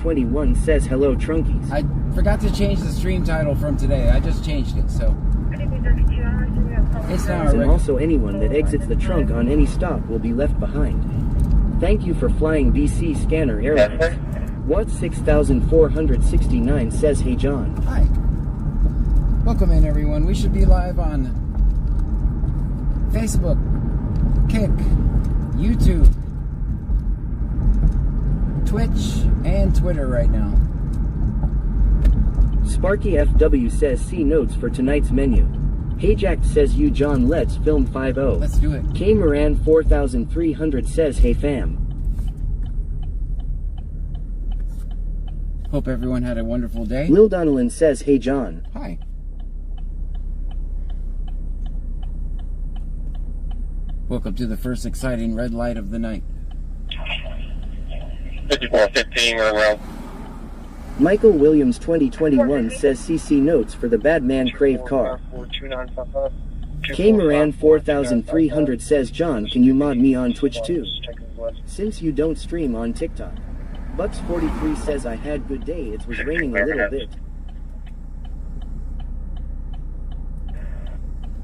2021 says hello Trunkies. I forgot to change the stream title from today. I just changed it, so it's now. And also anyone that exits the trunk on any stop will be left behind. Thank you for flying BC Scanner Airlines. What 6469 says hey John. Hi. Welcome in everyone. We should be live on Facebook, Kick, YouTube, Twitch, and Twitter right now. Sparky FW says see notes for tonight's menu. Hey Jack says you John let's film 5-0. Let's do it. K Moran 4300 says hey fam. Hope everyone had a wonderful day. Lil Donalyn says hey John. Hi. Welcome to the first exciting red light of the night. 5415 around. Michael Williams 2021 says CC notes for the bad man crave car. K Moran 4300 says John can you mod me on Twitch too? Since you don't stream on TikTok. Bucks 43 says I had good day, it was raining a little bit.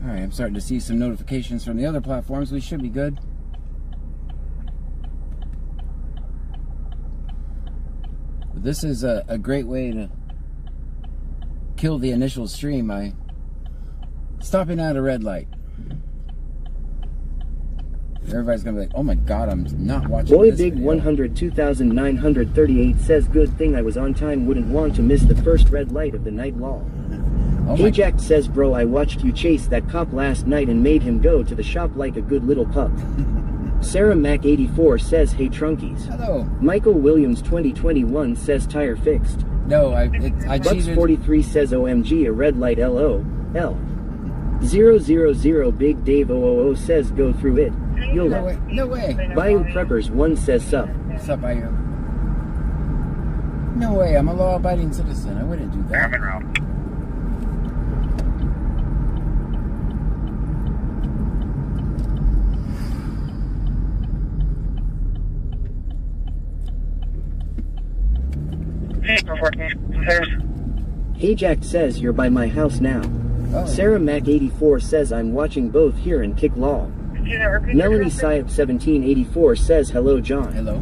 Alright, I'm starting to see some notifications from the other platforms. We should be good. But this is a great way to kill the initial stream by stopping at a red light. Everybody's gonna be like, oh my god, I'm not watching Boy this Big video. 102,938 says good thing I was on time, wouldn't want to miss the first red light of the night lol. Oh Hey Jack says bro I watched you chase that cop last night and made him go to the shop like a good little pup. Sarah Mac 84 says hey Trunkies. Hello. Michael Williams 2021 says tire fixed. No, I Bucks cheated. 43 says OMG a red light LOL. 000 Big Dave 000 says go through it. No way. No way. Bayou Preppers 1 says sup. What's up, Bayou? No way. I'm a law-abiding citizen. I wouldn't do that. Hey Jack says you're by my house now. Oh. Sarah Mac 84 says I'm watching both here and kick law. Melanie Syop 1784 says hello John. Hello.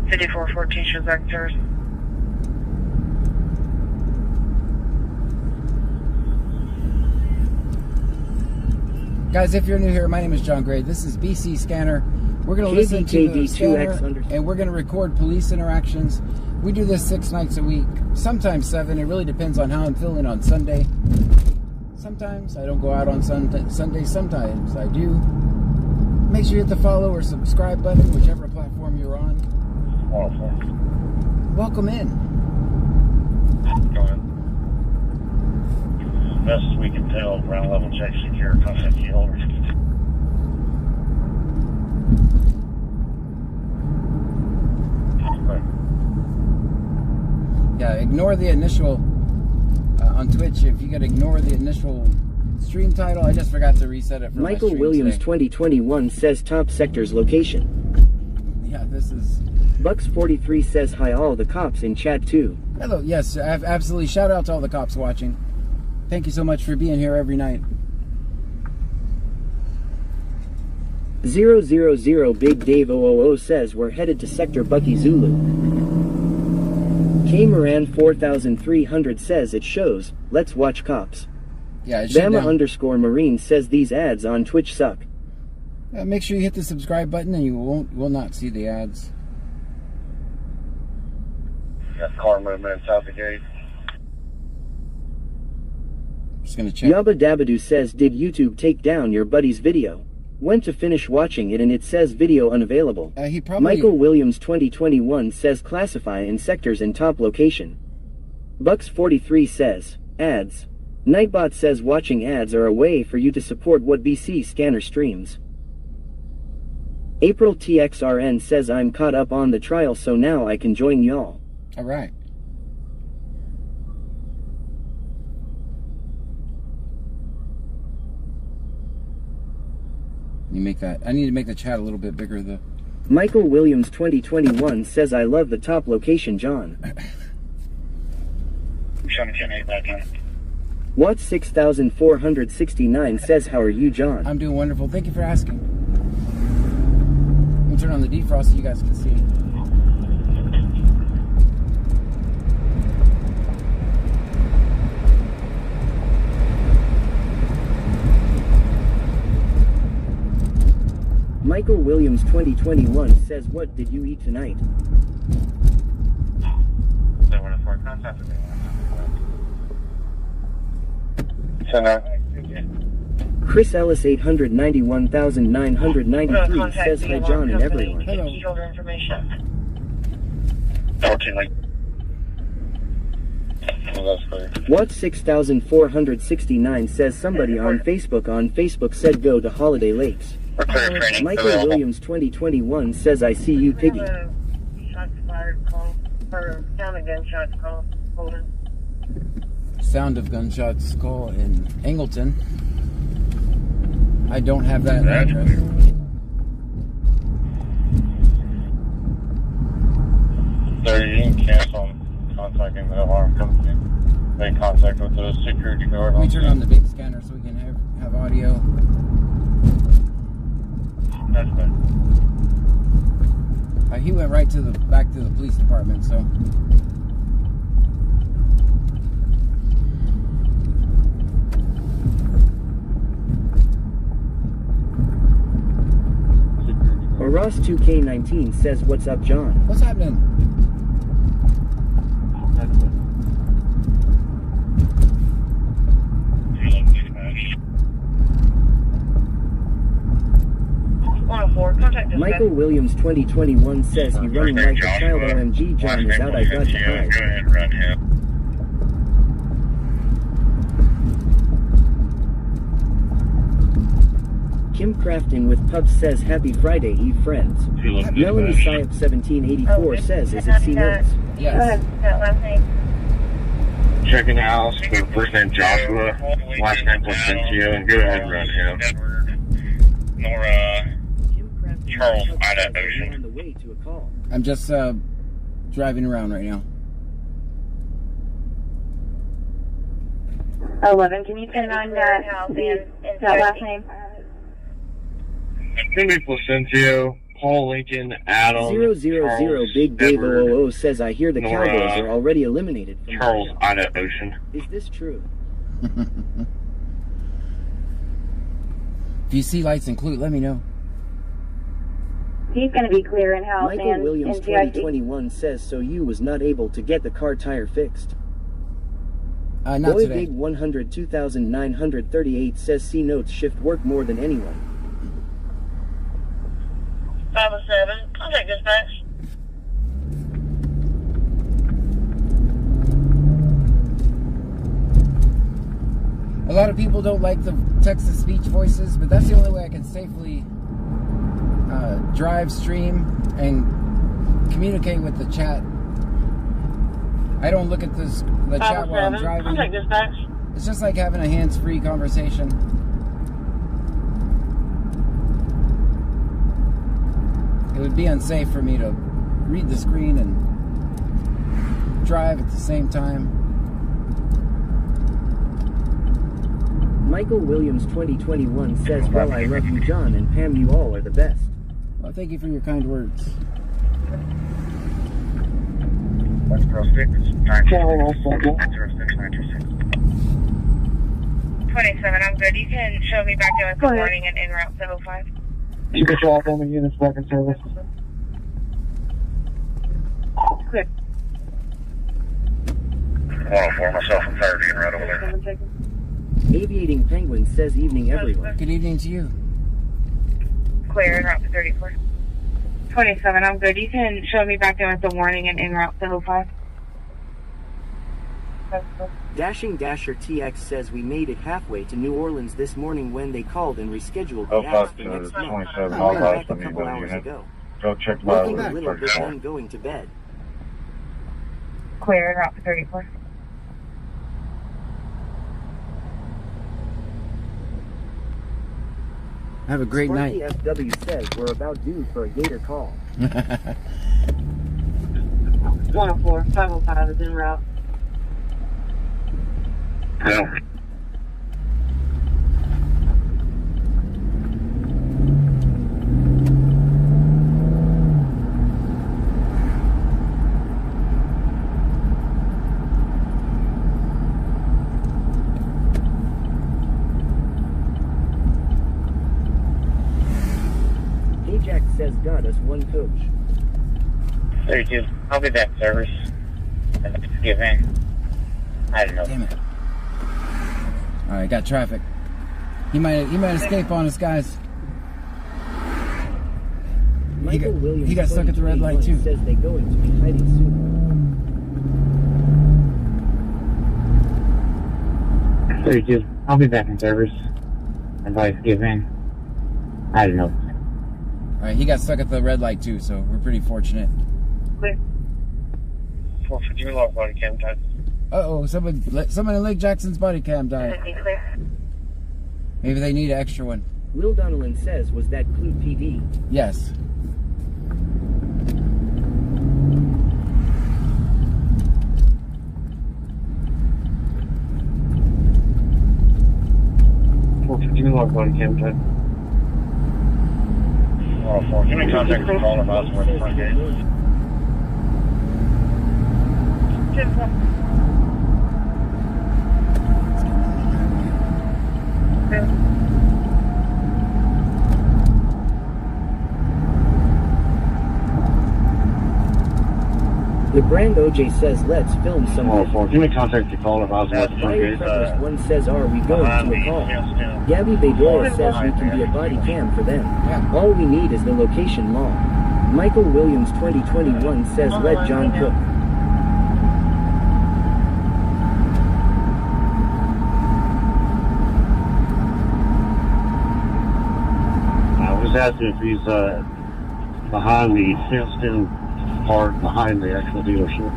5414 shows actors. Guys, if you're new here, my name is John Gray. This is BC Scanner. We're going to listen to the scanner, and we're going to record police interactions. We do this 6 nights a week, sometimes 7. It really depends on how I'm feeling on Sunday. Sometimes I don't go out on Sunday. Sometimes I do. Make sure you hit the follow or subscribe button, whichever platform you're on. Welcome in. Go ahead. Best as we can tell, ground level check secure, contact key holders. Yeah, ignore the initial on Twitch. If you could ignore the initial stream title, I just forgot to reset it for Michael my stream Williams today. 2021 says top sector's location. Yeah, this is. Bucks 43 says hi all the cops in chat too. Hello, yes, absolutely. Shout out to all the cops watching. Thank you so much for being here every night. 000 Big Dave 000 says we're headed to Sector Bucky Zulu. K Moran 4300 says it shows, let's watch cops. Yeah, it should Bama now. underscore Marine says these ads on Twitch suck. Make sure you hit the subscribe button and you will not see the ads. Got car movement inside the gate. Just gonna check. Yabba Dabadoo says did YouTube take down your buddy's video? Went to finish watching it and it says video unavailable. He probably. Michael Williams 2021 says classify in sectors in top location. Bucks 43 says ads. Nightbot says watching ads are a way for you to support what BC Scanner streams. April TXRN says I'm caught up on the trial so now I can join y'all. All right. You make that. I need to make the chat a little bit bigger though. Michael Williams 2021 says I love the top location, John. 17-8 back in. Watt 6469 says how are you, John? I'm doing wonderful. Thank you for asking. Let me turn on the defrost so you guys can see. Michael Williams 2021 says what did you eat tonight? So we're for contact with me. Chris Ellis 891,993 says hi, John and everyone. Hello. Watt 6469 says somebody on Facebook said go to Holiday Lakes. Michael Williams 2021 says I see you, Piggy. Sound of gunshots call in Angleton. I don't have that address. Sir, you can cancel contacting the alarm company. Make contact with the security guard. Let me turn on the big scanner so we can have audio. That's good. He went right to back to the police department, so. Ross 2K19 says what's up, John? What's happening? Michael Williams 2021 says he running like a child. OMG, John is out, I got to hide. Go ahead and run him. Kim Crafton with Pubs says happy Friday Eve, friends. Melanie Syop 1784 says is it C notes? Yes. Checking the house for first name Joshua, last name Placencio, and go ahead and run him. Nora Charles Ida Ocean. I'm just driving around right now. 11, can you turn on that last name? It's going to be Placencio, Paul Lincoln, Adam, 000 Big Dave Edward, 000 says I hear the Nora, Cowboys are already eliminated from Charles the Ida Ocean. Is this true? If you see lights include, let me know. He's going to be clear in house. Michael Williams 2021 says so you was not able to get the car tire fixed. Not Boy today. Big 102,938 says C notes shift work more than anyone. 507, contact dispatch. A lot of people don't like the text-to-speech voices, but that's the only way I can safely drive, stream, and communicate with the chat. I don't look at the chat while I'm driving. Contact dispatch. It's just like having a hands-free conversation. It would be unsafe for me to read the screen and drive at the same time. Michael Williams 2021 says, well, I love you, John, and Pam, you all are the best. Well, thank you for your kind words. Let's go 6, 9, 27, I'm good. You can show me back down this morning and en route to 05. You can show all family units back in service. Good. 104, myself and 30 and right over there. Aviating Penguin says evening, everyone. Good evening to you. Clear en route to 34. 27, I'm good. You can show me back down the morning and en route to 05. Dashing Dasher TX says we made it halfway to New Orleans this morning when they called and rescheduled the ass for next month. 27, I all went right back a from you, couple though, hours unit. ago. Go check the Working a mileage little for bit, sure. then going to bed. Clear en route to 34. Have a great night. FW says we're about due for a gator call. 104, 505 is en route. Yeah. Ajax says got us one coach. 32. I'll be back service. Thanksgiving. I don't know. Damn it. Alright, got traffic. He might escape on us, guys. Michael Williams he got stuck at the red light too. Says they're going to be hiding soon. 32. I'll be back in service. Advice given. I don't know. Alright, he got stuck at the red light too, so we're pretty fortunate. Clear. 450 log body cam type. Uh-oh, someone in Lake Jackson's body cam died. Clear. Maybe they need an extra one. Will Donnellan says, was that Clue PD? Yes. Log body cam type. 104. Give me contact for caller about where the front gate. 10-4. The brand OJ says, let's film some. 104. Give me contact for caller about where the front gate. Fire One says, are we going to a call? Gabby Bedora says we can be a body cam for them. Yeah. All we need is the location log. Michael Williams 2021 says, let John cook. I was asking if he's behind the fenced-in part behind the actual dealership.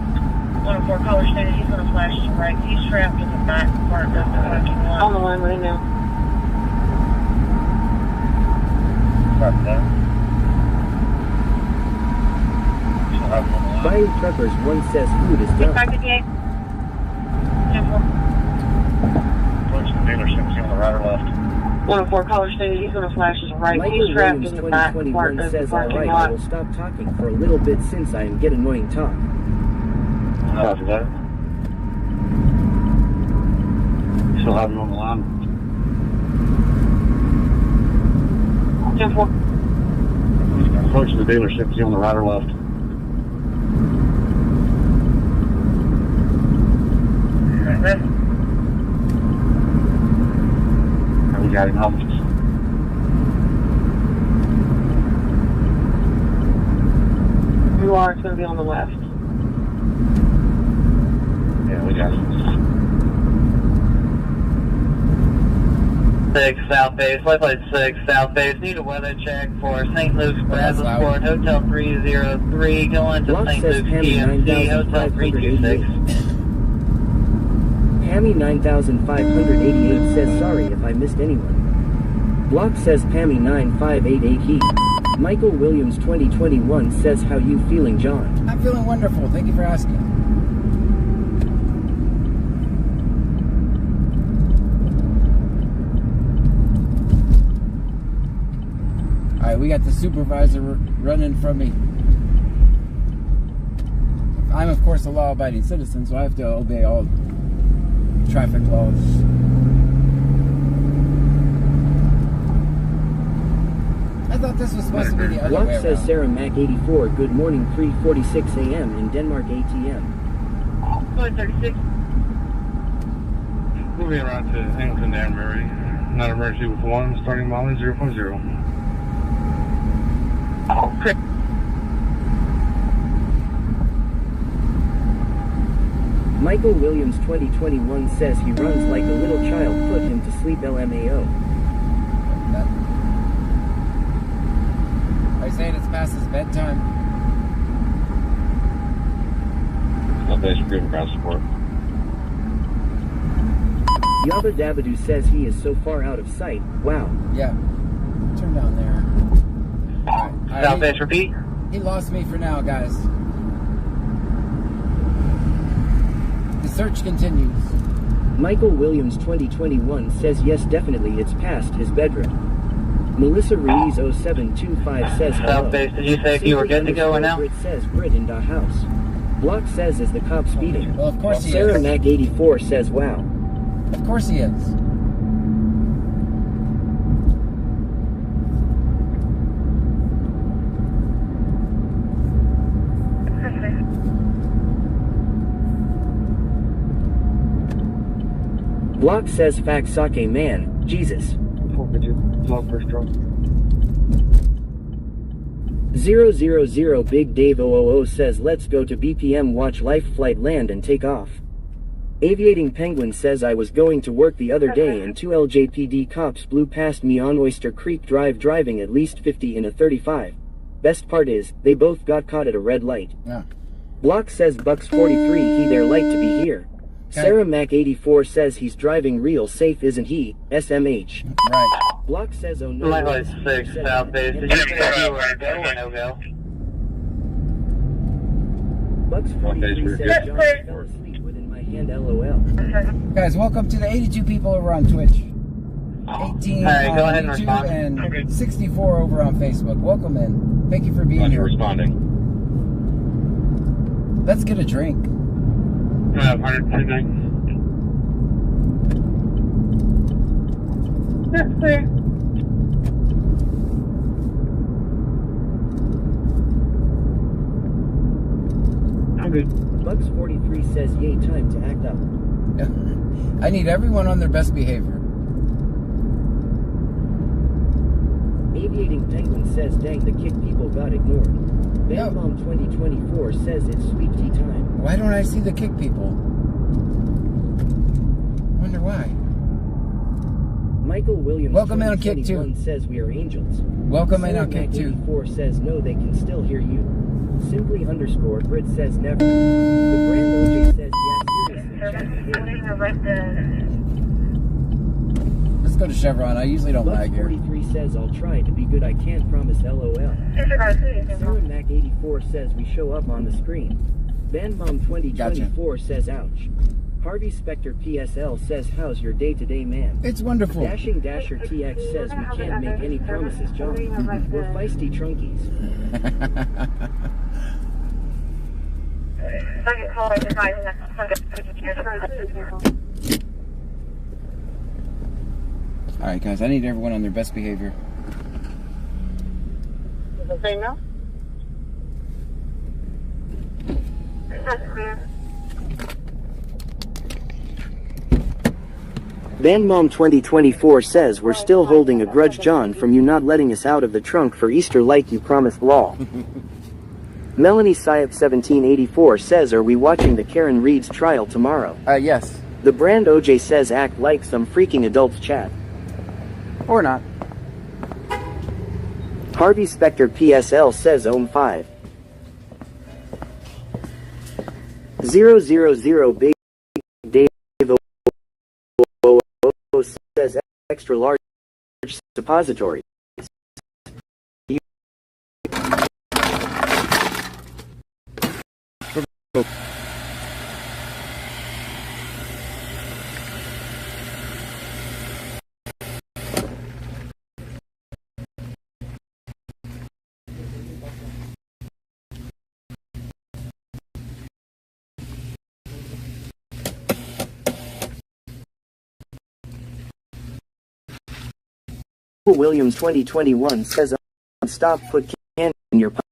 104, caller stated he's going to flash to the right. He's trapped in the back part of the parking lot. On the line right now. Copy that. Bayou Truckers 1 says food is done. 558. 10-4. Approach the dealership. Is he on the right or left? 104, caller stated he's going to flash to the right. Michael He's trapped Williams in the back 2021 part of the says, parking alright, I lot. will stop talking for a little bit since I get annoying talk. Copy that. Still have him on the line. 10-4. Approach the dealership. Is he on the right or left? We got him helped. You are, it's going to be on the left. Yeah, we got him. 6 South Base, left light 6 South Base. Need a weather check for St. Luke's Brazosport, Hotel 303, going to Block St. says Luke's Hammy PMC, Hotel 326. Hammy 9588 says, sorry if I missed anyone. Block says Pammy 9588 he. Michael Williams 2021 says, how you feeling, John? I'm feeling wonderful. Thank you for asking. Alright, we got the supervisor running from me. I'm, of course, a law-abiding citizen, so I have to obey all traffic laws. I thought this was supposed to be the other Block way says around. Sarah Mac 84, good morning, 3:46 a.m. in Denmark ATM. 136. Moving around to Hamilton Danbury. Not emergency with 1, starting mileage 0.0. Michael Williams 2021 says he runs like a little child, put him to sleep LMAO. Are you saying it's past his bedtime? South Base for good ground support. Yabba Dabadoo says he is so far out of sight. Wow. Yeah. Turn down there. All right. Southwest, repeat. He lost me for now, guys. The search continues. Michael Williams 2021 says yes, definitely it's past his bedroom. Melissa Ruiz 0725 says hello. Southwest, did you say if you were good to go or now? Brit says Brit in the house. Block says is the cop speeding. Well, of course he Sarah is. Mac 84 says wow. Of course he is. Block says fact sake man, Jesus. 000 Big Dave 000 says let's go to BPM, watch life flight land and take off. Aviating Penguin says I was going to work the other day and 2 LJPD cops blew past me on Oyster Creek Drive driving at least 50 in a 35. Best part is, they both got caught at a red light. Yeah. Block says Bucks 43 he there like to be here. Okay. Sarah Mac 84 says he's driving real safe isn't he, SMH. Right. Block says oh no. Likewise 6, Southwest, did you say if you were go or no go? Bucks 43 says John fell asleep within my hand LOL. Guys, welcome to the 82 people over on Twitch. 18 Alright, go ahead and on YouTube respond. and 64 over on Facebook. Welcome in. Thank you for being here. Responding. Let's get a drink. 129. That's clear. I'm good. Bucks 43 says yay, time to act up. I need everyone on their best behavior. Aviating Penguin says dang the kick people got ignored. No. Bam 2024 says it's sweet tea time. Why don't I see the kick people? Wonder why. Michael Williams Welcome in on Kick 2. 2021 says we are angels. Welcome in Sarah on Kick Mac 2. 84 says no they can still hear you. Simply underscore Brit says never. The brand OJ says yeah seriously. Chat here. Let's go to Chevron. I usually don't Bucks lag here. 43 says I'll try to be good I can't promise LOL. Sarah Mac 84 says we show up on the screen. Bandmom 2024 says ouch. Harvey Specter PSL says how's your day-to-day man? It's wonderful. Dashing Dasher TX says we can't make any promises, John. We're feisty trunkies. Alright guys, I need everyone on their best behavior. Say no? Bandmom 2024 says we're still holding a grudge, John, from you not letting us out of the trunk for Easter like you promised lol. Melanie Syop 1784 says are we watching the Karen Reed's trial tomorrow? Yes. The brand OJ says act like some freaking adults chat. Or not. Harvey Specter PSL says Ohm 5. 000 Big Dave says extra large suppository. Williams 2021 says stop put can in your palm.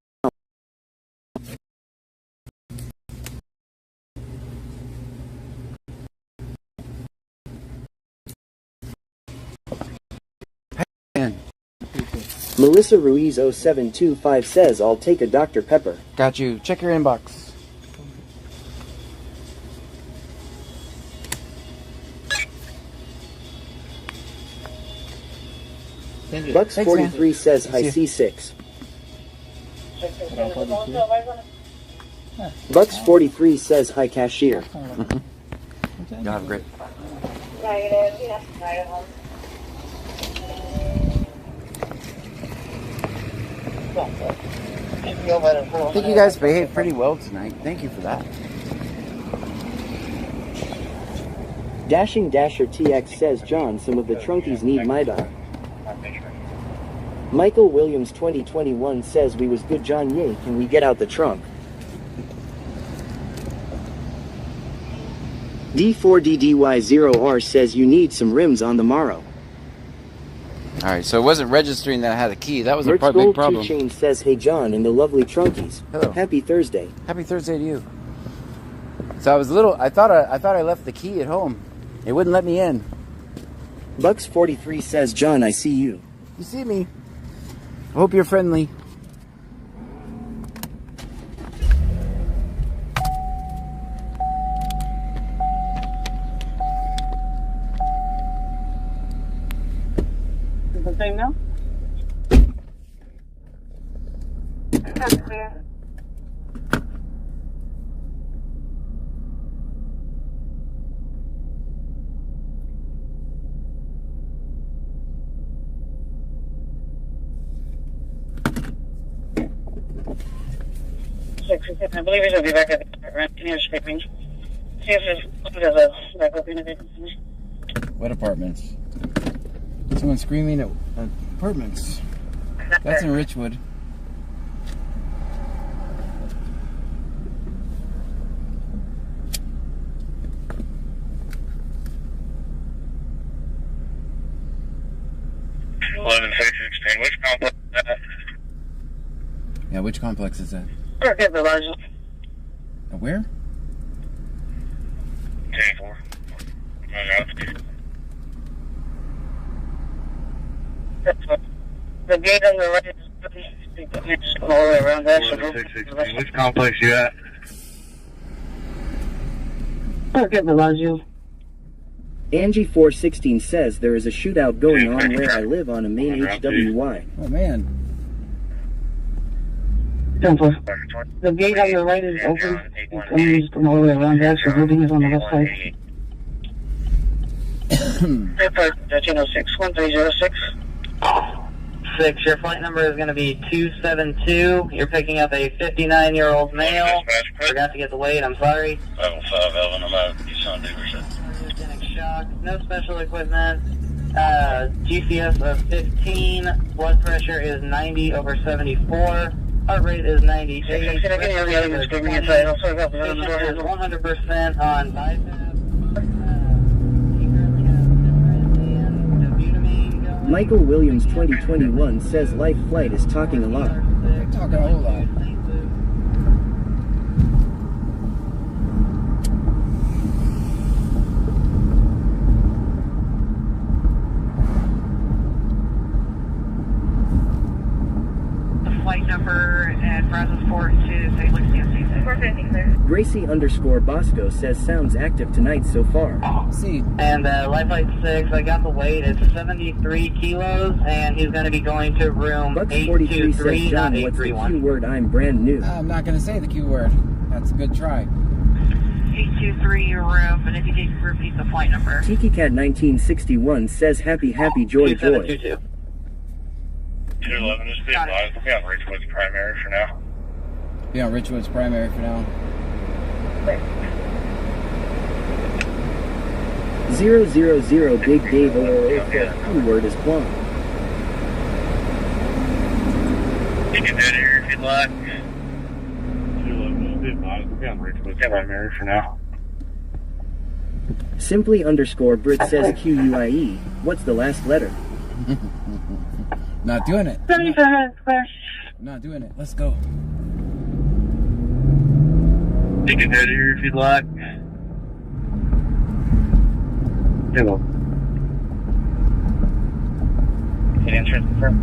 Melissa Ruiz 0725 says I'll take a Dr. Pepper. Got you. Check your inbox. Bucks Thanks, 43 man. says I See C6. Bucks 43 says hi cashier. You have a great. I think you guys behaved pretty well tonight. Thank you for that. Dashing Dasher TX says, John, some of the trunkies need MIDA. Michael Williams 2021 says, we was good, John, yay, can we get out the trunk? D4DDY0R says, you need some rims on the morrow. Alright, so it wasn't registering that I had a key. That was a big problem. Chain says, hey John and the lovely trunkies. Hello. Happy Thursday. Happy Thursday to you. So I was I thought I left the key at home. It wouldn't let me in. Bucks43 says, John, I see you. You see me. I hope you're friendly. Is the same now? That's clear. I believe he'll be back at the apartment. Can you just take me? See if there's a backup unit. What apartments? Someone screaming at apartments. That's in Richwood. Which complex is that? Yeah, which complex is that? Okay, the largest. Where? 10-4. The gate on the right is all the way around that. Which complex you at? Okay, the largest. Angie416 says there is a shootout going on where I live on a main HWY. Oh man. 10-4. The gate on the right is open. It's going all the way around that. The building is on the left side. 1306. 6, your flight number is going to be 272. You're picking up a 59-year-old male. Forgot to get the weight, I'm sorry. Level 5, Evan, I'm out. You sound Shock, no special equipment. GCS of 15. Blood pressure is 90/74. Heart rate is 98. Can I get any other ones giving me a title? So I got the Patient door. is 100% on BiPAP. Michael Williams 2021 says Life Flight is talking a lot. They're talking a whole lot. Flight number at Brazosport to St. Louis, CSC. Gracie_Bosco says sounds active tonight so far. See. And Life Flight 6, I got the weight. It's 73 kilos, and he's going to be going to room Bucks43 says, 823, John, not what's the 831. Q word? I'm brand new. I'm not going to say the Q word. That's a good try. 823 your room, and if you can repeat the flight number. TikiCat1961 says happy joy. 2722. 211 is the advised. We'll be on Richwood's primary for now. Be on Richwood's primary for now. 000 Big Dave 0004. Q word is Quan. You can head here if you'd like. 211 is the advised. We'll be on Richwood's primary for now. Simply_Brit says QUIE. What's the last letter? Not doing it. 75 square. Not doing it. Let's go. You can head here if you'd like. Hello. Get entrance confirmed.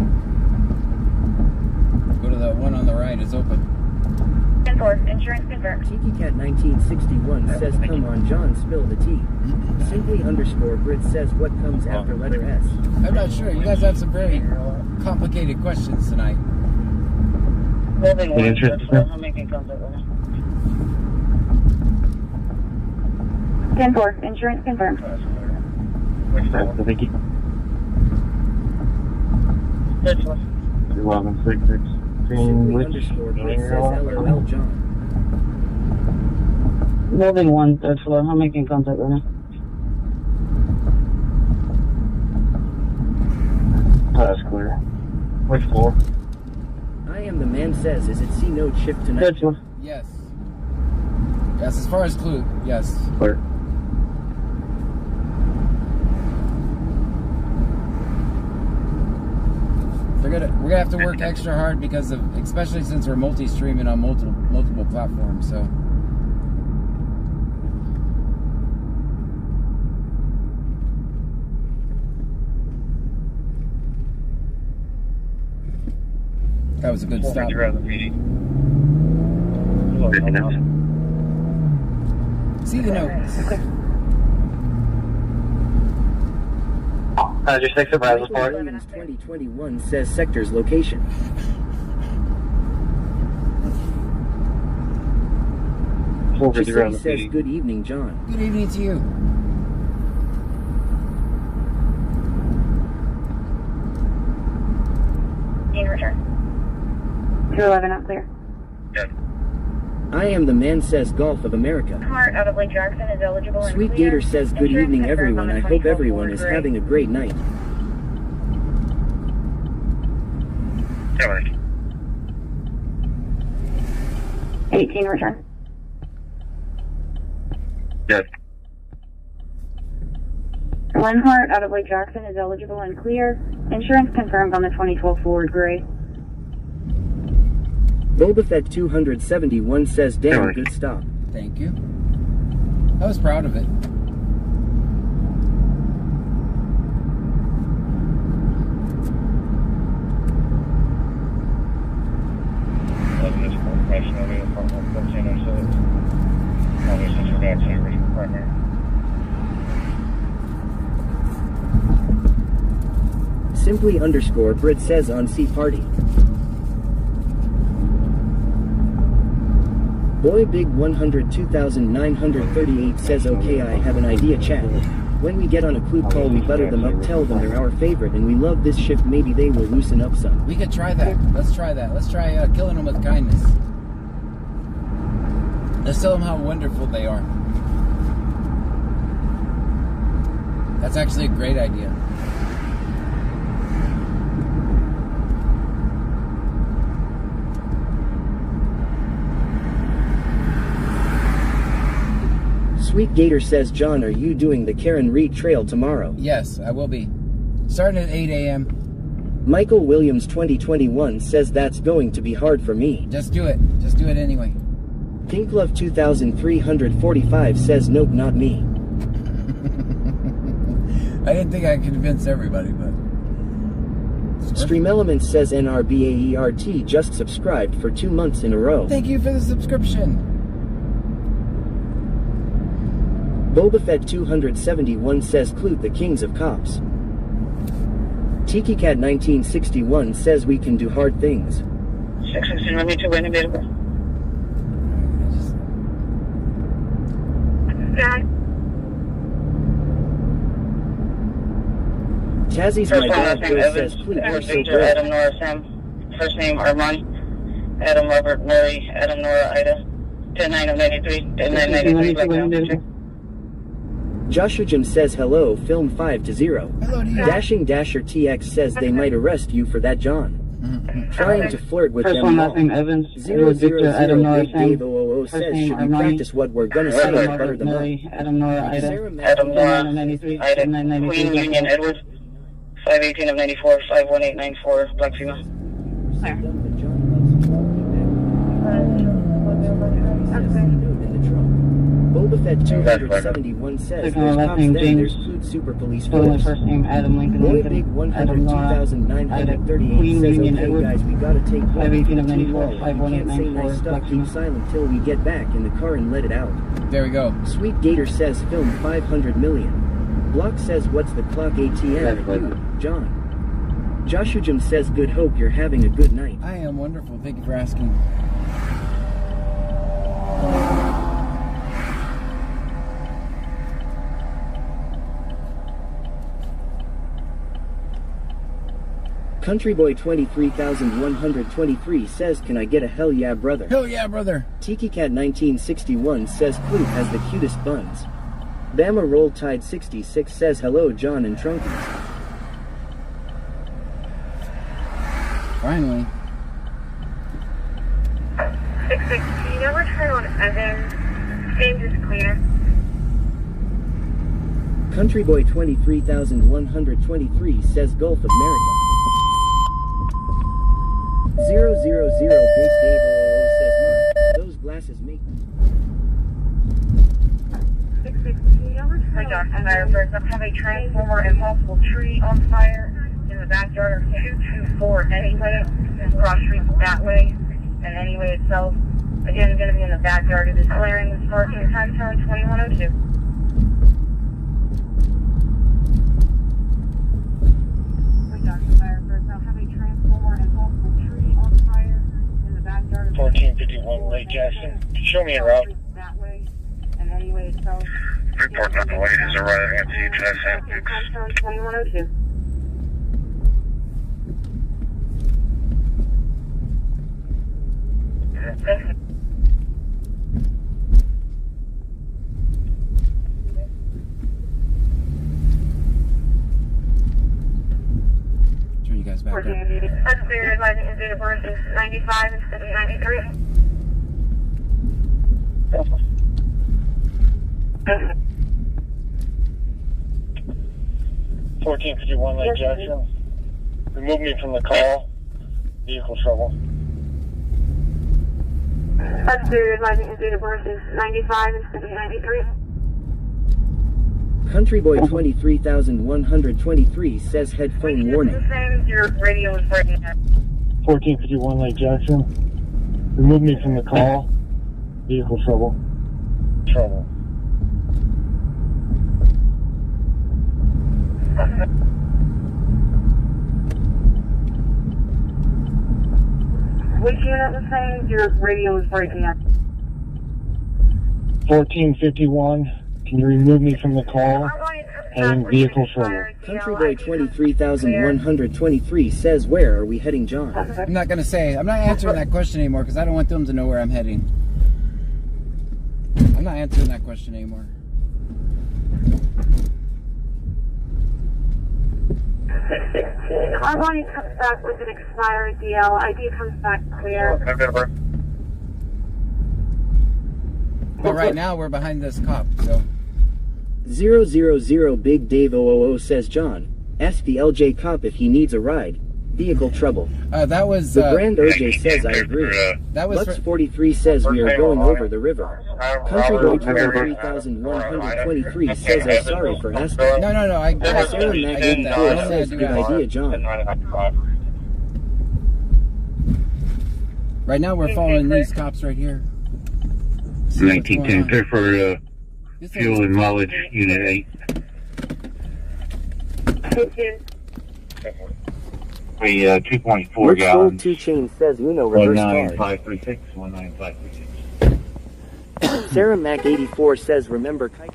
Go to the one on the right. It's open. 10-4, insurance confirmed. TikiCat1961 says come on John, spill the tea. Simply_Brit says what comes after letter S. I'm not sure. You guys have some very complicated questions tonight. Building one, entrance, so I'm making contact with him. 10-4, insurance confirmed. Thank you. 34. 1166. Simply underscore Brit says LOL John. Building 1, 3rd floor. I'm making contact right now. Oh, that's clear. Which floor? I am the man says, is it C note shift tonight? 3rd floor. Yes. Yes, as far as Clue, yes. Clear. We're gonna have to work extra hard because of, especially since we're multi-streaming on multiple platforms. So that was a good stop. See the notes. Your 6 at Brazos Michael Port. Williams 2021 says sector's location. Chisholm says good evening, John. Good evening to you. In return. 211 not clear. I am the man says Gulf of America. Heart out of Lake Jackson is eligible and Sweet clear. Gator says good Insurance evening confirmed everyone. on the I hope 2012 everyone Ford is Gray. having a great night. 18 return. Good. Lenhart out of Lake Jackson is eligible and clear. Insurance confirmed on the 2012 Ford Gray. Boba Fett 271 says damn Sorry. good stop. Thank you. I was proud of it. Simply underscore Brit says on C party. Boy Big 102,938 says okay I have an idea chat. When we get on a clue call we butter them up, tell them they're our favorite and we love this shift, maybe they will loosen up some. We could try that. Let's try that. Let's try killing them with kindness. Let's tell them how wonderful they are. That's actually a great idea. Sweet Gator says, John, are you doing the Karen Reed Trail tomorrow? Yes, I will be. Starting at 8 a.m. Michael Williams 2021 says that's going to be hard for me. Just do it. Just do it anyway. Pink Love 2345 says nope, not me. I didn't think I could convince everybody, but... Stream Elements says NRBAERT just subscribed for 2 months in a row. Thank you for the subscription. Boba Fett 271 says Clute the Kings of Cops. Tiki Cat 1961 says we can do hard things. 616, let me to win a bit. Tazzy's First my name, dad last name, says Evans, Clute you're so Victor, good. Adam, Nora, Sam. First name, Armand. Adam, Robert, Murray, Adam, Nora, Ida. 10-9 of 93, 10-9 93, Black Mountain. Joshua Jim says hello, film 5-0. Hello to you. Dashing Dasher TX says they might arrest you for that, John. Trying to flirt with First them one, all. last name, Evans. 000 Victor, Adam, Nora, Big Dave Sam. 000 First says name, should we Armani. practice what we're gonna say and butter Robert, them up. Murray, Adam, Nora, Ida. Sarah Adam, Nora, 93, Ida. 10-9 Queen, 93, Union, Edward. 518 of 94, 51894, Black female. Boba Fett 271 says Second there's last cops name, then James. there's Food Super Police Spelling Force. first name, Adam Lincoln. Boy Lincoln. Big Adam, Nora, 102,938 Queen, says Union, okay Edward. guys we gotta take 518 of 94, You can't say 51894, nice stuff, Black keep female. silent till we get back in the car and let it out. There we go. Sweet Gator says film 500 million. Block says what's the clock ATM? You, John. Joshua Jim says good hope you're having a good night. I am wonderful. Thank you for asking. Country Boy 23,123 says, can I get a hell yeah brother? Hell yeah, brother. Tiki Cat 1961 says, Clute has the cutest buns. Bama Roll Tide 66 says, hello John and Trunkies. Finally. 616, you ever turn on Evans? James is clear. Country Boy 23,123 says, Gulf of America. 000 Big Dave 000 says, mine. Those glasses make... 616, you ever turn on Evans? I have a transformer and multiple tree on fire in the backyard of 224 anyway, cross street that way, and anyway itself. Again, going to be in the backyard. It is clearing this parking time zone 2102. I'll have a transformer and multiple tree on fire in the backyard of 1451 Lake Jackson. Show me a route. that way, and anyway itself. Freeport, not the way. Is a right ahead to you, Time zone 2102. Thank you. Turn you guys back up. That's clear. Advising his date of birth is 95 instead of 93. 1451 Lake Jackson. Remove me from the call. Vehicle trouble. That's clear. Advising his date of birth is 95 instead of 93. Country Boy 23,123 says, headphone warning. Your radio is breaking up. 1451 Lake Jackson. Remove me from the call. Vehicle trouble. Trouble. Which unit was saying your radio is breaking up? 1451. Can you remove me from the call? Having vehicle trouble. Country Boy 23,123 says, where are we heading, John? I'm not gonna say. I'm not answering that question anymore because I don't want them to know where I'm heading. I'm not answering that question anymore. Armani comes back with an expired DL. ID comes back clear. But right now we're behind this cop, so. 000 Big Dave 000 says, John, ask the LJ cop if he needs a ride. Vehicle trouble. That was. The Grand OJ says, I agree. That was. Lux 43 says, we are going over the river. Country Boy 23,123 says, I'm sorry for asking. No. I get Sarah that. Mac 84 says, good idea, John. Right now we're following these cops right here. 1910, clear for fuel and mileage, Unit 8. 2.4 Rich gallons. Gold 2 Chain says, Uno reverse card. 19536, 19536. Sarah Mac 84 says, remember kite.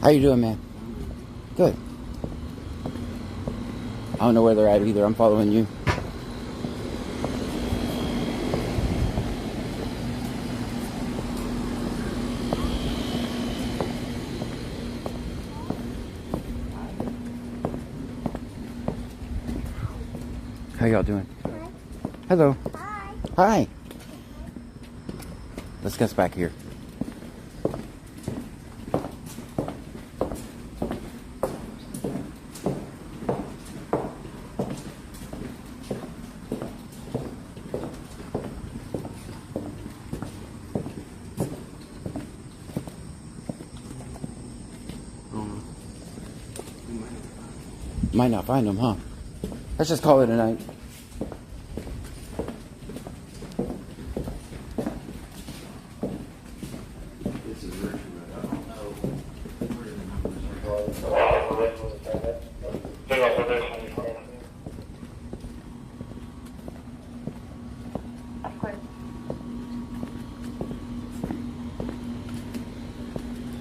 How you doing, man? Good. I don't know where they're at either. I'm following you. How y'all doing? Hi. Hello. Hi. Hi. Let's get back here. Might not find them, huh? Let's just call it a night.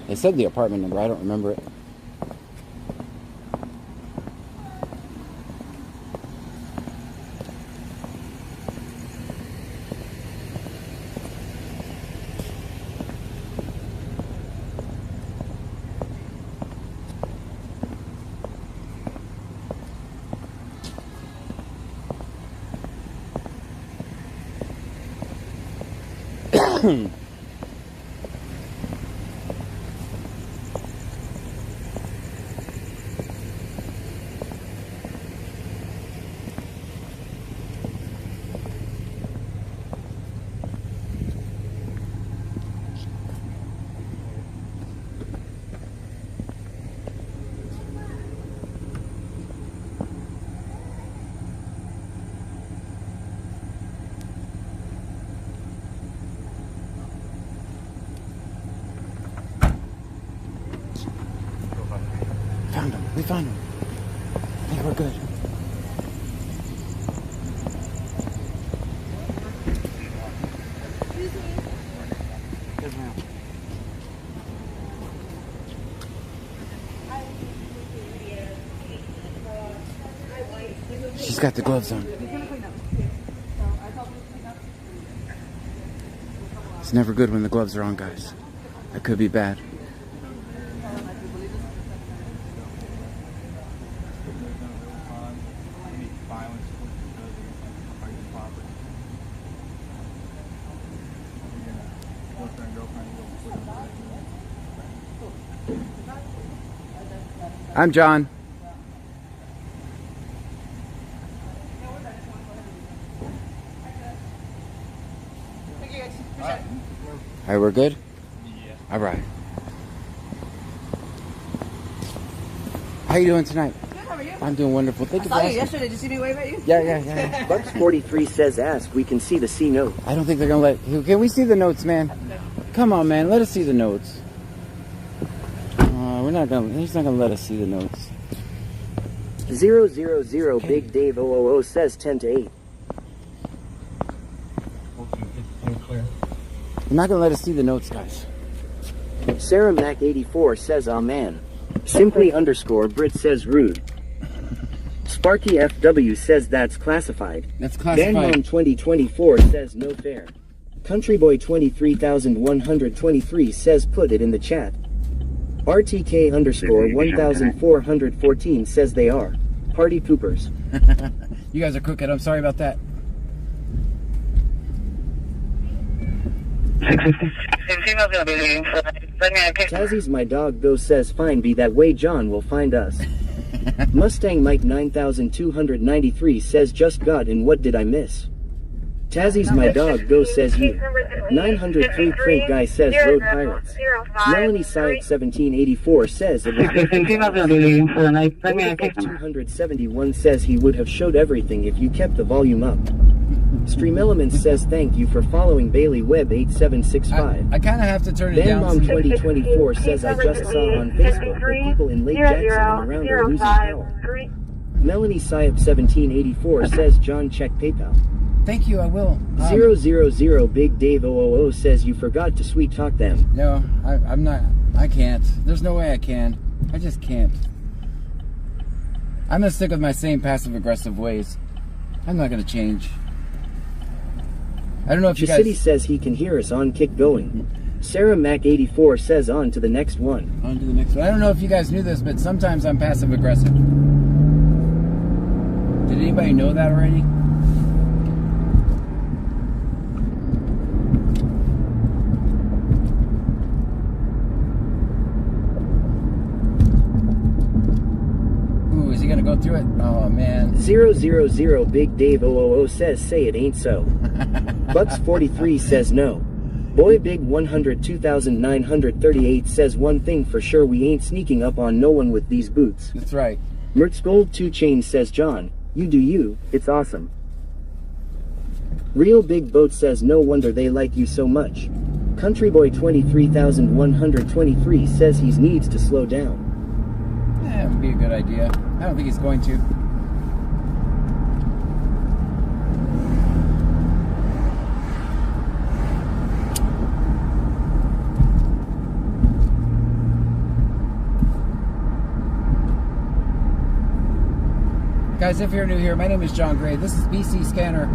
They said the apartment number, I don't remember it. Found him. We found him. I think we're good. She's got the gloves on. It's never good when the gloves are on, guys. That could be bad. I'm John. All right, we're good? Yeah. All right. How you doing tonight? Good, how are you? I'm doing wonderful. Thank you for asking. I saw you yesterday. Did you see me wave at you? Yeah. Bucks 43 says ask, we can see the C note. I don't think they're going to let... Can we see the notes, man? Come on, man. Let us see the notes. We're not going to... He's not going to let us see the notes. 000 Big Dave 000 says 10 to 8. You're not going to let us see the notes, guys. Sarah Mac 84 says amen. Simply _ Brit says rude. Sparky FW says that's classified. That's classified. Bandmom 2024 says no fair. Countryboy 23123 says put it in the chat. RTK _ 1414 says they are. Party poopers. You guys are crooked. I'm sorry about that. Tazzy's my dog though says fine be that way John will find us. Mustang Mike 9293 says just got in what did I miss? Tazzy's my dog go says you. 903 Frank guy says road pirates. Melanie Syed 1784 says it was 271 says he would have showed everything if you kept the volume up. Stream Elements says thank you for following Bailey Webb 8765. I kind of have to turn it down. Bandmom 2024 says I just saw on Facebook that people in Lake Jackson and around are losing power. Melanie Syed 1784 says John check PayPal. Thank you, I will. 000 Big Dave 000 says you forgot to sweet talk them. No, I'm not. I can't. There's no way I can. I just can't. I'm going to stick with my same passive-aggressive ways. I'm not going to change. I don't know if you guys... City says he can hear us on Kick Going. Sarah Mac 84 says on to the next one. On to the next one. I don't know if you guys knew this, but sometimes I'm passive-aggressive. Did anybody know that already? Gonna go through it. Oh man. 000 Big Dave 000 says say it ain't so. Bucks 43 says no. Boy Big 102,938 says one thing for sure, we ain't sneaking up on no one with these boots. That's right. Mertz Gold 2 Chain says John, you do you, it's awesome. Real Big Boat says no wonder they like you so much. Countryboy 23,123 says he needs to slow down. That would be a good idea. I don't think he's going to. Guys, if you're new here, my name is John Gray. This is BC Scanner.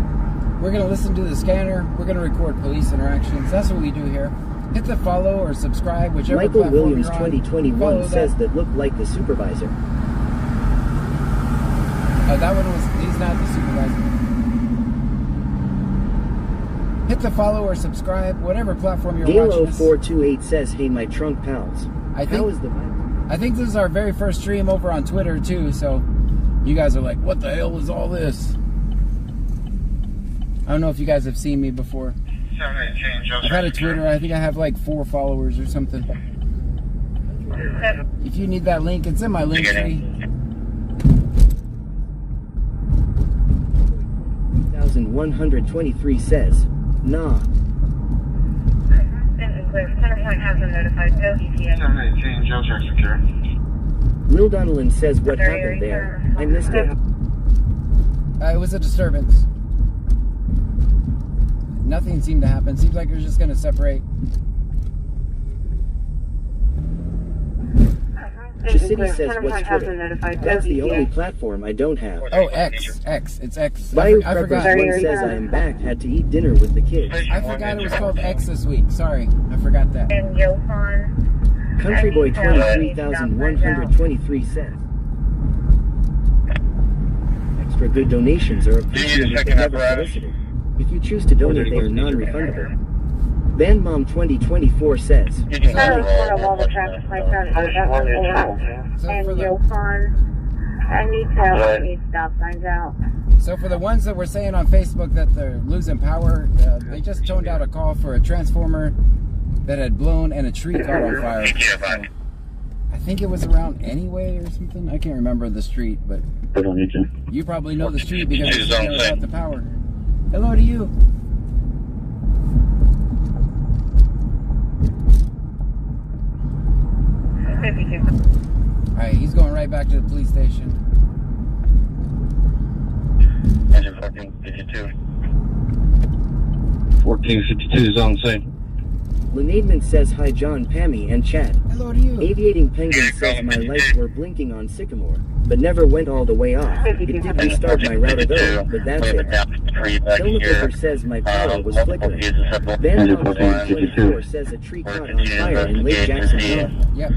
We're going to listen to the scanner. We're going to record police interactions. That's what we do here. Hit the follow or subscribe, whichever Michael platform Williams you're on. 2021 says that looked like the supervisor. Oh, that one was, he's not the supervisor. Hit the follow or subscribe, whatever platform you're watching this. Gale0428 says, hey my trunk pals. How is the vibe? I think this is our very first stream over on Twitter too, so you guys are like, what the hell is all this? I don't know if you guys have seen me before. I've had a Twitter, I think I have like 4 followers or something. If you need that link, it's in my link tree. 1,123 says, nah. Centerpoint has been notified. Will Donnellan says what happened there. I missed it. It was a disturbance. Nothing seemed to happen. Seems like it was just going to separate. City says what's Twitter. That's the only platform I don't have. Oh, X. It's X. Bayou I forgot. Preppers 1 says I am back. Had to eat dinner with the kids. I forgot it was called X this week. Sorry. I forgot that. And Yopon. Countryboy 23,123 says. Extra good donations are appreciated but never solicited. If you choose to donate, they are non-refundable. Bandmom 2024 says. So for the I need stop signs out. So for the ones that were saying on Facebook that they're losing power, they just toned out a call for a transformer that had blown and a tree caught on fire. So I think it was around Anyway or something. I can't remember the street, but you probably know the street because you know about the power. Hello to you. Alright, he's going right back to the police station. Engine 1452. 1452 zone scene. Lenaidman says hi John, Pammy, and Chad. Hello to you. Aviating Penguin says my lights were blinking on Sycamore, but never went all the way off. It did restart my router though, but that's it. Filmmaker says my power was flickering. Bandmom 324 says a tree caught on fire in Lake Jackson Hill. Yep.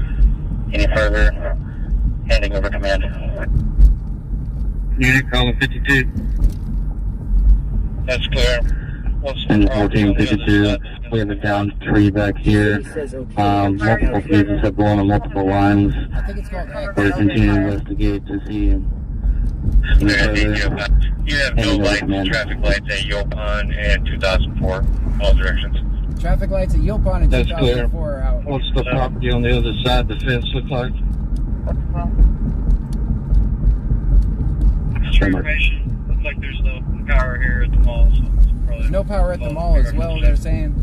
Any further? Handing over command. Unit calling 52. That's clear. And 1452, we have a down tree back here. Multiple fuses have blown on multiple lines. I think it's called X. We're continuing to investigate to see any further. You have no lights, traffic lights at Yopon and 2004, all directions. Traffic lights at Yopon and 2004 are out. What's the property on the other side of the fence look like? Information. Looks like there's no power here at the mall, so it's probably there's no power at the mall as well, they're saying.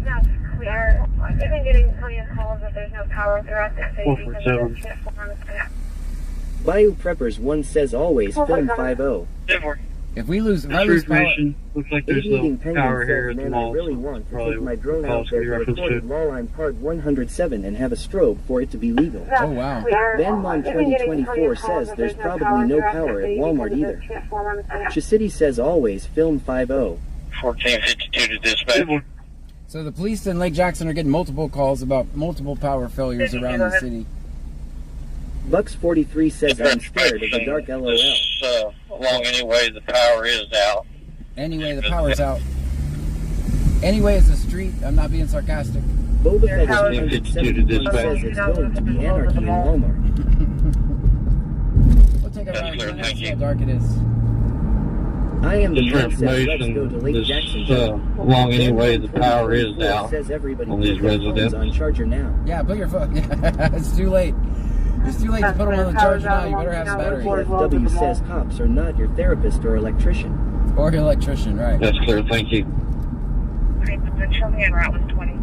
That's clear. I've been getting plenty of calls that there's no power throughout the city. 447. Bayou Preppers 1 says always film 5-0. If we lose power, Looks like there's Aviating no Penguin power here says, at the man, I mall. really So want to probably take my drone out calls there be to referenced record to. while I'm part 107 and have a strobe for it to be legal. oh wow. Bandmon 2024 says there's probably no power at Walmart either. Chicity says always film 5-0. 1452 to dispatch. So the police in Lake Jackson are getting multiple calls about multiple power failures around the city. Bucks 43 says I'm scared of the dark LOL. Along Anyway, the power is out. Anyway, the power's out. Anyway, it's a street. I'm not being sarcastic. Boba Fett 171 says it's going to be anarchy in Walmart. We'll take a ride and see how dark it is. I am the Just for man says let's information, go to Lake Jackson. along Anyway, the power is out Says everybody on these put their phones residents. on charger now. Yeah, put your phone. It's too late. It's too late to put them on the charger now. You better have a battery. FW says cops are not your therapist or electrician. Or your electrician, right? That's clear, thank you. Show me en route was 20.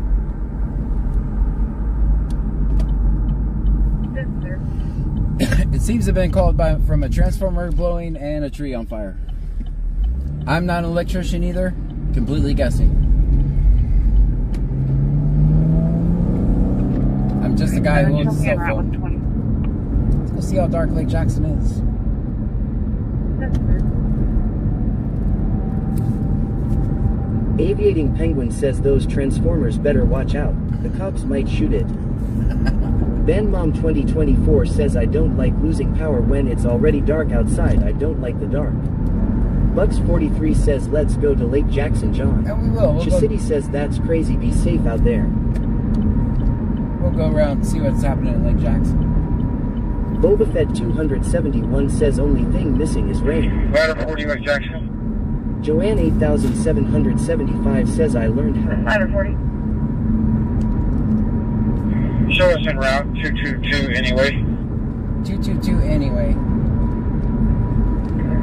It seems to have been called from a transformer blowing and a tree on fire. I'm not an electrician either. Completely guessing. I'm just a guy who owns a cell phone. Let's go see how dark Lake Jackson is. Aviating Penguin says those transformers better watch out. The cops might shoot it. BenMom 2024 says I don't like losing power when it's already dark outside. I don't like the dark. Bucks 43 says let's go to Lake Jackson, John. And we will. City says that's crazy. Be safe out there. We'll go around and see what's happening at Lake Jackson. Boba Fett 271 says only thing missing is rain. Ladder 40 Lake Jackson. Joanne 8775 says I learned how. Ladder 40. Show us en route 222 anyway. 222 anyway.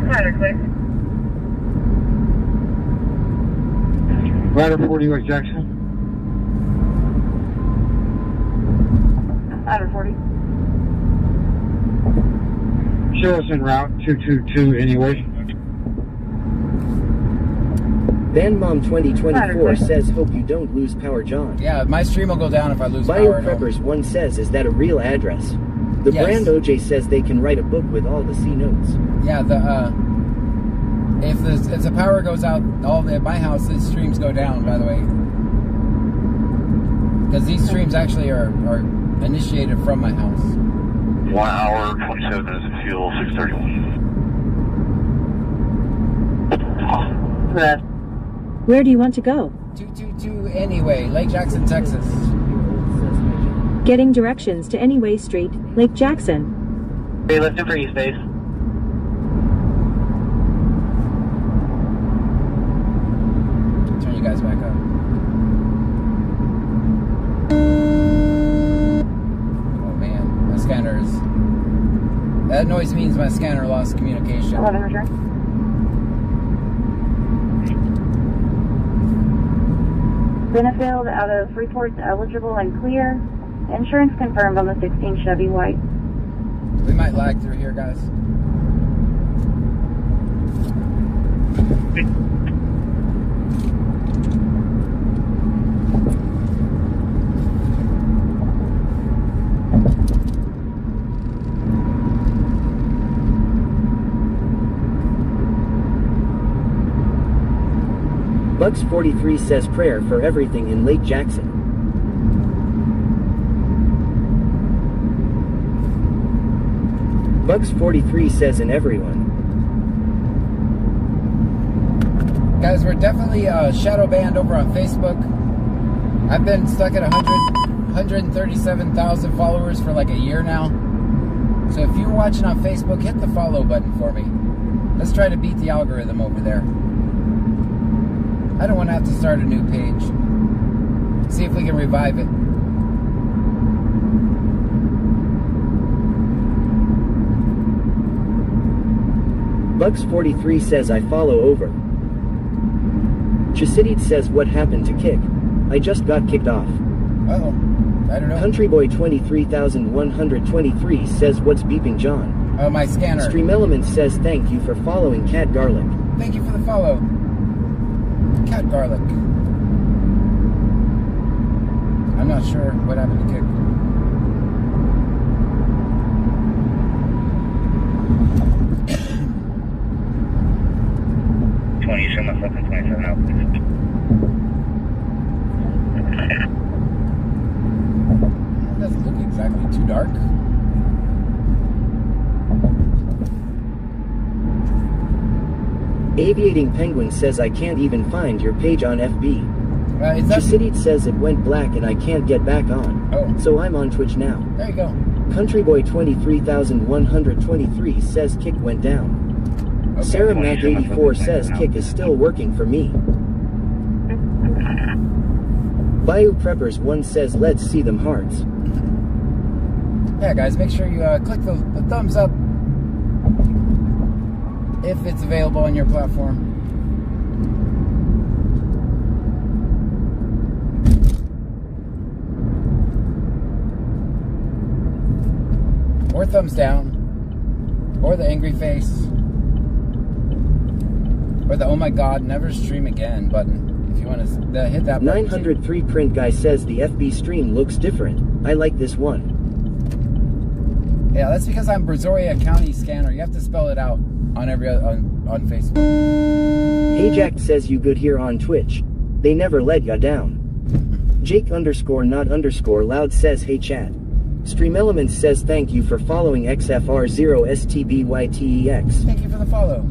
Ladder clear. Ladder 40 Lake Jackson. Ladder 40. Show us en route 222 anyway. BenMom 2024 says hope you don't lose power, John. Yeah, my stream will go down if I lose Bio power. Preppers 1 says is that a real address? The Yes. brand OJ says they can write a book with all the C notes. Yeah, if the power goes out at my house, the streams go down, by the way. Because these streams actually are initiated from my house. 1 hour, 27 minutes of fuel, 631. Where do you want to go? 222 anyway, Lake Jackson, Texas. Getting directions to Anyway Street, Lake Jackson. Hey, listen for you, space. Turn you guys back up. Oh man, my scanner is... That noise means my scanner lost communication. 11 return. Benefield out of Freeport, eligible and clear. Insurance confirmed on the 16 Chevy White. We might lag through here, guys. Bucks 43 says prayer for everything in Lake Jackson. Bucks 43 says in everyone. Guys, we're definitely shadow banned over on Facebook. I've been stuck at 137,000 followers for like a year now. So if you're watching on Facebook, hit the follow button for me. Let's try to beat the algorithm over there. I don't want to have to start a new page. See if we can revive it. Bucks 43 says I follow over. Chasidied says what happened to kick? I just got kicked off. Uh-oh. I don't know. Countryboy 23,123 says what's beeping, John? Oh, my scanner. Stream Elements says thank you for following Cat Garlic. Thank you for the follow. Cat Garlic. I'm not sure what happened to kick. Show myself in 27 out. It doesn't look exactly too dark. Aviating Penguin says I can't even find your page on FB. Chasidied says it went black and I can't get back on. Oh. So I'm on Twitch now. There you go. Countryboy 23,123 says kick went down. Okay. Sarah Mac 84 says kick is still working for me. Bayou Preppers 1 says let's see them hearts. Yeah, guys, make sure you click the thumbs up if it's available on your platform. Or thumbs down. Or the angry face. Or the oh my god, never stream again button. If you want to hit that button. 903 print guy says the FB stream looks different. I like this one. Yeah, that's because I'm Brazoria County Scanner. You have to spell it out on on Facebook. Hey Jack says you good here on Twitch. They never let ya down. Jake_not_loud says hey chat. Stream Elements says thank you for following XFR0STBYTEX. Thank you for the follow.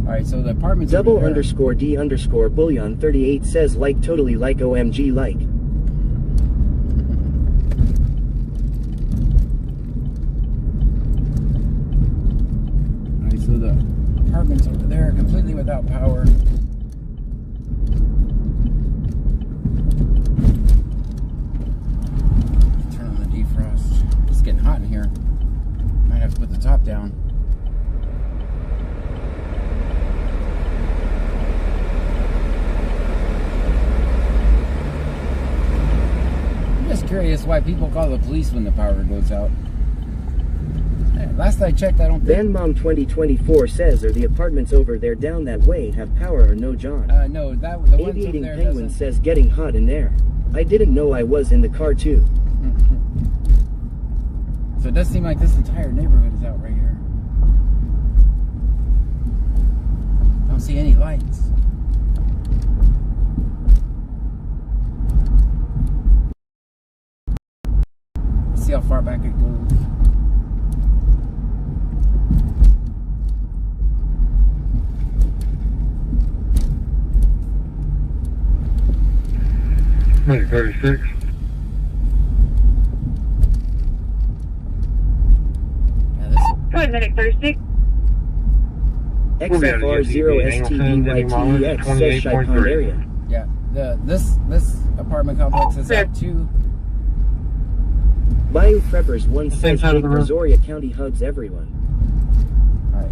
Alright, so the apartment's _D_bullion 38 says like totally like OMG like. Alright, so the apartment's over there completely without power. Turn on the defrost. It's getting hot in here. Might have to put the top down. Curious why people call the police when the power goes out. Last I checked, I don't think... VanMom 2024 says, are the apartments over there down that way have power or no, John? No, the Aviating ones over there Penguin says getting hot in there. I didn't know I was in the car too. So it does seem like this entire neighborhood is out right here. I don't see any lights. See how far back it goes. Minute 36. Yeah, this. Go ahead, Medic 36. XFR0STBYTEX says Shipon area. Yeah, this apartment complex is out too. Bayou Preppers 1 says Brazoria County hugs everyone. Alright.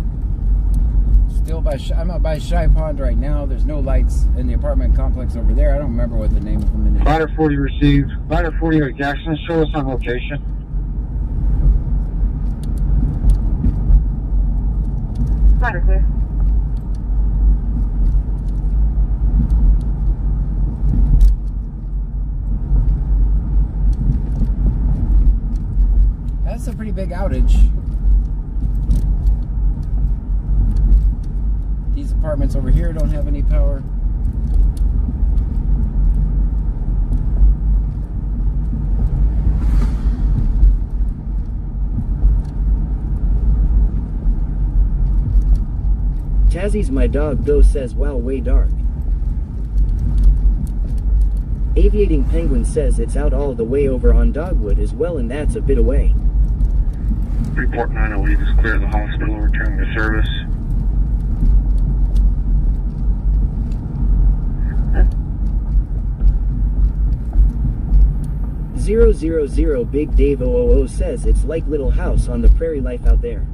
Still I'm out by Shy Pond right now. There's no lights in the apartment complex over there. I don't remember what the name of them is. Rider 40 received. Rider 40 at Jackson, show us on location. Rider clear. That's a pretty big outage. These apartments over here don't have any power. Tazzy's my dog though says wow way dark. Aviating Penguin says it's out all the way over on Dogwood as well and that's a bit away. Freeport 908 is clear of the hospital, returning to service. .000 Big Dave 000 says it's like Little House on the Prairie life out there.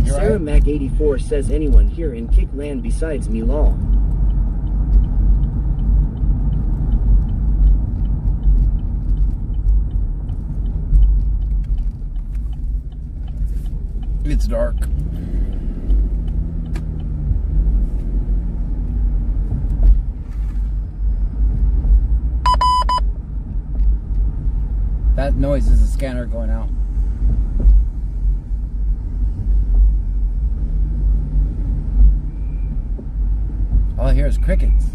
Sarah Right. Mac 84 says anyone here in Kickland besides me lol. It's dark. That noise is a scanner going out. All I hear is crickets.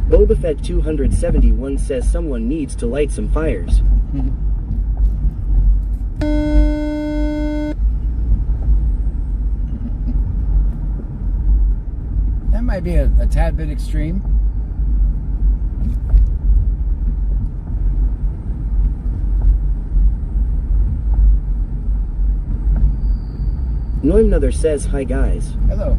Boba Fett 271 says someone needs to light some fires. That might be a tad bit extreme. Noimnother says hi guys. Hello.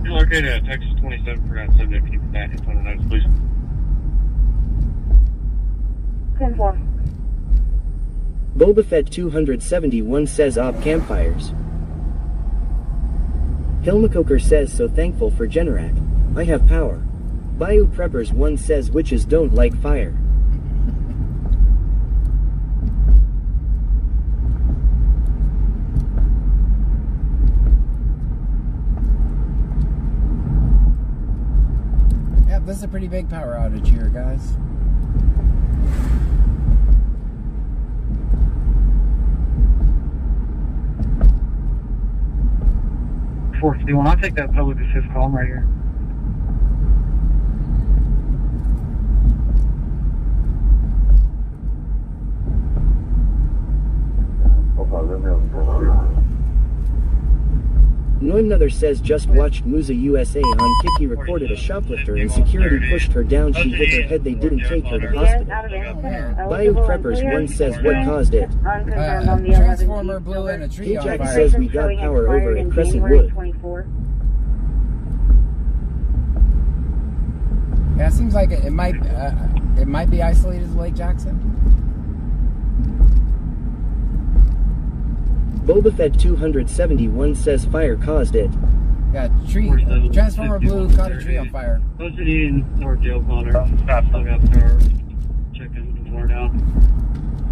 You're located at Texas 27 for that subject. Keep that in front of notes, please. 10-4. Boba Fett 271 says op campfires. Hilmacoker says so thankful for Generac. I have power. Bayou Preppers 1 says witches don't like fire. Yeah, this is a pretty big power outage here, guys. I'll take that public assist call right here. Noimnother says just watched Musa USA on Kiki recorded a shoplifter and security pushed her down. She hit her head. They didn't take her to hospital. Bayou Preppers 1 says what caused it. Transformer blew in a tree on Jack fire. says we got power over at Crescent Wood. Yeah, it seems like it might be isolated to Lake Jackson. Boba Fett 271 says fire caused it. Yeah, tree. Transformer blew, caught a tree on fire. Posted in North Jail Connor. Stop. Still got power. Checking the floor down.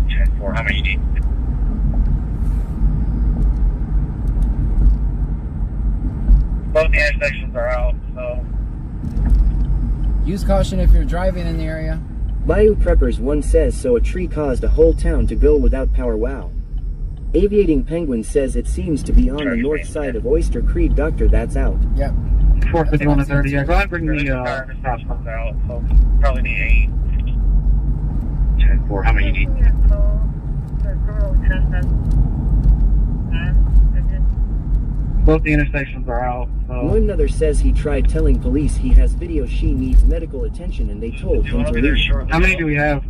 10-4, how many you need? Both the intersections are out, so. Use caution if you're driving in the area. Bayou Preppers 1 says so a tree caused a whole town to go without power. Wow. Aviating Penguin says it seems to be on the north side of Oyster Creek. Doctor, that's out. Yep. 451 to 30. Yeah, go ahead and bring the house out, so probably need 8. 10-4, how many you need? Both the intersections are out. So. Noimnother says he tried telling police he has video. She needs medical attention and they told him to leave. How many do we have?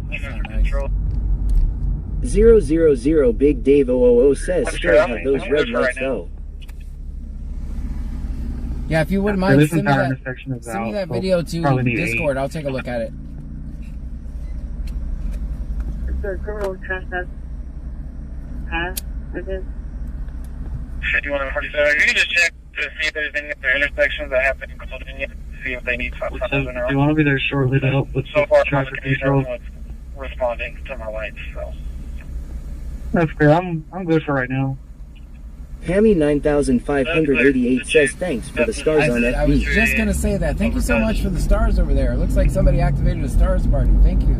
000 Big Dave 000 says still have those red lights though. Yeah, if you wouldn't mind, send me that that video to Discord. I'll take a look at it. The girl trespass. 5147. You can just check to see if there's any other intersections that have been included in it. See if they need 5,000 or Do you want to be there shortly to help with so far, traffic control? Responding to my lights, so. That's fair. I'm good for right now. Hammy 9588 says thanks for the stars on FB. I was just gonna say that. Thank you so much for the stars over there. It looks like somebody activated a stars party. Thank you.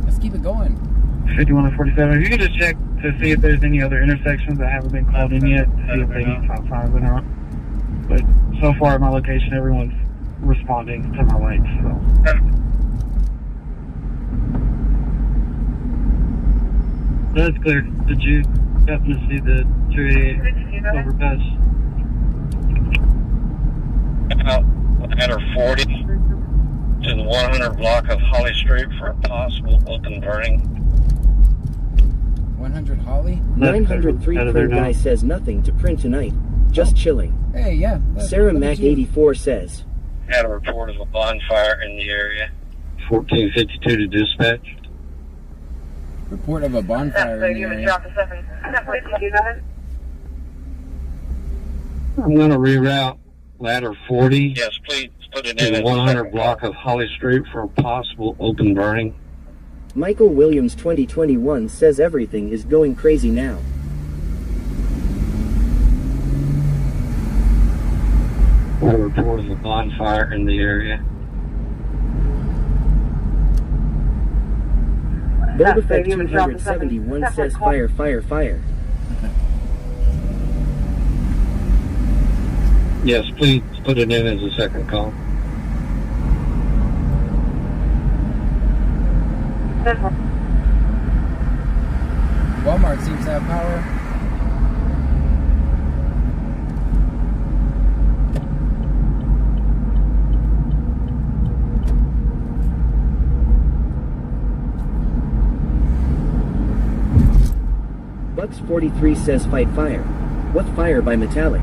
Let's keep it going. 51 to 47. You can just check to see if there's any other intersections that haven't been called in yet. See if they need top 5 or not. But so far at my location, everyone's responding to my lights. So. That's clear. Did you happen to see the 288 overpass? About ladder 40 to the 100 block of Holly Street for a possible open burning. 100 Holly? 903 print guy says nothing to print tonight. Just chilling. Hey, yeah. Sarah Mac 84 says. Had a report of a bonfire in the area. 1452 to dispatch. Report of a bonfire in the area. I'm going to reroute ladder 40 Yes, please put it to in the 100 block of Holly Street for a possible open burning. Michael Williams 2021 says everything is going crazy now. I report of a bonfire in the area. Boba Fett 271 says fire, fire, fire. Yes, please put it in as a second call. Walmart seems to have power. Bucks 43 says fight fire. What fire by Metallic?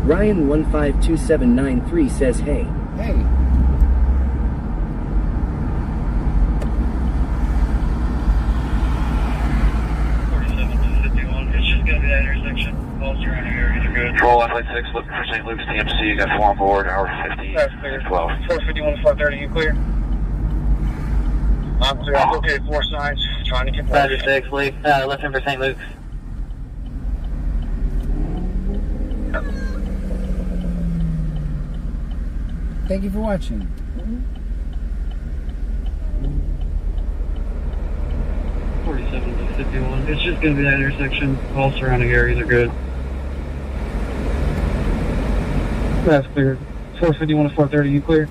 Ryan 152793 says hey. Hey. It's just gonna be that intersection. Calls around here, either good. Control F-6, looking for St. Luke's TMC. You got 4 on board, hour 50. That's clear. 12. 451 to 430, you clear? I'm clear. I'm okay. 4 signs. Trying to get more. Roger 6, looking for St. Luke's. Thank you for watching. It's just gonna be that intersection. All surrounding areas are good. That's clear. 451 to 430, you clear?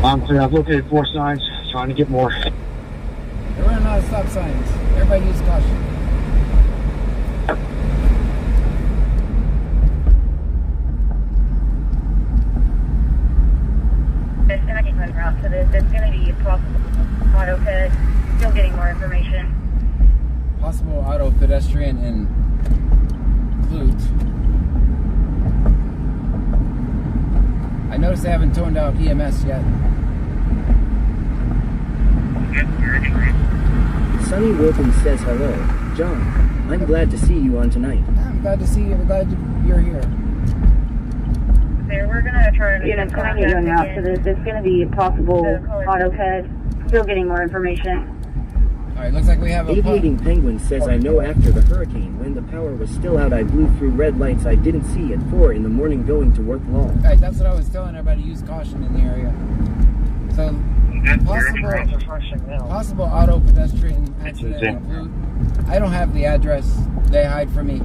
I'm clear. I've located 4 signs. Trying to get more. They're running out of stop signs. Everybody use caution. It's going to get moved around to this. It's going to be a possible auto-ped. Still getting more information. Possible auto-pedestrian in Clute. I noticed they haven't toned out EMS yet. Sunny Wilton says hello. John, I'm glad to see you on tonight. I'm glad to see you. I'm glad you're here. There, we're going to try to get going out to this. It's going to be a possible auto-ped. Still getting more information. Alright, looks like we have a Aviating Penguin says I know after the hurricane when the power was still out I blew through red lights I didn't see at 4 in the morning going to work long. Alright, that's what I was telling everybody, use caution in the area. So, possible auto-pedestrian accident in Clute. I don't have the address. They hide from me.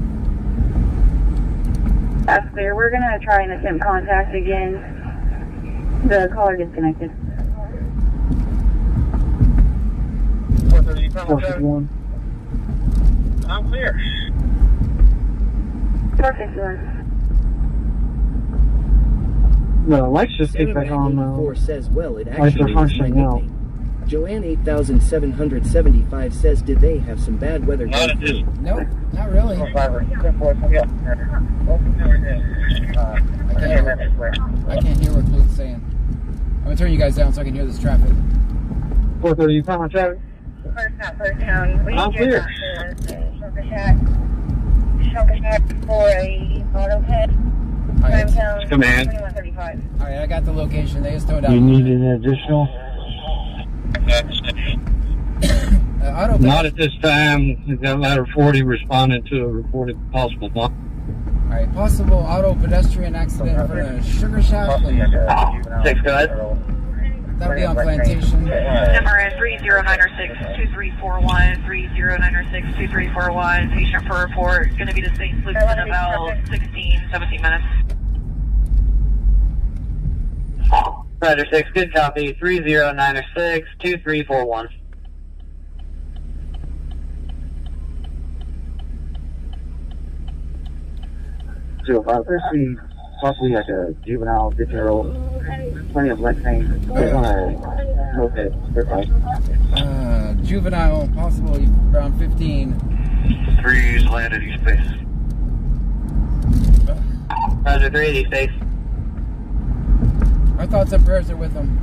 That's clear. We're going to try and attempt contact again. The caller disconnected. 451. I'm clear. Perfect. The lights just kicked back on. 4 says well it Lights actually are is my functioning now. nickname. Joanne 8775 says did they have some bad weather Not going at this. through? Nope, not really. I can't hear what Clute's saying. I'm gonna turn you guys down so I can hear this traffic. 430, you found my traffic? First town. I'm clear. Shunker Shack for a auto-ped. Alright, Command. 2135. I got the location. They just toned out. You need an additional? Not at this time. We've got ladder 40 responding to a reported possible bomb. Alright, possible auto-pedestrian accident for a sugar shack. 6, go ahead. That'll be on Plantation. Number 30906-2341, 30906-2341. Patient for report. Going to be to St. Luke's in about 16, 17 minutes. Roger 6, good copy. 30906-2341. Let's see, possibly like a juvenile 15-year-old. Plenty of left pain. Okay, Juvenile, possibly around 15. 3's landed east base. Roger 3, east base. Our thoughts and prayers are with them.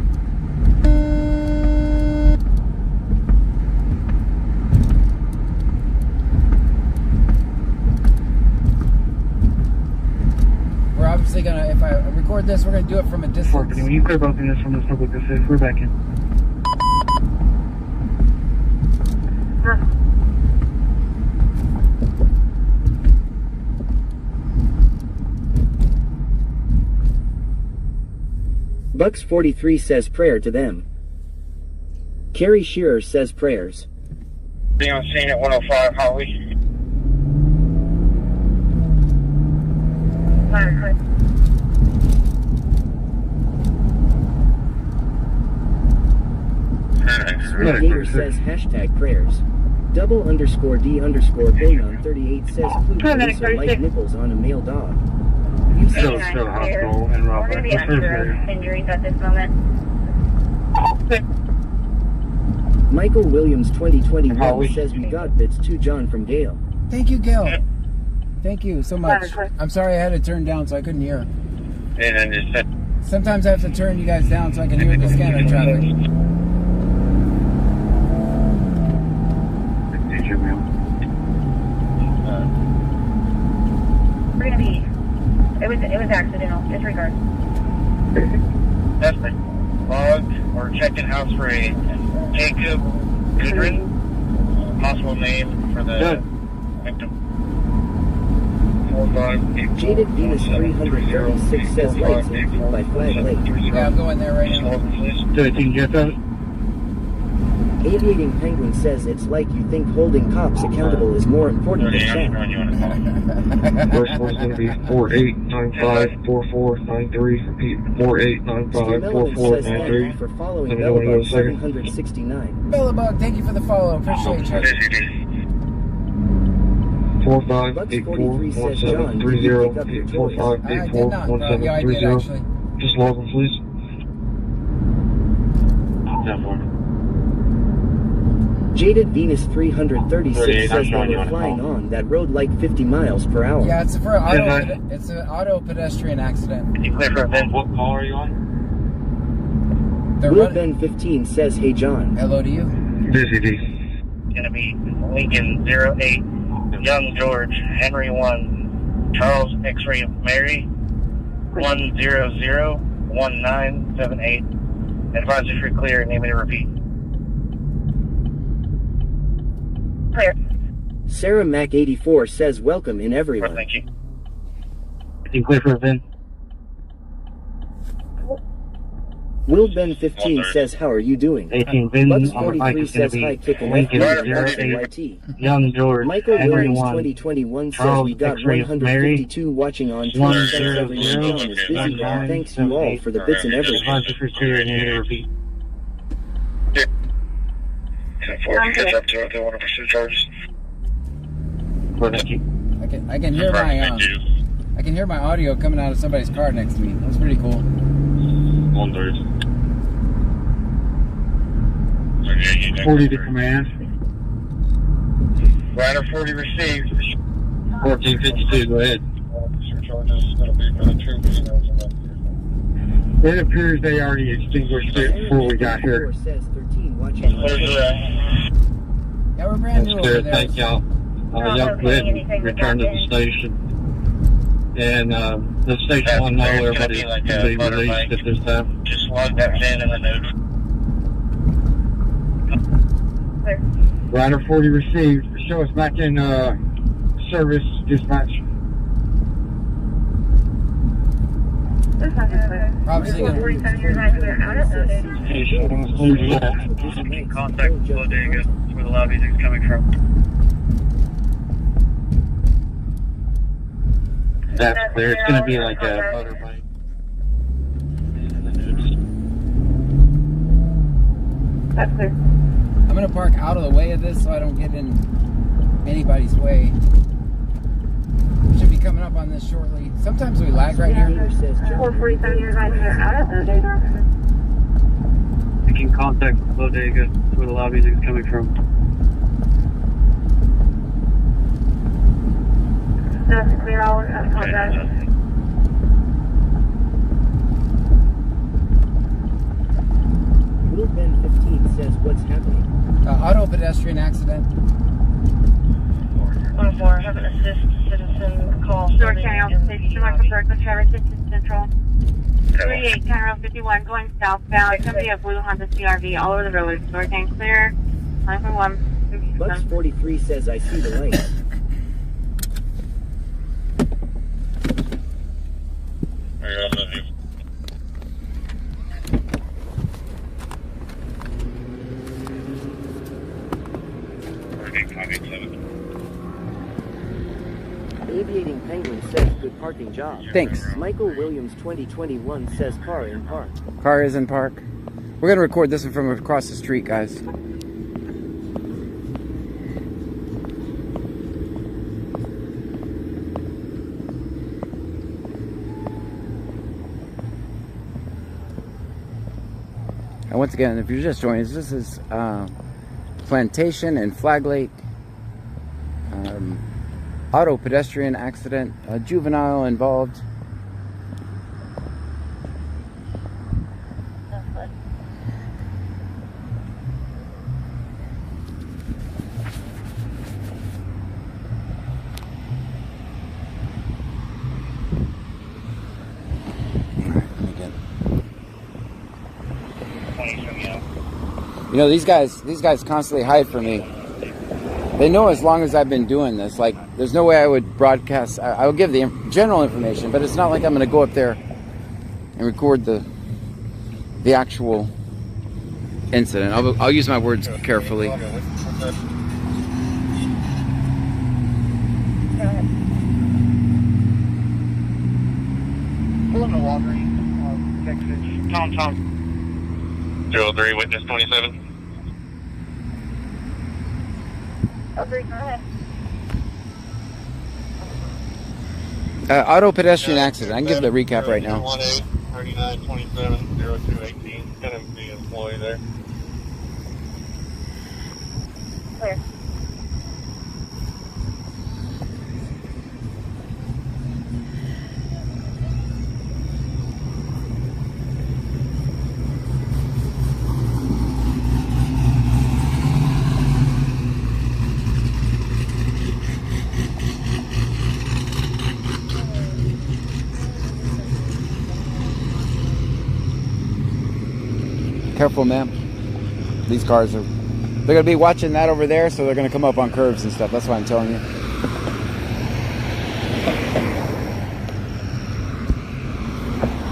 We're obviously gonna, if I record this, we're gonna do it from a distance. When you clear both units from this public assist, we're back in. Bucks 43 says prayer to them. Carrie Shearer says prayers. Be on scene at 105 Holly. Red Gator says hashtag prayers. _D_Bullion38 says Clute police are like nipples on a male dog. You Still said hospital and We're going to be unsure of injuries at this moment. Michael Williams 2021 says we got bits to John from Gale. Thank you, Gil. Thank you so much. I'm sorry I had it turned down so I couldn't hear. And then just said, Sometimes I have to turn you guys down so I can hear the scanner traffic. We're gonna be. It was accidental. Disregard. that's the log or checking house for a Jacob Goodrin. Possible name for the victim. Jaded Venus 336 says lights in by Flag Lake. Yeah, I'm going there right now. Aviating Penguin says it's like you think holding cops accountable is more important than chat. First one's going to be 48954493. Repeat, 48954493. For following Let me know when you go Bellabug 769. Bellabug, thank you for the follow. Appreciate you. 45841730. 45841730. Just log them, please. Jaded Venus 336 says they were flying on that road like 50 miles per hour. Yeah, it's an auto-pedestrian accident. Can you clear for event? What call are you on? Will Ben 15 says, hey John. Hello to you. Busy D. Gonna be Lincoln 08, Young George, Henry 1, Charles X-ray Mary, 1001978. Advise if you're clear and name me to repeat. Clear. Sarah Mac 84 says welcome in everyone. Thank you. Can you clear for event? Will Ben 15 says how are you doing? 18 Vin, Bugs on the bike 43 is going says to hi be kick and Lincoln YT. Young George, Michael Henry Williams 1, 2021 says Charles we got X-ray 152 watching on Twitch. Thanks everyone. John is busy now. Thanks you all for the bits and everything. Advise if you're clear and name me to repeat. 10-4, catch up to it. They want to pursue charges. Thank you. I can hear I can hear my audio coming out of somebody's car next to me. That's pretty cool. 40 to command. Rider 40 received. 1452, go ahead. Charges is going to be for the two females in the. It appears they already extinguished it before we got here. Says 13 watching. Yeah, we're brand new That's over clear, there. thank y'all. Y'all go ahead and return to the station. And the station will know everybody's going to be released at this time. Just log that VIN in the notes. Rider 40 received. Show us back in service dispatch. Obviously, Contact Bodega where the lobby is coming from. That's clear. It's going to be like a motorbike. That's clear. I'm going to park out of the way of this so I don't get in anybody's way. Should be coming up on this shortly. Sometimes we lag right here. 447, you're right here out of Bodega. You can contact Bodega where the lobby is coming from. That's clear. I'll contact. Will Ben 15 says what's happening? Auto-pedestrian accident. 1-4, have an assist citizen call. Newark County Office Station, Michael Berkeley, Travis Central. 38, County Road 51, going southbound. It's going to be a blue Honda CRV all over the road. Newark County clear. 941. Bugs 43 says I see the lights. Aviating Penguin says good parking job. Thanks. Michael Williams 2021 says car in park. Car is in park. We're going to record this one from across the street, guys. And once again, if you're just joining us, this is Plantation and Flag Lake. Auto-pedestrian accident, a juvenile involved. You know, these guys constantly hide from me. They know as long as I've been doing this, like, there's no way I would broadcast. I will give the general information, but it's not like I'm going to go up there and record the actual incident. I'll use my words carefully. Tom. 03, witness 27. Okay, go ahead. Auto-pedestrian accident. I can give the recap right now. 3927-0218. Gonna be an employee there. Clear. Careful, ma'am. These cars are... They're going to be watching that over there, so they're going to come up on curves and stuff. That's what I'm telling you.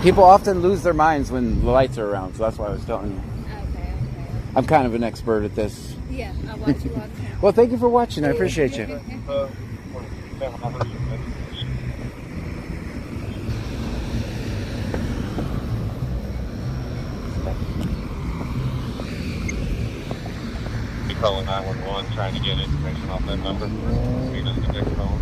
People often lose their minds when the lights are around, so that's why I was telling you. Okay. I'm kind of an expert at this. Yeah, I watch you all the time. Well, thank you for watching. I appreciate you. Calling 911, trying to get information off that number. Speed us the next phone.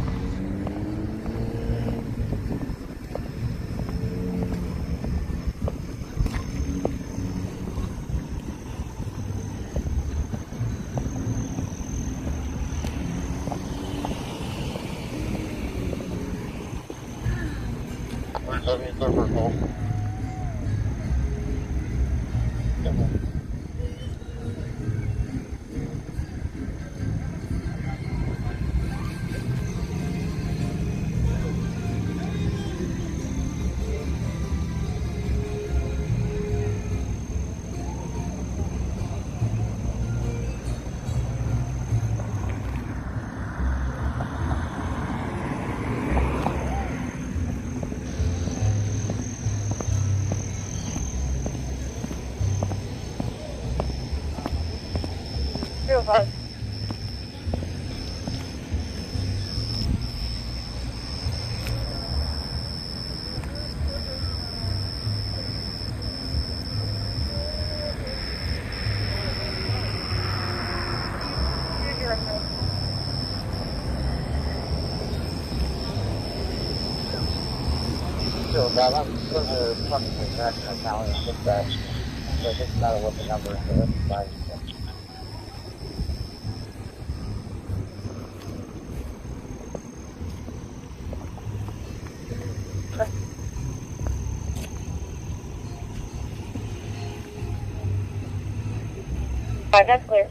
Where's that new number call? So about I'm going to talk to the national account and look back. So it doesn't matter what the number is. That's clear.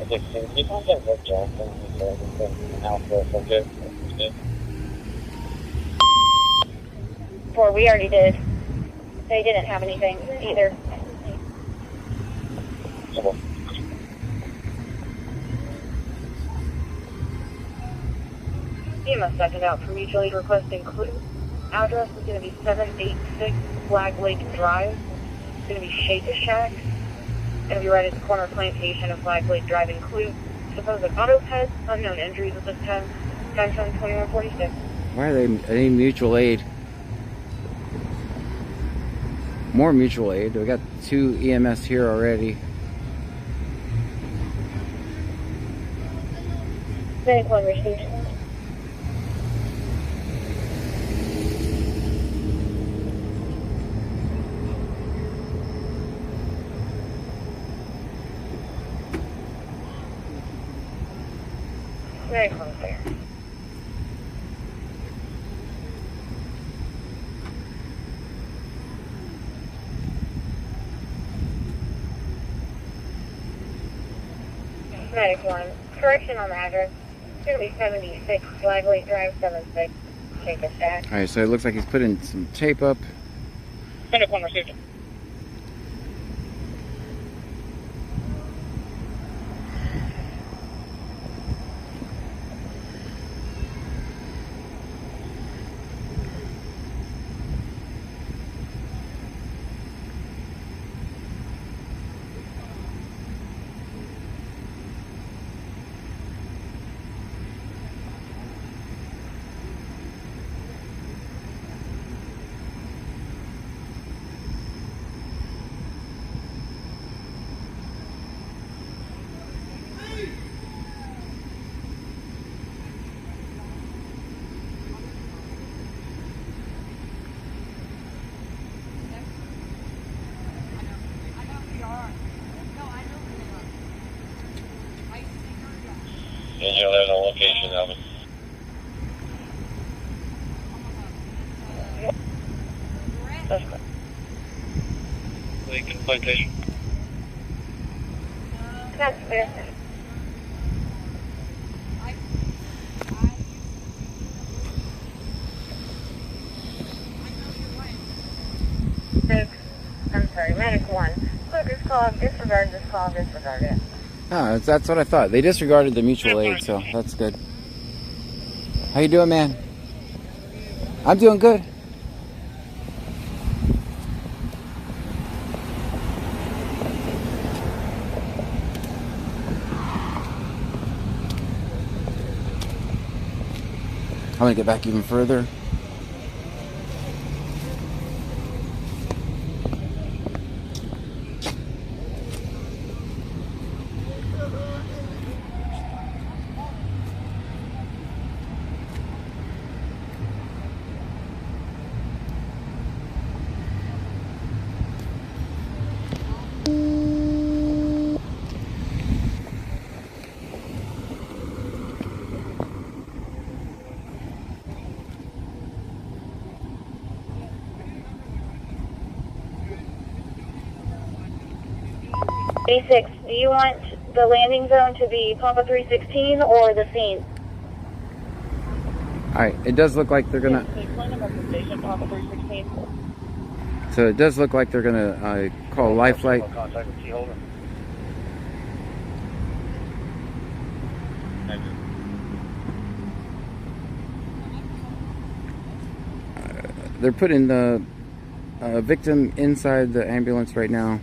You can't get Rick Jackson. Alpha subject. 4, we already did. They didn't have anything either. EMS second out for mutual aid request include. Address is going to be 786 Flag Lake Drive. It's going to be Shake a Shack. It's going to be right at the corner of Plantation and Flag Lake Drive. Include supposed auto-ped, unknown injuries at this time. Time 2146. Why are they need mutual aid? More mutual aid. We got 2 EMS here already. Medic 1 received. Medic 1 clear. Medic 1, correction on the address. It's going to be 76 Flagler Drive 76. Take a stack. Alright, so it looks like he's putting some tape up. Medic 1 received. Angel, there's a location of it. Lincoln Plantation. That's clear. I'm sorry, Medic 1. Look, this call, disregard this call, disregard it. Ah, that's what I thought. They disregarded the mutual aid, so that's good. How you doing, man? I'm doing good. I'm gonna get back even further. A6, do you want the landing zone to be Papa 316 or the scene? Alright, it does look like they're gonna... So it does look like they're gonna call life flight. They're putting the victim inside the ambulance right now.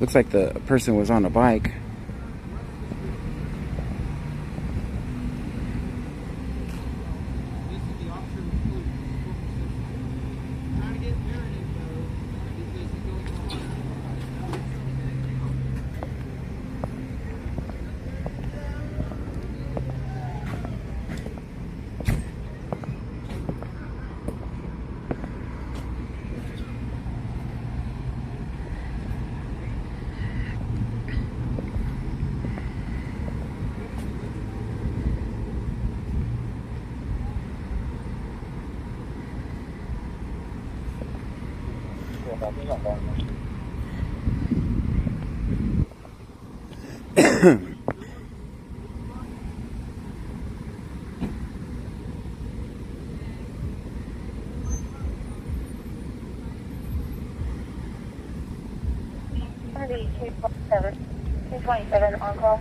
Looks like the person was on a bike. Gonna be 227 on call.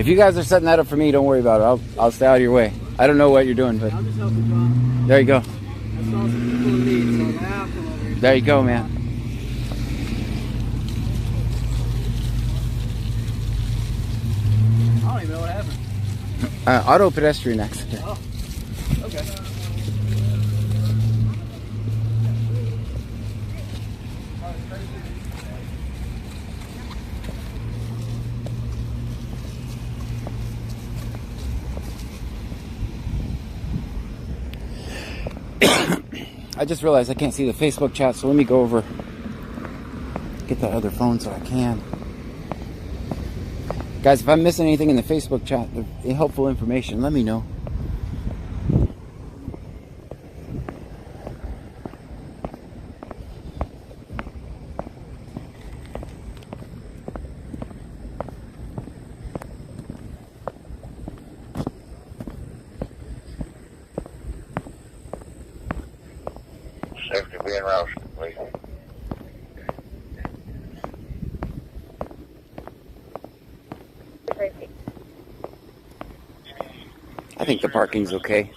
If you guys are setting that up for me, don't worry about it. I'll stay out of your way. I don't know what you're doing, but I'll just help you, John. there you go. I saw some people in need, so now come over here. There you go, man. I don't even know what happened. Auto-pedestrian accident. Oh, okay. I just realized I can't see the Facebook chat, so let me go over, get that other phone so I can. Guys, if I'm missing anything in the Facebook chat, the helpful information, let me know. Safety being routed, please. I think the parking's okay.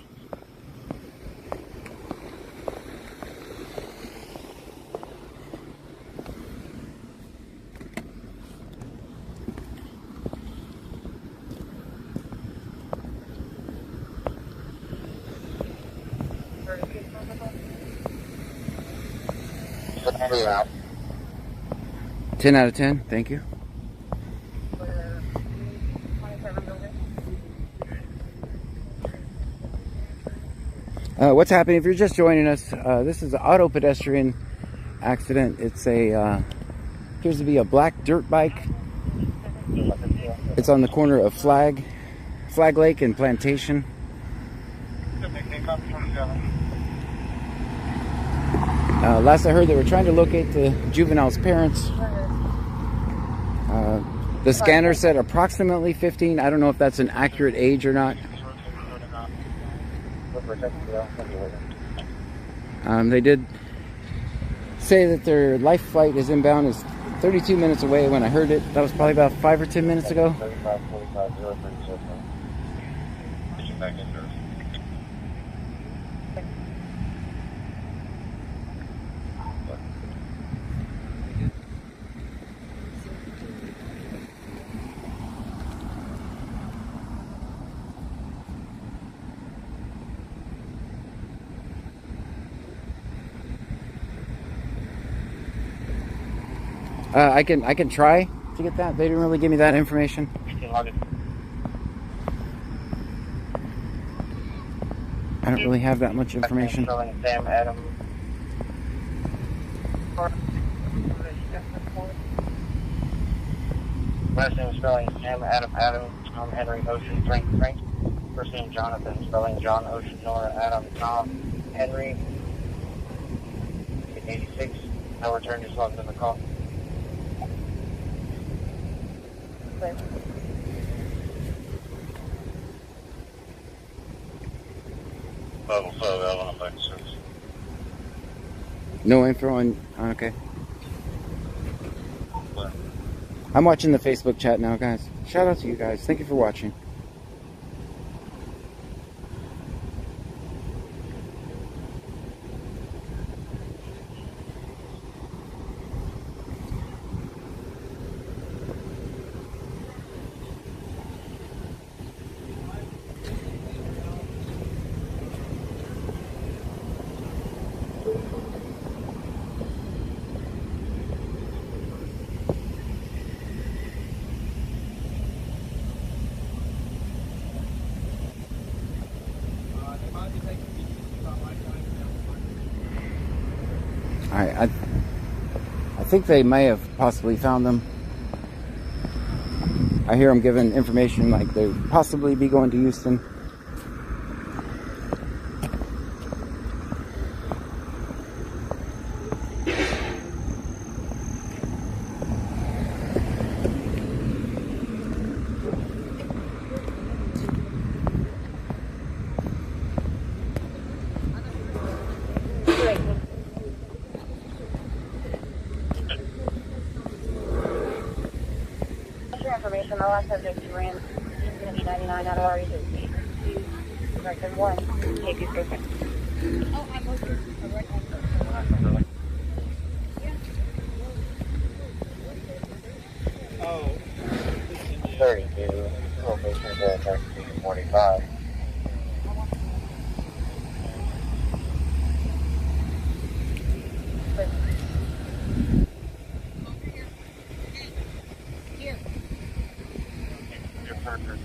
Out. 10 out of 10, thank you. What's happening? If you're just joining us, this is an auto-pedestrian accident. It's a appears to be a black dirt bike. It's on the corner of Flag Lake and Plantation. Last I heard, they were trying to locate the juvenile's parents. The scanner said approximately 15. I don't know if that's an accurate age or not. They did say that their life flight is inbound, is 32 minutes away when I heard it. That was probably about 5 or 10 minutes ago. I can try to get that. They didn't really give me that information. I don't really have that much information. Sam Adam. Last name spelling Sam Adam Tom Henry Ocean Frank. First name Jonathan spelling John Ocean Nora Adam Tom Henry. 86. No return, just logged in the call. No info on. Okay. I'm watching the Facebook chat now, guys. Shout out to you guys. Thank you for watching. I think they may have possibly found them. I hear them giving information like they possibly be going to Houston. Information, the last subject ran P99 out of our agency. Record 1, take it for Oh, I'm okay. I'm right on. 32, location is at 1945. Here. Your partner.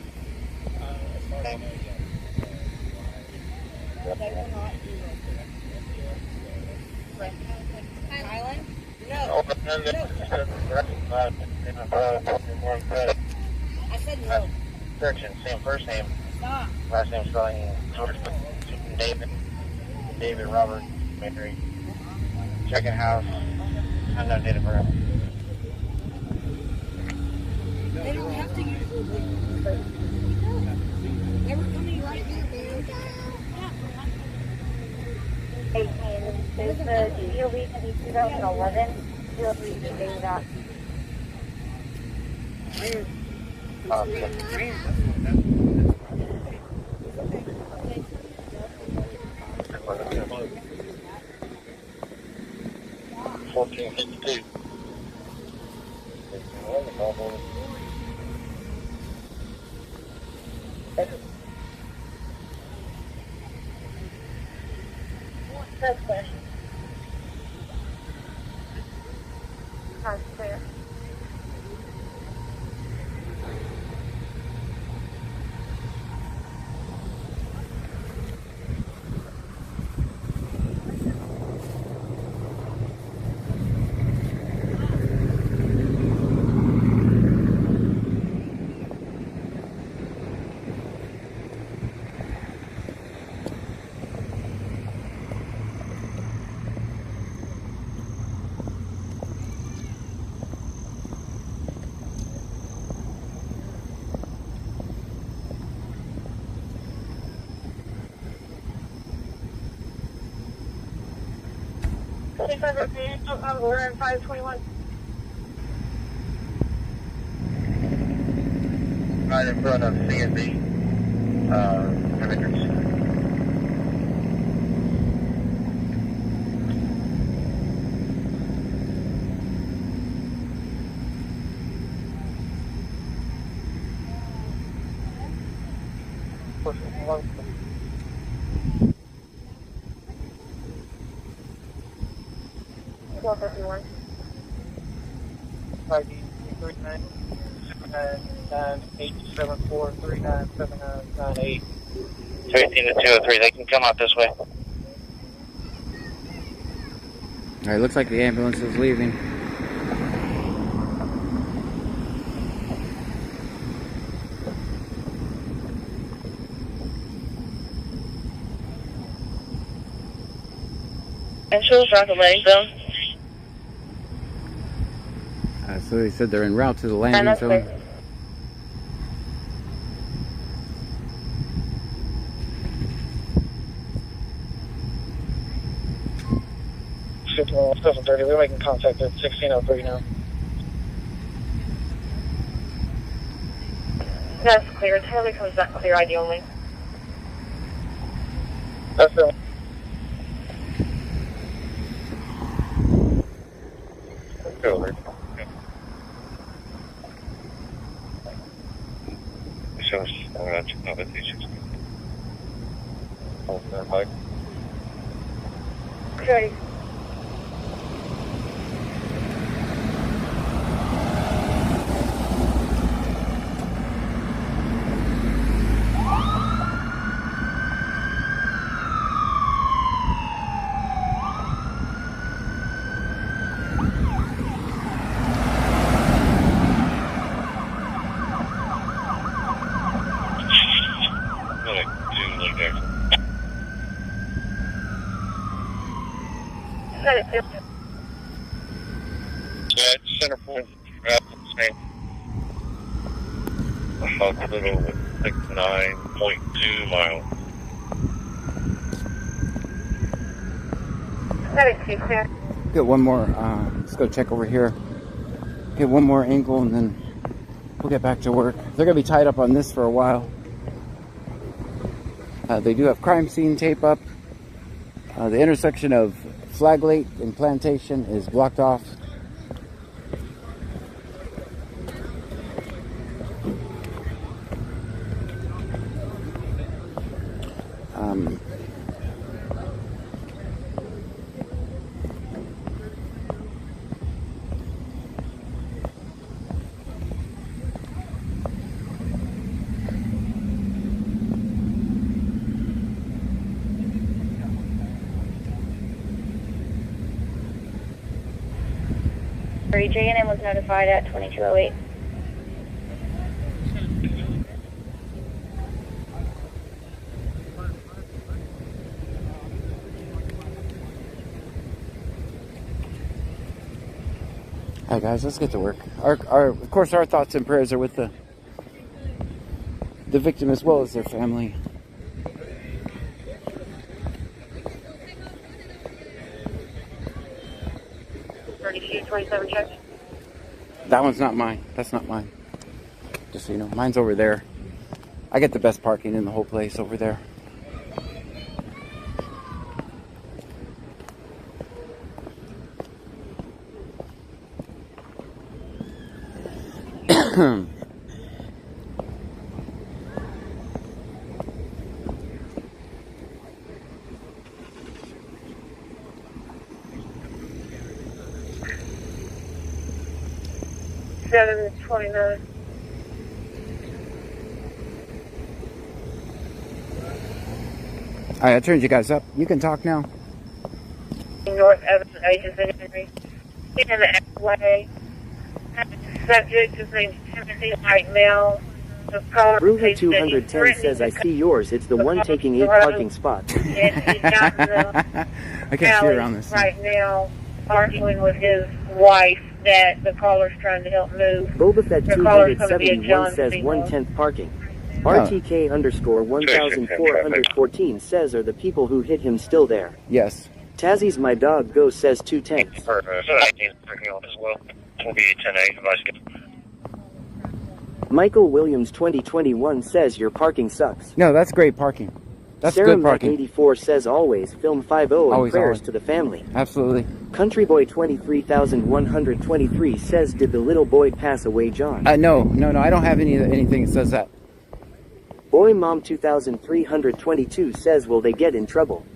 Island? No. I said no. Searching, same first name. Stop. Last name spelling George, David, Robert, Mary. Checking house. Unknown date of birth. They don't have to use the They were coming right here, babe. Hey, is the COV to be 2011? COV to be that. That's clear. That's clear. We're in 521. Right in front of C&B. Images. Twelve 51. ID 39 874 397998. 13 to 203. They can come out this way. Alright, looks like the ambulance is leaving. Insurance route to landing zone. So they said they're en route to the landing zone. Clear. 730, we're making contact at 1603 now. That's clear. Tyler comes back clear ID only. That's the Over. So, Okay. Center point, same. Hospital with 69.2 miles. Get one more, let's go check over here. Get one more angle and then We'll get back to work. They're going to be tied up on this for a while. They do have crime scene tape up. The intersection of Flaglate and Plantation is blocked off. J&M was notified at 2208. Alright guys, let's get to work. Of course our thoughts and prayers are with the victim as well as their family. That one's not mine. That's not mine. Just so you know, mine's over there. I get the best parking in the whole place over there. $7.29. Alright, I turned you guys up. You can talk now. North Evanston Agency in the X-way. Subject is named Timothy White Male. Bruja 210 says, I see yours. It's the one taking 8 parking spots. I can't see around this. Right now, arguing with his wife that the caller's trying to help move. Boba Fett 271 says 1/10 parking. RTK underscore 1414 says, are the people who hit him still there? Yes. Tazzy's my dog go says 2/10. Michael Williams 2021 says your parking sucks. No, that's great parking. That's Sarah good parking. 84 says always film 50 and Always prayers on. to the family. Absolutely. Countryboy 23123 says, did the little boy pass away, John? No, I don't have anything that says that. Boy Mom 2322 says, will they get in trouble?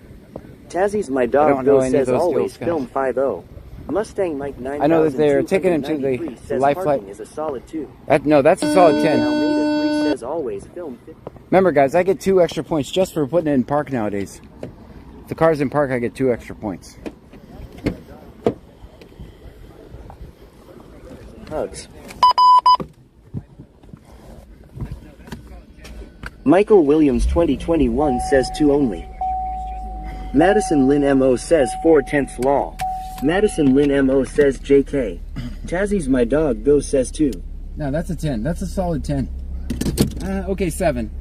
Tazzy's my dog go says always film 50. Mustang Mike 9. I know that they're taking him to the life flight. Is a solid 2. No, that's a solid 10. Almeida 3 says always film 50. Remember guys, I get 2 extra points just for putting it in park nowadays. If the car's in park, I get 2 extra points. Hugs. Michael Williams 2021 says 2 only. Madison Lynn MO says 4/10 law. Madison Lynn MO says JK. Tazzy's my dog go says 2. No, that's a 10. That's a solid 10. Okay, 7.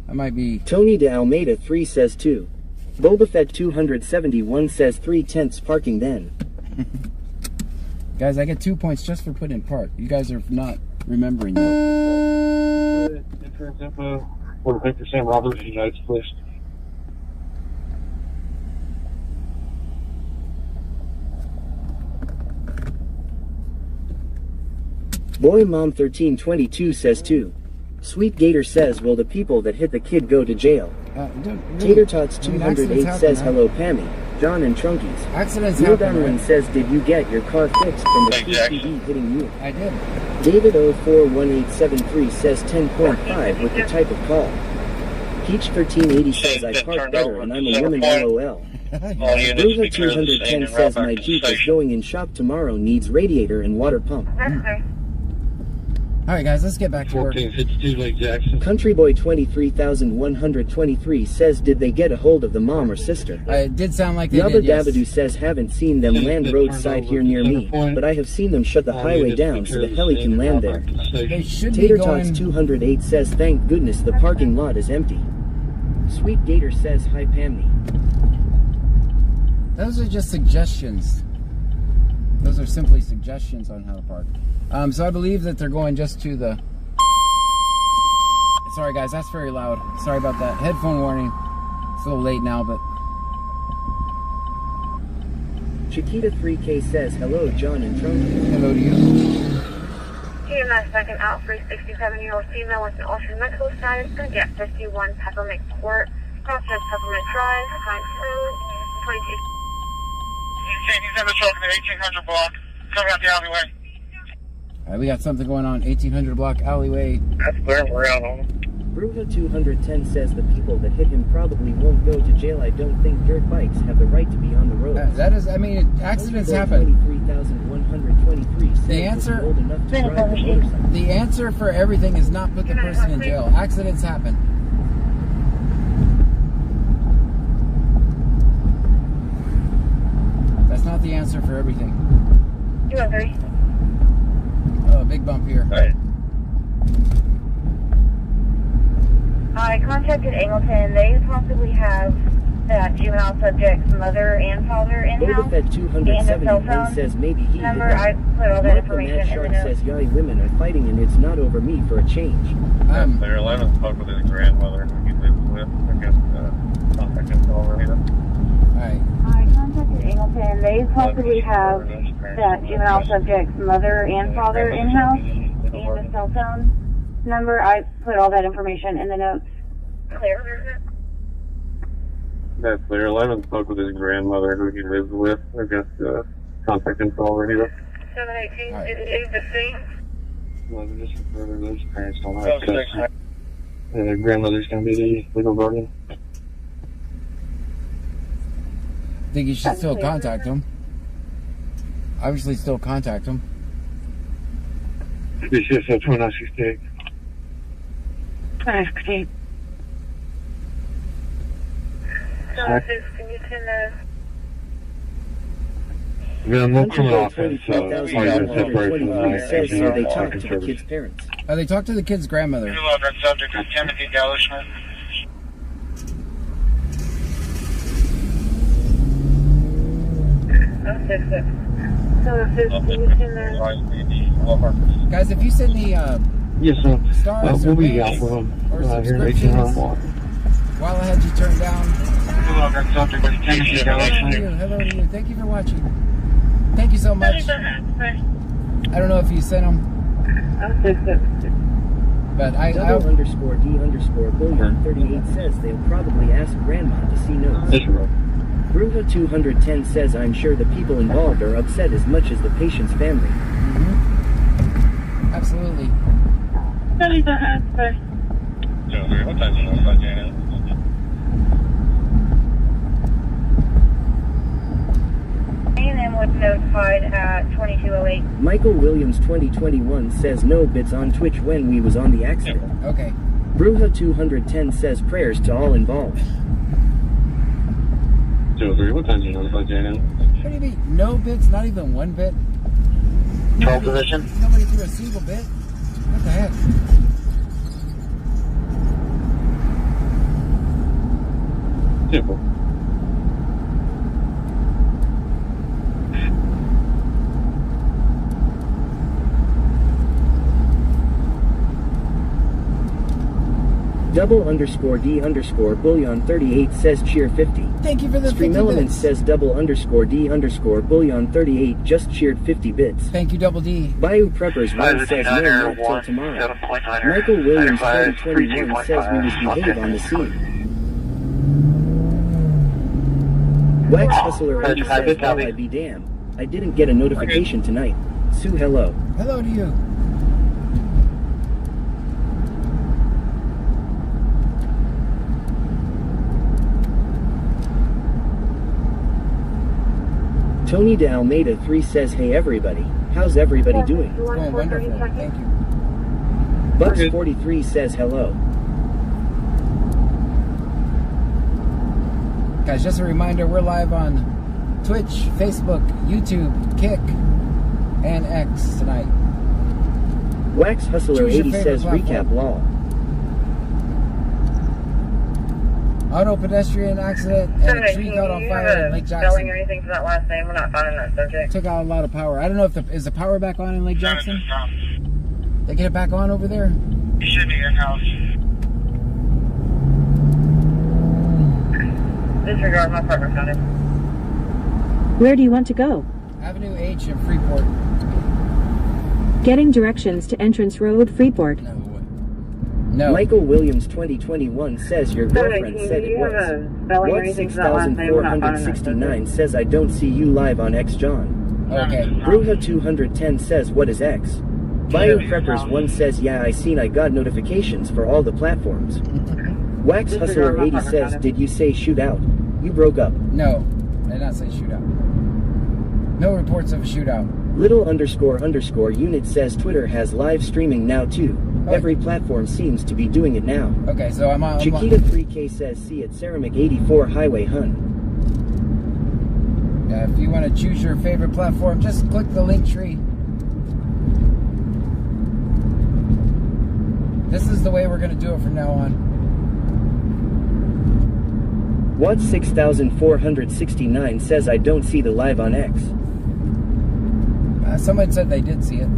I might be... Tony de Almeida 3 says 2. Boba Fett 271 says 3/10 parking then. Guys, I get 2 points just for putting in park. You guys are not remembering that. Insurance info for Victor Sam Roberts, United States. Boy Mom 1322 says 2. Sweet Gator says, will the people that hit the kid go to jail? Tater Tots 208 says, hello Pammy, John and Trunkies. Accidents Neil happen, Donovan right? says, did you get your car fixed from the TV hitting you? I did. David 041873 says 10.5 with the type of call. Peach 1380 says, I park better and I'm a woman LOL. Bruja 210 says, my Jeep is going in shop tomorrow, needs radiator and water pump. Alright guys, let's get back to work. 1452 Lake Jackson. Countryboy 23123 says, did they get a hold of the mom or sister? It did sound like they Yabba did, yes. Dabadoo says, haven't seen them land roadside here near me, but I have seen them shut the highway down so the heli can land there. They should Tater be going... Tots 208 says, thank goodness the parking lot is empty. Sweet Gator says, hi Pammy. Those are just suggestions. Those are simply suggestions on how to park. So I believe that they're going just to the... Sorry guys, that's very loud. Sorry about that. Headphone warning. It's a little late now, but... Chiquita 3K says, hello, John and Tony. Hello to you. TMS second out, 67-year-old female with an altered medical status, going to get 51 Peppermint Court, crossroads Peppermint Drive, Heights Road, 22. He's in the truck in the 1800 block, coming out the alleyway. Alright, we got something going on, 1800 block alleyway. That's where we're out on. Bruja 210 says the people that hit him probably won't go to jail. I don't think dirt bikes have the right to be on the road. That is, I mean, accidents happen. 23,123 says The answer, old enough to drive the motorcycle. the answer for everything is not put the person in jail. Accidents happen. That's not the answer for everything. 203. Oh, big bump here. Right. I contacted Angleton. They possibly have that juvenile subject's mother and father in-house. Fed 271 says maybe he number. did I that. put all that information in the Shark notes. says young women are fighting and it's not over me for a change. Their 11 spoke with his grandmother who he lives with. I guess contact info already. Alright. I contacted Angleton. They possibly have that juvenile subject's mother and father in-house and the cell phone number. I put all that information in the notes. Clear. That's their 11 spoke with his grandmother who he lives with. I guess contact info already. 718 is the same. Well, just further, those parents don't have access. The grandmother's going to be the legal guardian. I think you should still contact them. Obviously, still contact them. This is 2968. 2968. So, can you send Yeah, no criminal offense. Says they talked to the kid's parents. They talked to the kid's grandmother. Red subject is Timothy Delishman. Guys, if you send me yes, sir. stars We'll or be out banks for him. or Here, 1800 block. while I had you turned down. Red subject is Timothy Delishman. Hello to you. Thank you for watching. Thank you so much. I don't know if you sent them, but Double underscore D underscore Bullion 38 says they'll probably ask grandma to see notes. Yes, sir. Bruja 210 says I'm sure the people involved are upset as much as the patient's family. Mm-hmm. Absolutely. What time is it notified, Janet? A&M was notified at 2208. Michael Williams 2021 says no bits on Twitch when we was on the accident. Okay. Bruja 210 says prayers to all involved. 203, what time is it notified, Janet? What do you mean? No bits? Not even one bit? 12 position? Nobody threw a single bit? What the heck? Simple. Double underscore D underscore Bullion 38 says cheer 50. Thank you for the Stream 50 Elements bits. says double underscore D underscore Bullion 38 just cheered 50 bits. Thank you, Double D. Bayou Preppers 1 says no not till tomorrow. Michael Williams 2021 says we misbehave on the scene. Wax Hustler 80 says well I be damned. I didn't get a notification tonight. Sue hello. Hello to you. Tony de Almeida 3 says hey everybody. How's everybody doing? Oh, wonderful. Thank you. Bucks 43 says hello. Guys, just a reminder, we're live on Twitch, Facebook, YouTube, Kick, and X tonight. Wax Hustler Choose your 80 favorite says platform. recap law. Auto-pedestrian accident and a tree caught on fire in Lake Spelling Jackson. or anything for that last name? We're not finding that subject. Took out a lot of power. I don't know if is the power back on in Lake Jackson? They get it back on over there? You should be in-house. Disregard, my partner found it. Where do you want to go? Avenue H in Freeport. Getting directions to Entrance Road, Freeport. No. Michael Williams 2021 says your girlfriend said it was. What 6469 says I don't see you live on X John. Okay. Bruja 210 says what is X? Bio Preppers 1 says yeah I seen I got notifications for all the platforms. Wax Hustler 80 says did you say shootout? You broke up. No, I did not say shootout. No reports of a shootout. Little _ unit says Twitter has live streaming now too. Every platform seems to be doing it now. Okay, so I'm on. Chiquita 3K says see at Ceramic 84 Highway Hun. Yeah, if you want to choose your favorite platform, just click the link tree. This is the way we're going to do it from now on. What 6469 says I don't see the live on X. Someone said they did see it.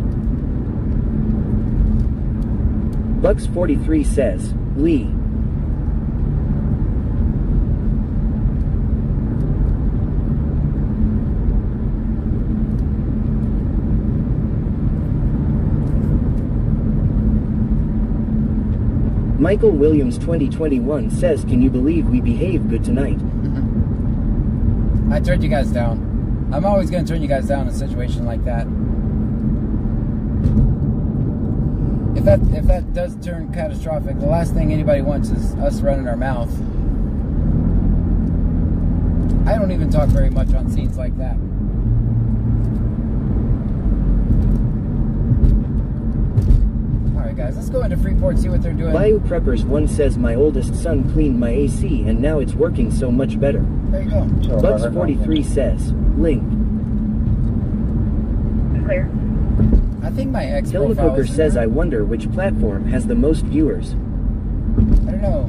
Bucks 43 says, Lee. Michael Williams 2021 says, can you believe we behave good tonight? I turned you guys down. I'm always going to turn you guys down in a situation like that. If that does turn catastrophic, the last thing anybody wants is us running our mouth. I don't even talk very much on scenes like that. Alright guys, let's go into Freeport, see what they're doing. Bio Preppers 1 says my oldest son cleaned my AC and now it's working so much better. There you go. Bucks 43 says, link. Clear. I think my ex Kilmacoker says I wonder which platform has the most viewers. I don't know.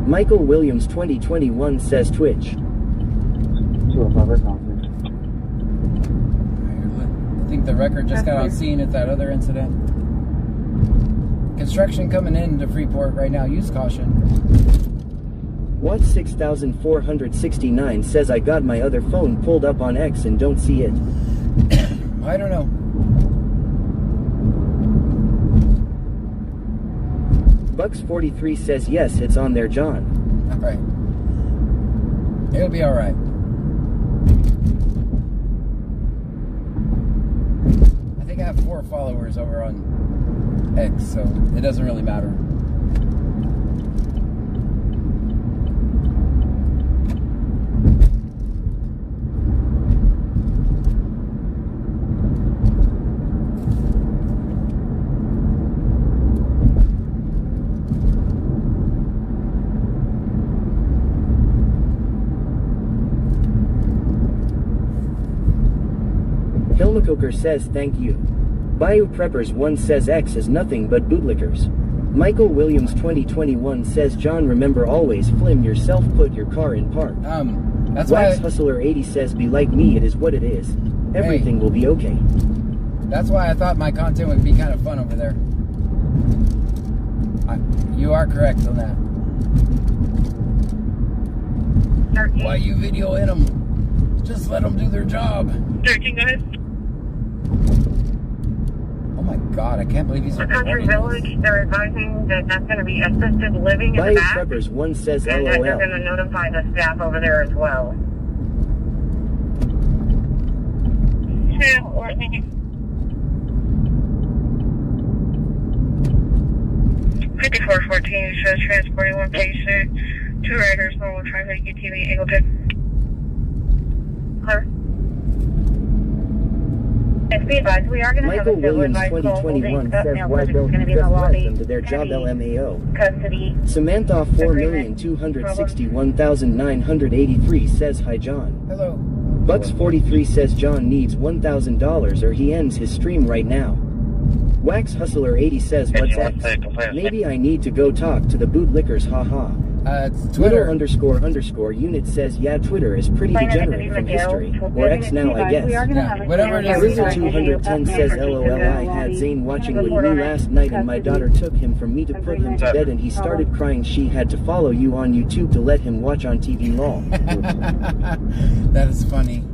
Michael Williams 2021 says Twitch. I think the record just got on scene at that other incident. Construction coming into Freeport right now. Use caution. What 6469 says I got my other phone pulled up on X and don't see it. I don't know. Bucks 43 says yes, it's on there, John. Alright. It'll be alright. I think I have 4 followers over on X, so it doesn't really matter. Kilmacoker says thank you. Bio Preppers 1 says X is nothing but bootlickers. Michael Williams 2021 says John remember always flim yourself put your car in park. That's Wax why Hustler 80 says be like me, it is what it is. Everything will be okay. That's why I thought my content would be kind of fun over there. You are correct on that. Why you videoing them? Just let them do their job. 13, go ahead. Oh my God, I can't believe he's Country Village, they're advising that that's going to be assisted living in the back. Preppers 1 says and LOL. they're going to notify the staff over there as well. 5414 shows transporting one patient, 2 riders, normal traffic, UTV, Angleton. Clear. Be advised, we are going to have Michael a civil Williams advice call 2021 holding up says now. why It's don't going to you be in the just let lobby. them to their job LMAO. Custody. Samantha 4,261,983 says hi John. Hello. Bucks 43 says John needs $1,000 or he ends his stream right now. Wax Hustler 80 says what's X? Maybe I need to go talk to the bootlickers haha. It's Twitter. Little _ unit says yeah Twitter is pretty degenerate from history. Or X now I guess. Yeah, whatever it is. Rizzle 210 says LOL I had Zane watching with me last night and my daughter took him from me to put him to bed and he started crying she had to follow you on YouTube to let him watch on TV lol. That is funny.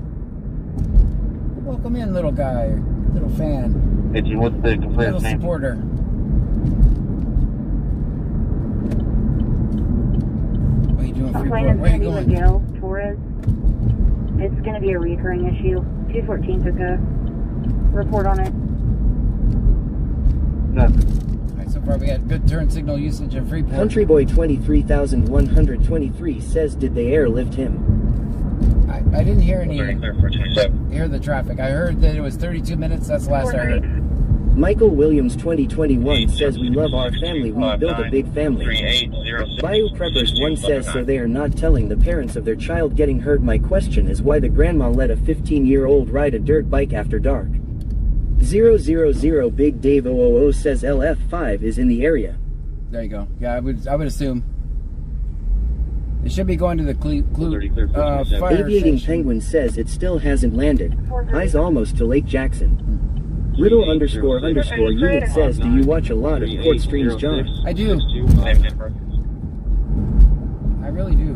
Welcome in, little guy, little fan. What's the Little complaint name? supporter. What are you doing, Freeport? Where are you going? Miguel Torres. It's going to be a recurring issue. 214 took a report on it. Nothing. All right, so far we got good turn signal usage in Freeport. Countryboy 23,123 says did they airlift him? I didn't hear any. Hear the traffic. I heard that it was 32 minutes. That's the last I heard. Michael Williams 2021 says we love our family, we build a big family. Bayou Preppers 1 says so they are not telling the parents of their child getting hurt. My question is why the grandma let a 15-year-old ride a dirt bike after dark. 000 Big Dave 000 says LF5 is in the area. There you go. Yeah, I would assume. It should be going to the fire Aviating station. Penguin says it still hasn't landed. Eyes almost to Lake Jackson. Little _ unit says do you watch a lot of court streams John? I do. I really do.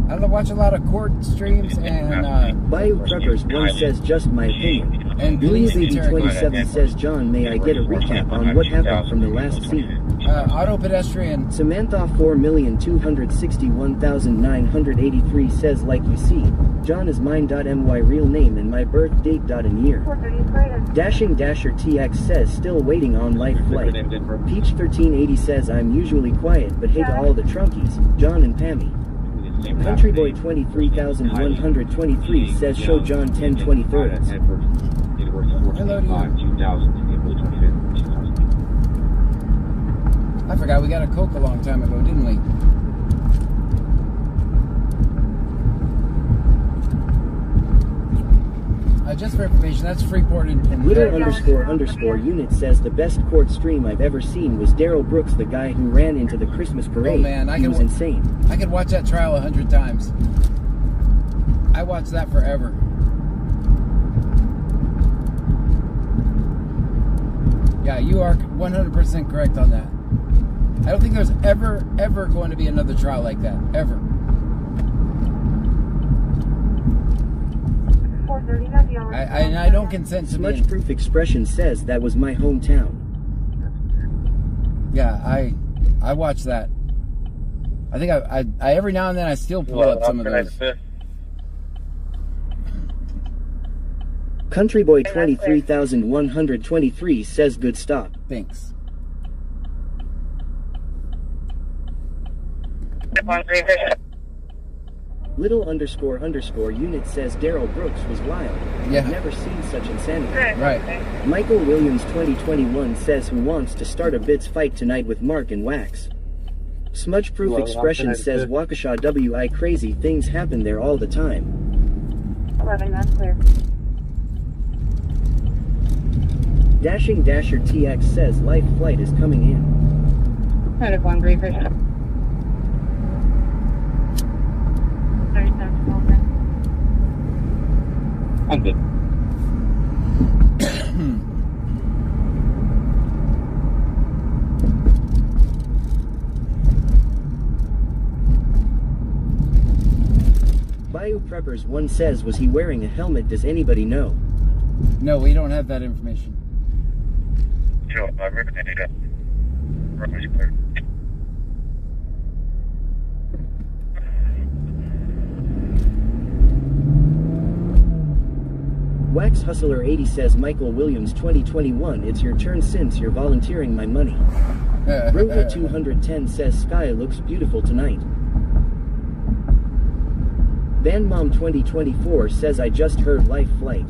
I watch a lot of court streams and Bayou Preppers 1 says just my opinion. and police interrogation. 27 says John may I get a recap on what happened from the last scene? Auto-pedestrian. Samantha 4,261,983 says like you see, John is mine.my real name and my birth date and year. Dashing Dasher TX says still waiting on light flight. Peach 1380 says I'm usually quiet but hey to all the trunkies, John and Pammy. Countryboy 23,123 says show John 10/23. Hello to you. I forgot we got a Coke a long time ago, didn't we? Just for information, that's Freeport in Little _ unit says the best court stream I've ever seen was Daryl Brooks, the guy who ran into the Christmas parade. Oh man, he was insane. I could watch that trial 100 times. I watched that forever. Yeah, you are 100% correct on that. I don't think there's ever going to be another trial like that. Ever. I don't consent to Smudge-proof expression says that was my hometown. Yeah, I watch that. I think I every now and then I still pull up some of those. Countryboy 23,123 says good stop. Thanks. Little _ unit says Daryl Brooks was wild. Yeah. I've never seen such insanity. Right. Michael Williams 2021 says who wants to start a bits fight tonight with Mark and Wax. Smudge-proof expression says Waukesha WI crazy things happen there all the time. 11, that's clear. Dashing Dasher TX says life flight is coming in. Credit 1, Green Fish. I'm good. Bayou Preppers 1 says was he wearing a helmet? Does anybody know? No, we don't have that information. Wax Hustler 80 says Michael Williams 2021 it's your turn since you're volunteering my money. Rover 210 says sky looks beautiful tonight. Van Mom 2024 says I just heard life flight.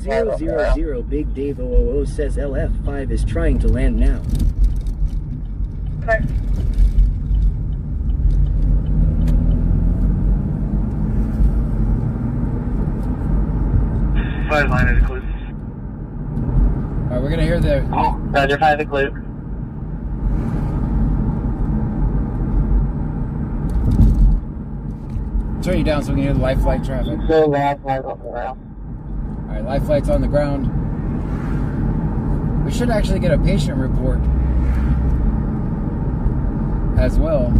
000 Big Dave 000 says LF5 is trying to land now. Okay. Five line is close. Alright, we're gonna hear the... Roger, 5 at Clue. Turn you down so we can hear the life flight traffic. So last light off the ground. Alright, life flight's on the ground. We should actually get a patient report as well.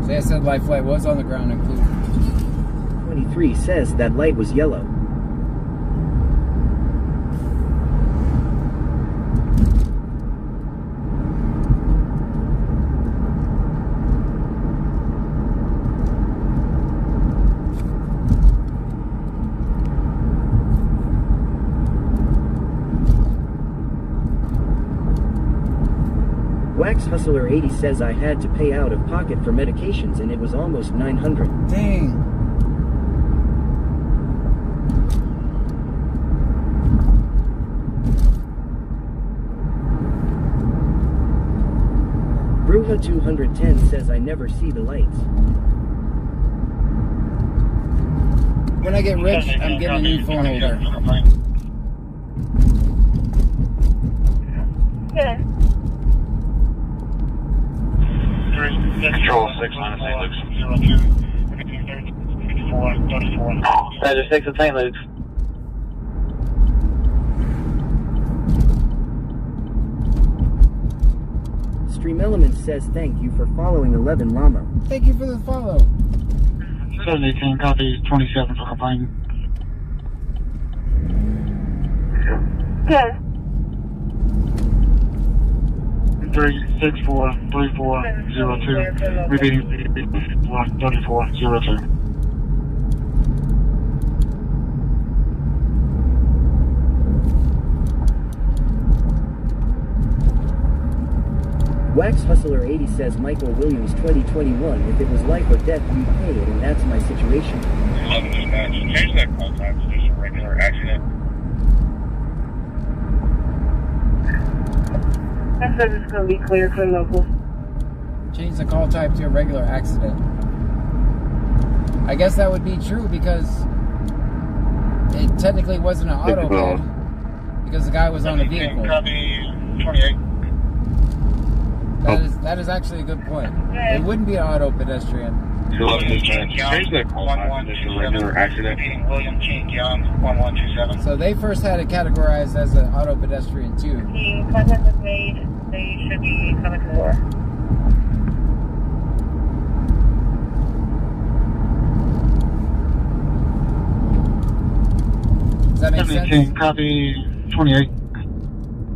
So I said life flight was on the ground in Clue. 23 says that light was yellow. Wax Hustler 80 says I had to pay out of pocket for medications and it was almost $900. Dang. Bruja 210 says I never see the lights. When I get rich, I'm getting a new phone holder. Yeah. Control 6 on St. Luke's. 34. Roger, 6 at St. Luke's. Stream Elements says thank you for following 11 Llama. Thank you for the follow. 718, copy 27 for complaining. Good. 3643402. Repeating 3402. Wax Hustler 80 says Michael Williams 2021, if it was life or death we'd pay it and that's my situation. 11 dispatch. Change that call time to just a regular accident. I said it's going to be clear for local. Change the call type to a regular accident. I guess that would be true because it technically wasn't an auto ped because the guy was on the vehicle. Copy 28. That is actually a good point. It wouldn't be an auto pedestrian. 11 dispatch. Change that call time to just a regular accident. William King Young 1127. So they first had it categorized as an auto pedestrian too. The contact was made. They should be coming to the door. Does that make sense? Copy 28.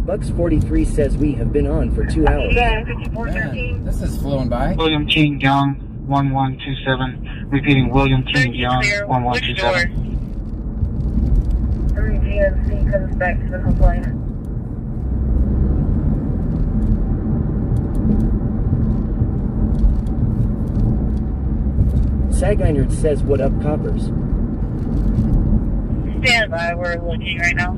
Bucks 43 says we have been on for 2 hours. Yeah, 5413. Man, this is flowing by. William King Young 1127. Repeating William King Young 1127. 3 GMC comes back to the complainant. Saginerd says what up coppers. Stand by, we're looking right now.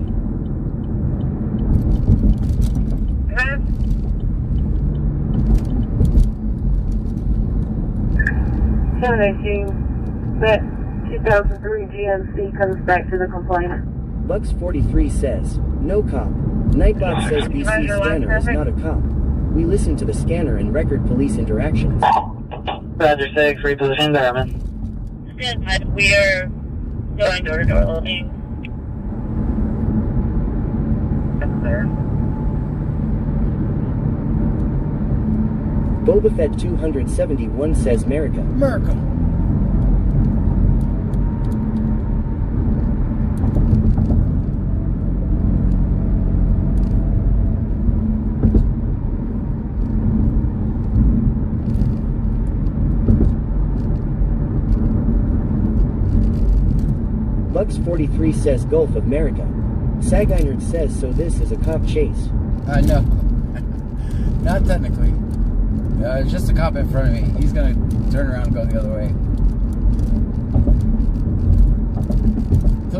718, that 2003 GMC comes back to the complainant. Bucks 43 says, no cop. Nightbot says BC Scanner is not a cop. We listen to the scanner and record police interactions. Roger, 6, reposition Garmin. Stand by, we are going door to door loading. Yes, sir. Boba Fett 271 says America. America. Bucks 43 says Gulf of America. Saginerd says so this is a cop chase. No. Not technically. It's just a cop in front of me. He's gonna turn around and go the other way.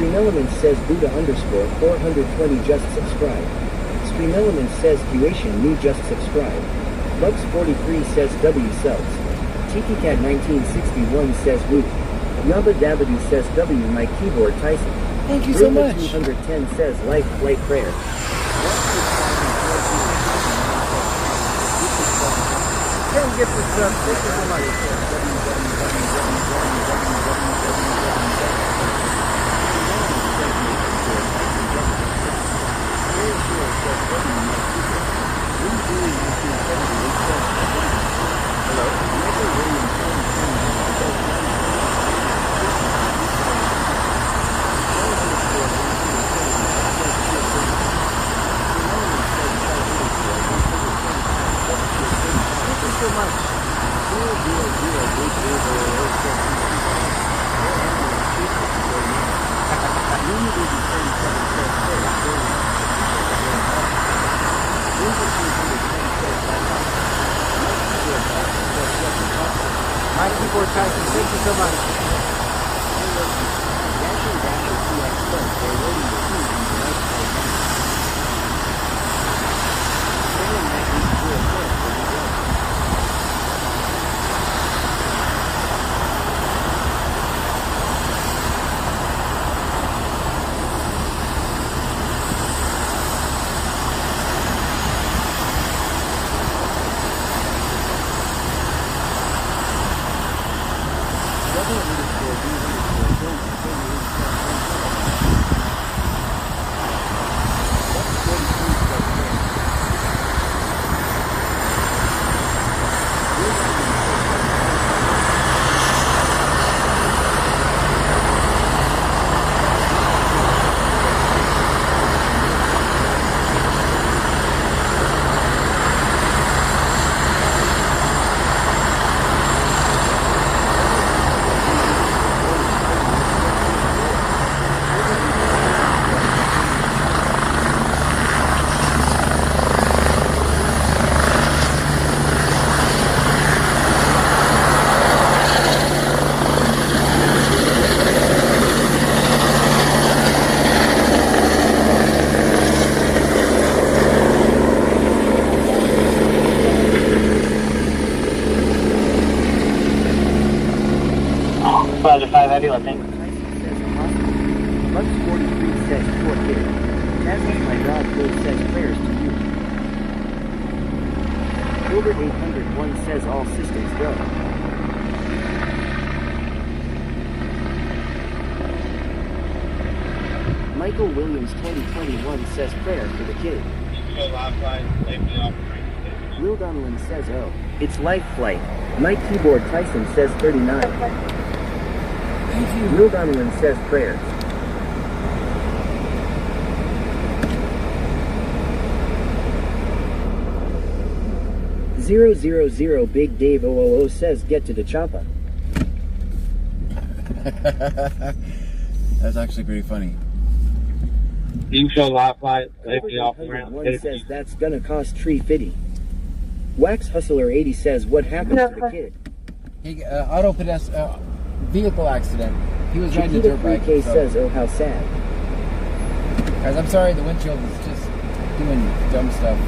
Stream Elements says Buddha _ 420 just subscribe. Stream Elements says Cuation new just subscribe. Bugs 43 says W subs. TikiCat 1961 says Woo. Yabba Dabadoo says W my keyboard Tyson. Thank you so much. 210 says Life Flight Prayer. Don't get the sub. Thank you so much. My keyboard Tyson, thank you so much. Heavy lifting. Bugs 43 says poor kid. Tasman my God Bill says prayers to you. Gilbert 801 says all systems go. Michael Williams 2021 says prayer for the kid. Will Donlan says oh, it's life flight. My keyboard Tyson says 39. Thank you. Will Donlan says prayers. .000 Big Dave 000 says get to the choppa. That's actually pretty funny. You can show live flight, safety off the ground. One says that's gonna cost $350. Wax Hustler 80 says what happened to the kid? He auto-pedestrian vehicle accident. He was riding a dirt bike. Chiquita 3K says oh how sad. Guys, I'm sorry the windshield is just doing dumb stuff.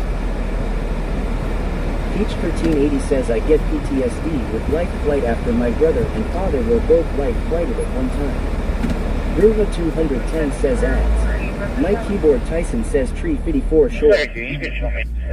Peach 1380 says I get PTSD with life flight after my brother and father were both life flighted at one time. Groova 210 says ads. My keyboard Tyson says tree 54 short.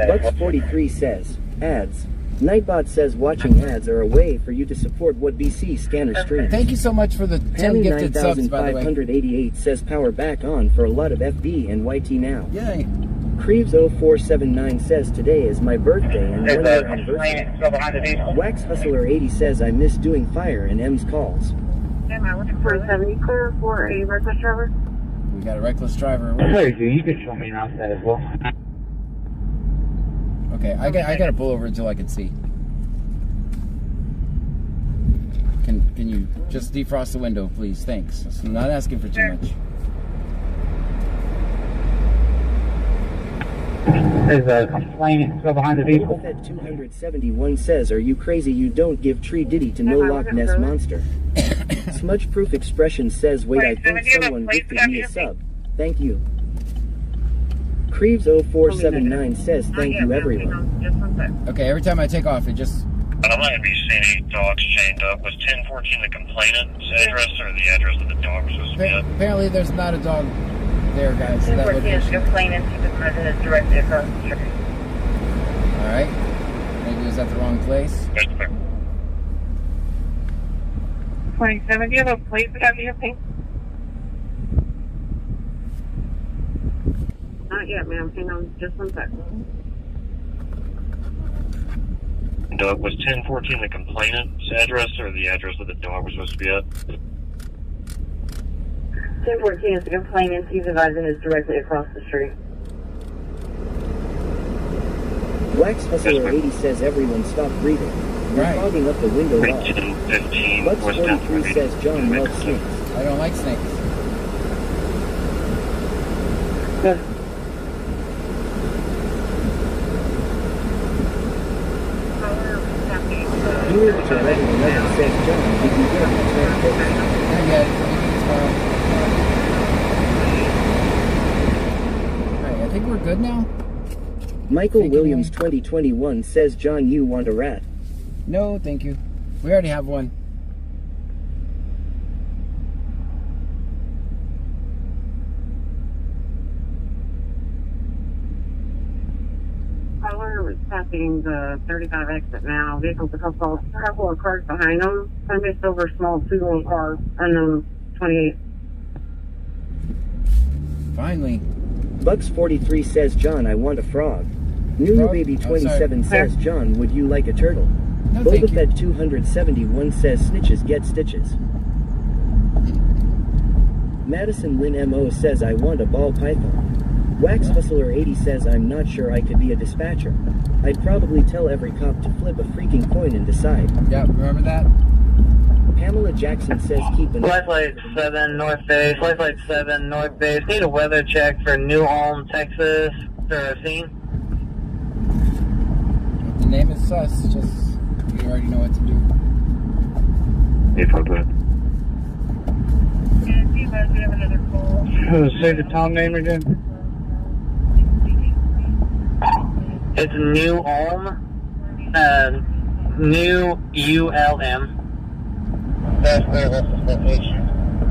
Bucks 43 says ads. Nightbot says watching ads are a way for you to support what BC Scanner streams. Thank you so much for the 10 gifted subs, by the way. 9588 says power back on for a lot of FB and YT now. Yay. Creeves 0479 says today is my birthday and 1 year anniversary. Wax Hustler 80 says I miss doing fire and M's calls. Am I looking for a 70 clear for a reckless driver? We got a reckless driver. Hey, you can show me around that as well. Okay, I gotta pull over until I can see. Can you just defrost the window, please? Thanks. I'm not asking for too much. There's a complaint still behind the vehicle. Buffett 271 says, are you crazy you don't give Tree Diddy to no Loch Ness Monster? Smudge Proof Expression says, wait, I think someone gifted me a sub. Thank you. Creeves 0479 says, thank you everyone. Okay, every time I take off, it just... I'm not going to be seeing any dogs chained up. Was 1014 the complainant's address or the address of the dog was supposed to be at? Apparently there's not a dog there, guys. 1014 is the complainant. The resident directly across the street. Alright. Maybe it was at the wrong place. 27, do you have a plate that have your pink? Not yet, ma'am. Hang on just one second. Doug, was 1014 the complainant's address or the address of the dog was supposed to be at? 1014 is the complainant. He's advising is directly across the street. Wax Hustler 80 says, everyone stop breathing. You're fogging up the window wall. 15 Bucks was 43 says, John loves snakes. I don't like snakes. Good. Here to 1111 says, John, did you get a return fix? Not yet. Alright, I think we're good now. Michael Williams 2021 says, John, you want a rat? No, thank you. We already have one. Caller is passing the 35 exit now. Vehicles a couple of cars behind them. Some just over a small two-lane car. Unknown 28. Finally. Bucks 43 says, John, I want a frog. Nunu Baby 27 says, John, would you like a turtle? No, Boba Fett 271 says, snitches get stitches. Madison Lynn MO says, I want a ball python. Wax Hustler 80 says, I'm not sure I could be a dispatcher. I'd probably tell every cop to flip a freaking coin and decide. Yeah, remember that? Pamela Jackson says, keep an Flashlight 7 North Base, Flashlight 7 North Base. Need a weather check for New Ulm, Texas. For a scene. The name is sus, just you already know what to do. If I could. Yeah, see if I have another call. Say the town name again. It's New Ulm, New ULM. That's clear, that's the location.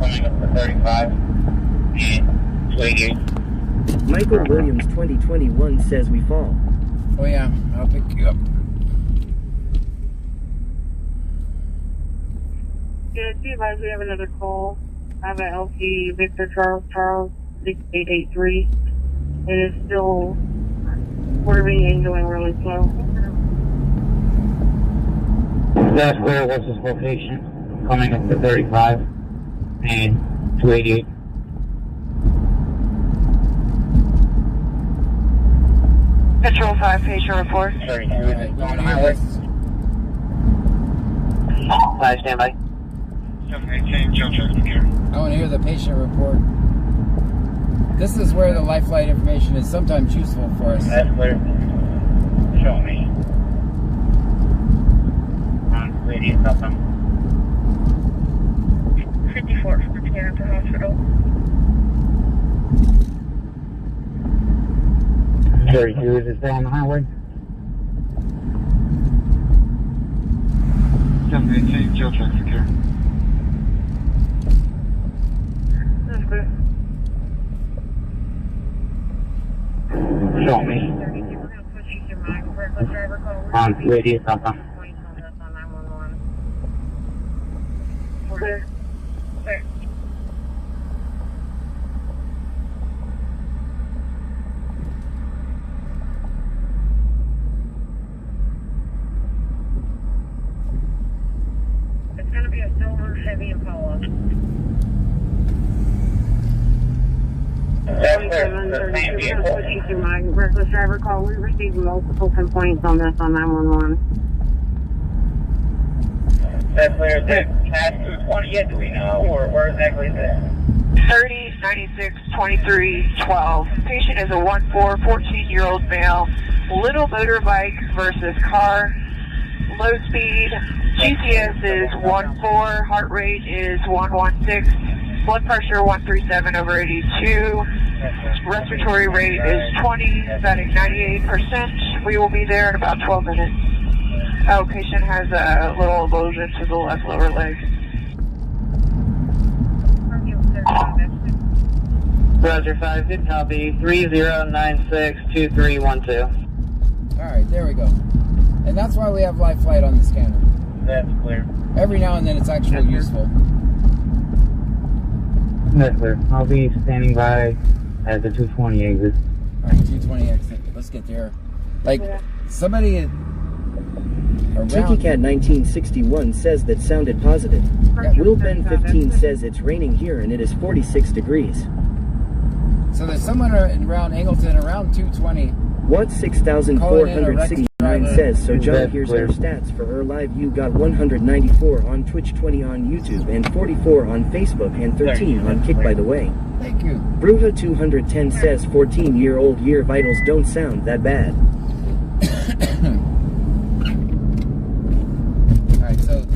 Coming up for 35. And 28. Michael Williams 2021 says, we fall. Oh yeah, I'll pick you up. Yeah, see if I have another call. I have an LP Victor Charles 6883. It is still swerving and going really slow. That's clear, what's his location? Coming up to 35 and 288. Patrol 5, patient report. Alright, going highway. 5, stand by. 718, Joe Jackson here. I want to hear the patient report. This is where the lifeline information is sometimes useful for us. That's clear. Show me. On radio, something. 54 from the Canada Hospital. 32, is it still on the highway? 718, Joe Jackson here. That's good. Show me. On radio, something. Clear. Clear. It's going to be a silver Chevy Impala. That's clear. The same vehicle. My reckless driver call. We received multiple complaints on this on 911. That's clear. Is it past 220 yet, do we know? Or where exactly is it? 30, 96, 23, 12. Patient is a 14-year-old male. Little motorbike versus car. low speed. GPS is 14, heart rate is 116, blood pressure 137/82, respiratory rate is 20, batting 98%. We will be there in about 12 minutes. Patient has a little erosion to the left lower leg. Roger 5, good copy, 30962312. Alright, there we go. And that's why we have live flight on the scanner. That's clear. Every now and then it's actually useful. That's clear. I'll be standing by at the 220 exit. Alright, 220 exit. Let's get there. Like, somebody Cat 1961 says that sounded positive. Will Ben 15 says it's raining here and it is 46 degrees. So there's someone around Angleton around 220. What 6,469 says, so John, here's her stats for her live. You got 194 on Twitch, 20 on YouTube, and 44 on Facebook, and 13 on Kick, by the way. Thank you. Bruja 210 says 14-year-old year vitals don't sound that bad. Alright, so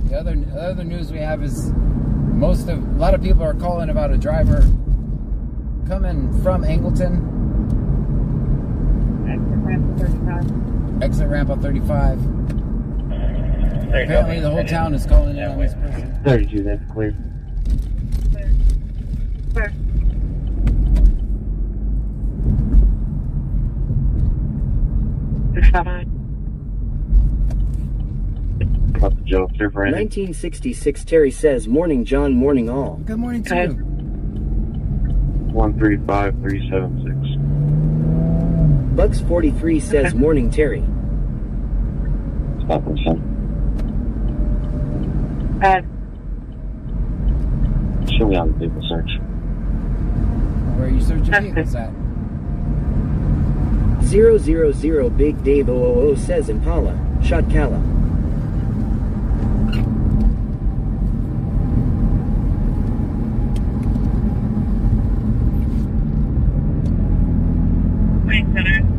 the other news we have is a lot of people are calling about a driver coming from Angleton. Exit ramp on 35. Apparently the whole town is calling in on this person. 32, that's clear. Clear. About the jokes here for 1966 Terry says, morning John, morning all. Good morning to you. 135376. Bucks 43 says, morning Terry. Stop and son. Show me on the people search. Where are you searching vehicles at? 000 Big Dave 000 says Impala, shot Cala.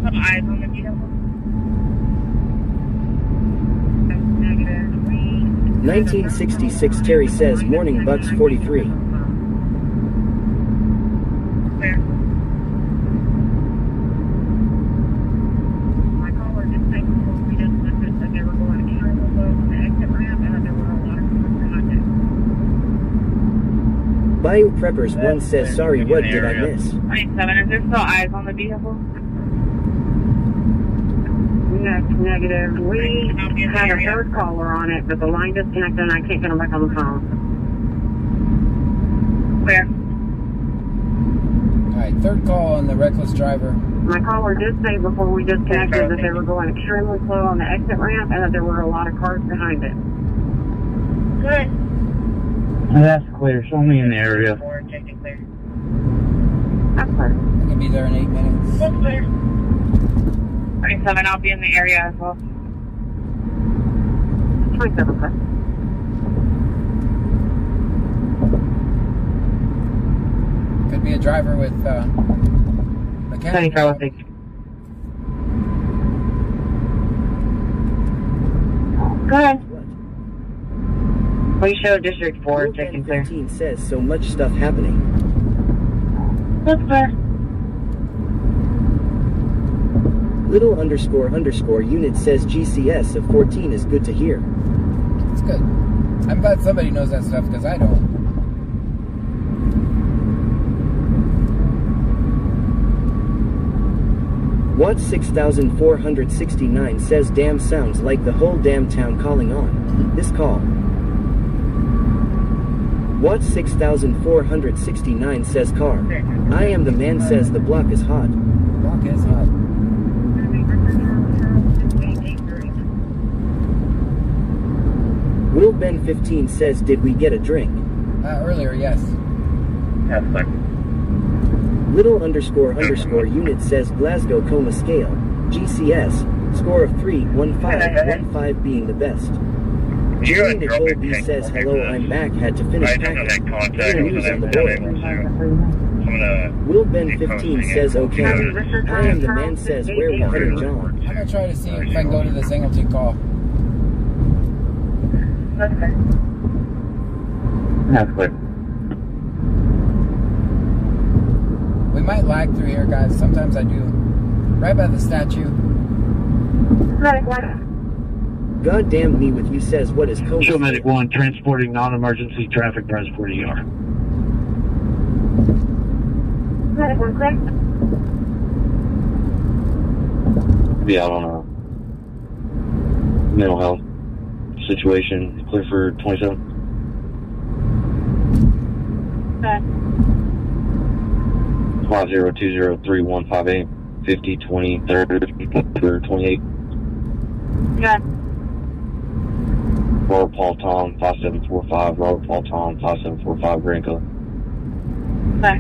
Some eyes on the vehicle. 1966 Terry says, morning Bucks 43. Clear. My caller just said we just listed that they were going to Campbell on the exit ramp and that there were a lot of cars behind it. Bayou Preppers 1 says, sorry, what did I miss? 97, is there still eyes on the vehicle? Negative. We had a third caller on it, but the line disconnected and I can't get them back on the phone. Clear. Alright, third call on the reckless driver. My caller did say before we disconnected that they were going extremely slow on the exit ramp and that there were a lot of cars behind it. Good. That's clear. Show me in the area. That's clear. I can be there in 8 minutes. That's clear. 27, I'll be in the area as well. 27, clear. Could be a driver with mechanic. Good. We show District 4, Will checking Ben clear. 15 says, so much stuff happening. That's clear. Little _ unit says GCS of 14 is good to hear. It's good. I'm glad somebody knows that stuff because I don't. Watt 6469 says damn sounds like the whole damn town calling on this call. Watt 6469 says car. I am the man says the block is hot. Block is hot. Will Ben 15 says, did we get a drink? Earlier, yes. That's like Little _ unit says Glasgow coma scale. GCS, score of 315 being the best. Julie Nicole B says, hello, I'm back, had to finish packing. Clear news on the board. Will Ben 15 says, okay. I am the man says, where we headed, John? I'm going to try to see if I can go to this Angleton call. suspect. That's clear. We might lag through here, guys. Sometimes I do. Right by the statue. Medic 1. God damn me with you says what is code. Show Medic 1, transporting non-emergency traffic transport ER. Medic 1, clear. Be out on a mental health situation. Clear for 27. Okay. 50203158 5023 clear 28. Good. Robert Paul Tom 5745 Robert Paul Tom 5745 Grand Color. Okay.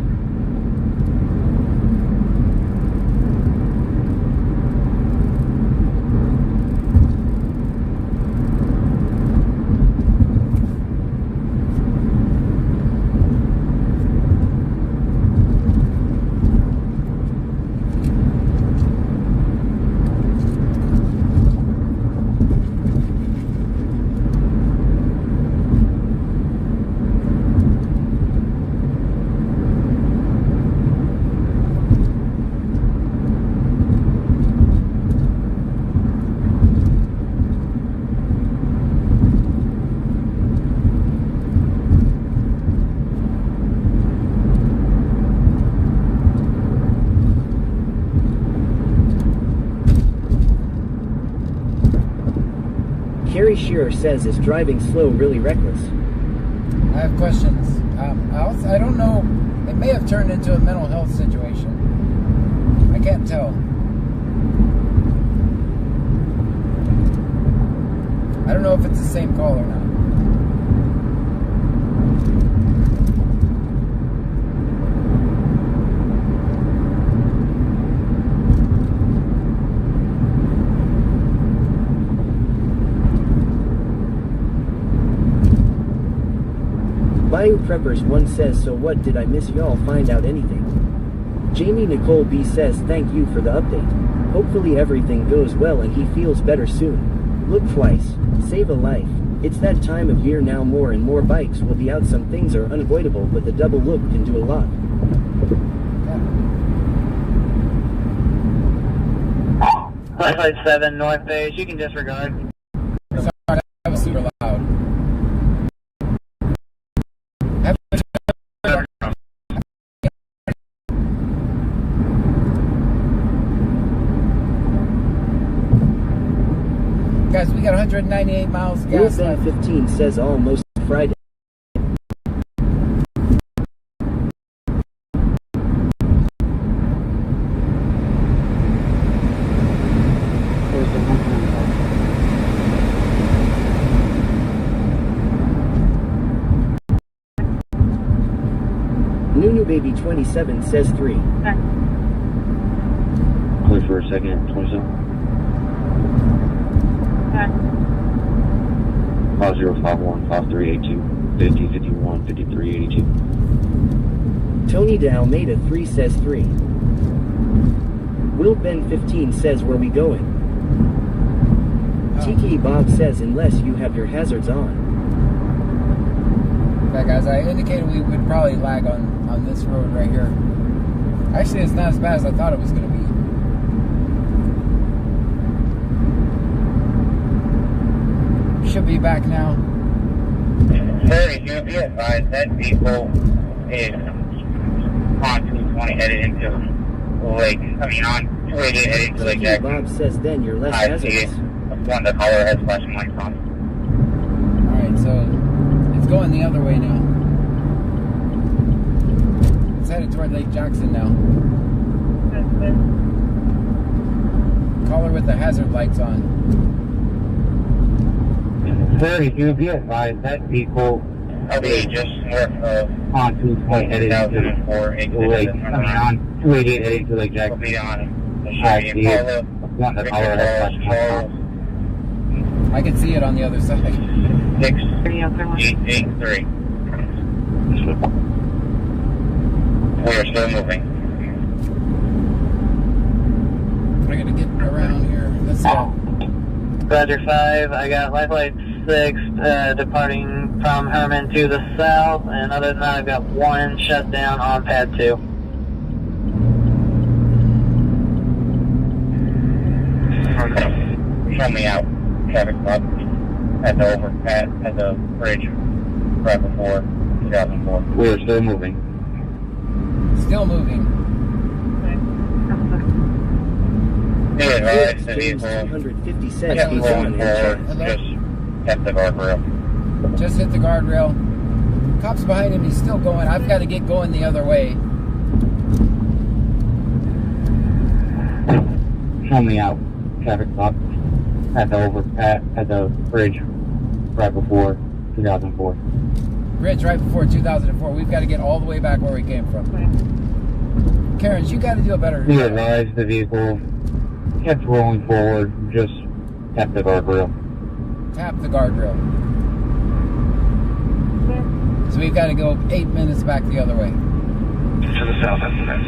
Carrie Shearer says, is driving slow really reckless? I have questions. I don't know. It may have turned into a mental health situation. I can't tell. I don't know if it's the same call or not. Bayou Preppers 1 says, so what, did I miss y'all find out anything? Jamie Nicole B says, thank you for the update. Hopefully everything goes well and he feels better soon. Look twice. Save a life. It's that time of year now, more and more bikes will be out. Some things are unavoidable, but the double look can do a lot. Light 7 North Base, you can disregard. Sorry, that was super loud. Guys, we got 198 miles gas left. 15 says almost Friday. Nunu Baby 27 says 3. Clear for a second, 27. 5051 5382 5051 5382. Tony de Almeida 3 says 3. Will Ben 15 says, where we going? Tiki Bob says, unless you have your hazards on. Yeah, guys, I indicated we would probably lag on this road right here. Actually, it's not as bad as I thought it was going to be. Should be back now. Sir, you be advised that vehicle is on 220 headed into Lake. I mean, on 288 headed into Lake Jackson. Bob says, then you're less hazardous. One, the color has flashing lights on. Alright, so it's going the other way now. It's headed toward Lake Jackson now. Caller with the hazard lights on. Sir, you be advised that vehicle Okay, just north of on 220 headed into Lake. I mean, on 288 heading to Lake Jackson. will be on the I Chevy see it. Impala. One that color has flashing lights on. I can see it on the other side. 6883. We're still moving. We're gonna get around here. Let's go. Roger 5, I got life lights 6, departing from Herman to the south, and other than that, I've got one shutdown on pad 2. Show me out. Traffic stop at the at the bridge right before 2004. We're still moving. Still moving. Yeah, right. The James vehicle 250 says kept he's rolling on forward. Hello? Just kept the guardrail. Just hit the guardrail. Cops behind him, he's still going. I've got to get going the other way. Show me out. Traffic stop at the bridge right before 2004. Bridge right before 2004. We've got to get all the way back where we came from. Karens, you got to do a better We advised the vehicle kept rolling forward, just tapped the guardrail. Tap the guardrail. So we've got to go 8 minutes back the other way. To the south, that's the best.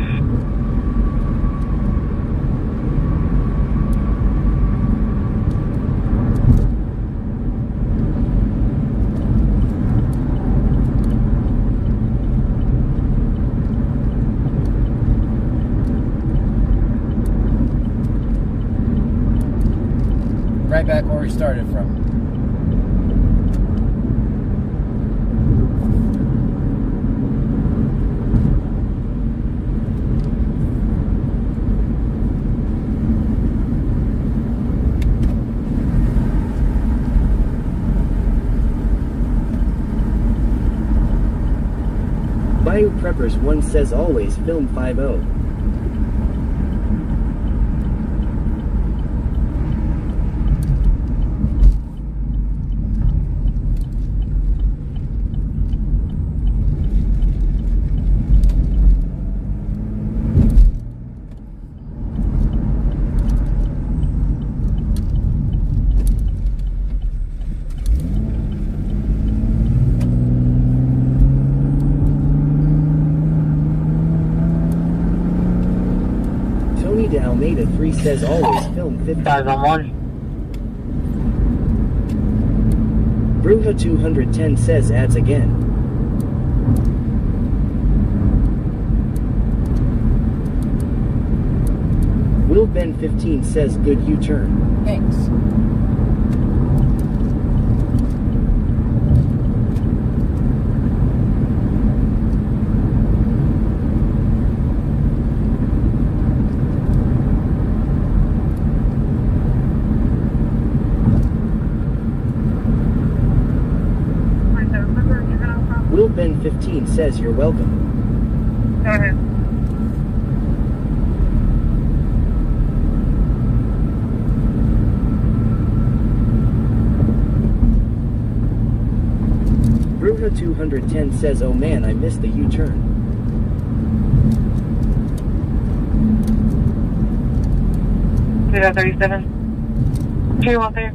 Right back where we started from. Bayou Preppers 1 says always film 5-0. Almeida 3 says always film 50. 5 on 1. Bruja 210 says ads again. Will Ben 15 says good U-turn. Thanks. Will Ben 15 says you're welcome. Go ahead. Bruja 210 says oh man I missed the U-turn. Zero 37. 2 out there.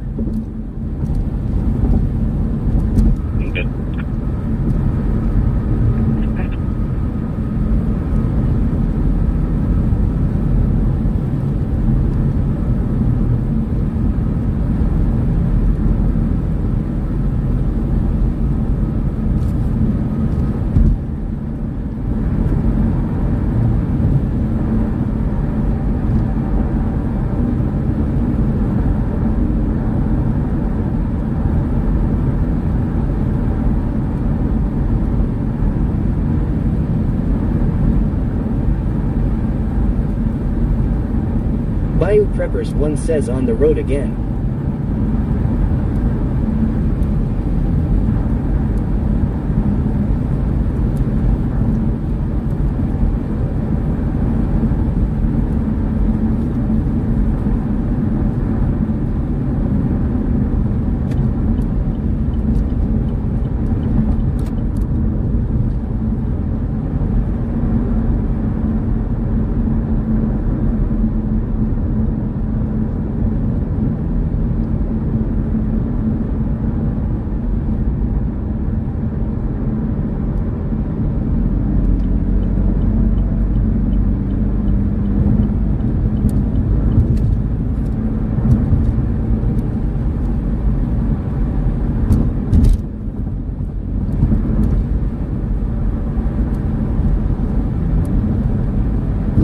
Bayou Preppers 1 says on the road again.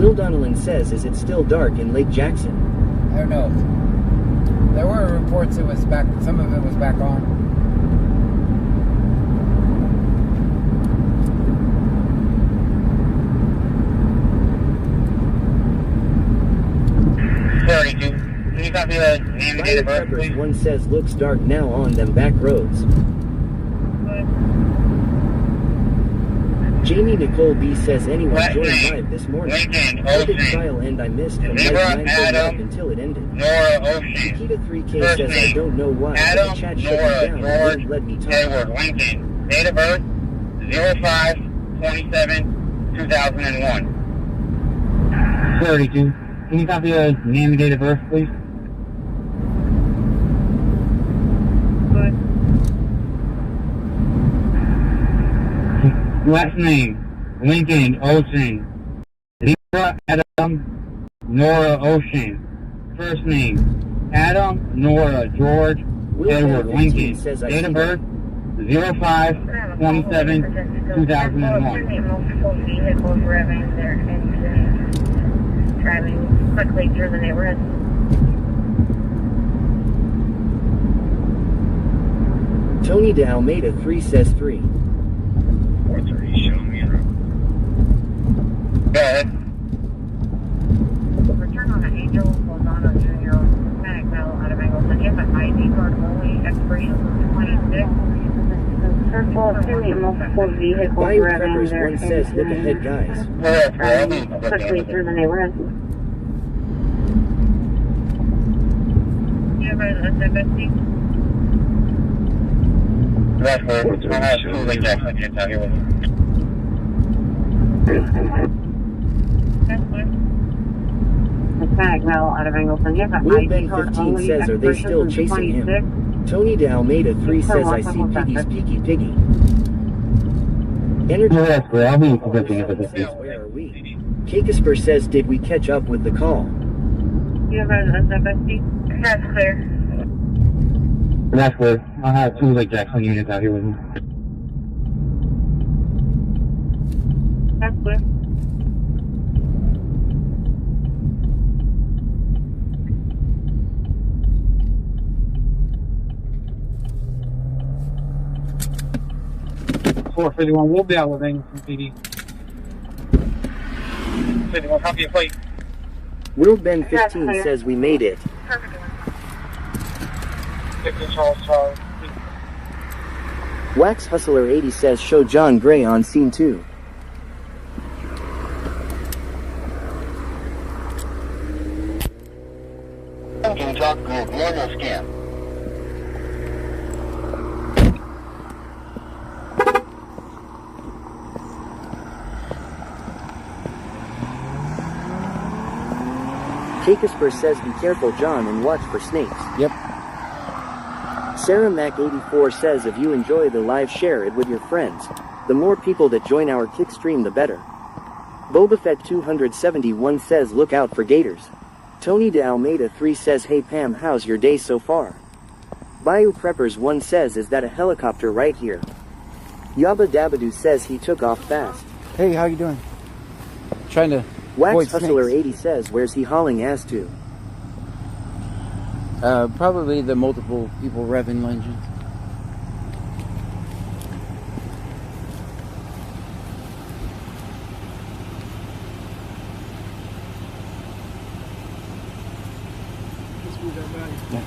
Will Donnellan says, is it still dark in Lake Jackson? I don't know. There were reports it was back, some of it was back on. 32. Can you copy the name and date of birth, please? One says looks dark now on them back roads. Jamie Nicole B says anyone joined live this morning. How did trial end? I missed from like 9:30 up until it ended. Nora Ocean. Nikita 3K says I don't know why, but the chat shut me down and wouldn't let me talk. Edward Lincoln. Date of birth 05/27/2001. 32. Can you copy the name and date of birth, please? Last name, Lincoln Ocean. Zebra Adam Nora Ocean. First name, Adam Nora George Edward Lincoln. Date of birth 05/27/2001. Multiple vehicles revving their engines, driving quickly through the neighborhood. Tony de Almeida 3 says 3. 430, show me around. Go ahead. Return on an Angel Lozano Jr. Panic Bell out of Angleton. You have an ID card only. Expiration was 26. Circle of multiple vehicles Bayou revving Preppers their 1 says look ahead guys. driving quickly through the neighborhood. You have an SFSD? That's where I have two Lake Jackson kids out here with me. Panic Bell out of Angleton. You have an Will ID Ben card 15 only. says are they still chasing him? Tony de Almeida 3 says I see Piggy's Peaky Piggy. Energy Yes, sir. I'll be predicting it. says where are we? Kakesper says did we catch up with the call? You have an SFSD? That's clear. That's where I have two Lake Jackson units out here with me. That's clear. .451, we'll be out with Angleton PD. 51, copy your plate. Will Ben 15 says we made it. 15 Charles Charles. Wax Hustler 80 says show John Gray on scene 2. Can you talk group normal scan? Kakesper says be careful John and watch for snakes. Yep. Sarah Mac 84 says if you enjoy the live, share it with your friends. The more people that join our kick stream the better. Boba Fett 271 says look out for gators. Tony de Almeida 3 says hey Pam, how's your day so far? Bayou Preppers 1 says is that a helicopter right here? Yabba Dabadoo says he took off fast. Hey, how you doing? Trying to Wax avoid Hustler snakes. 80 says where's he hauling ass to? Probably the multiple people revving engines. Yeah.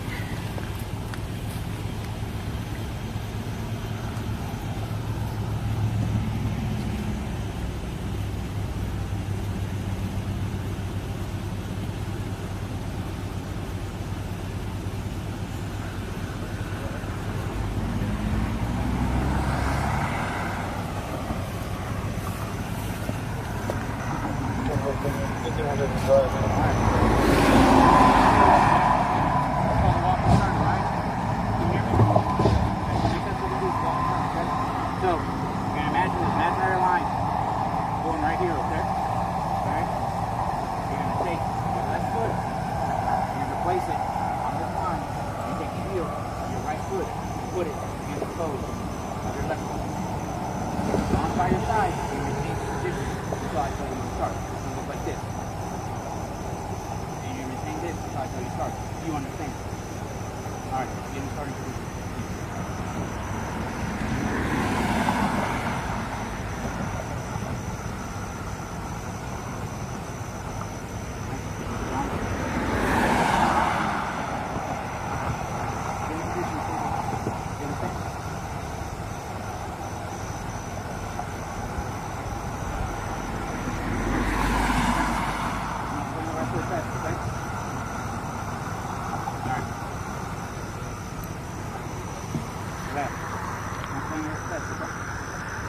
tell you to start. You understand? All right, get me started.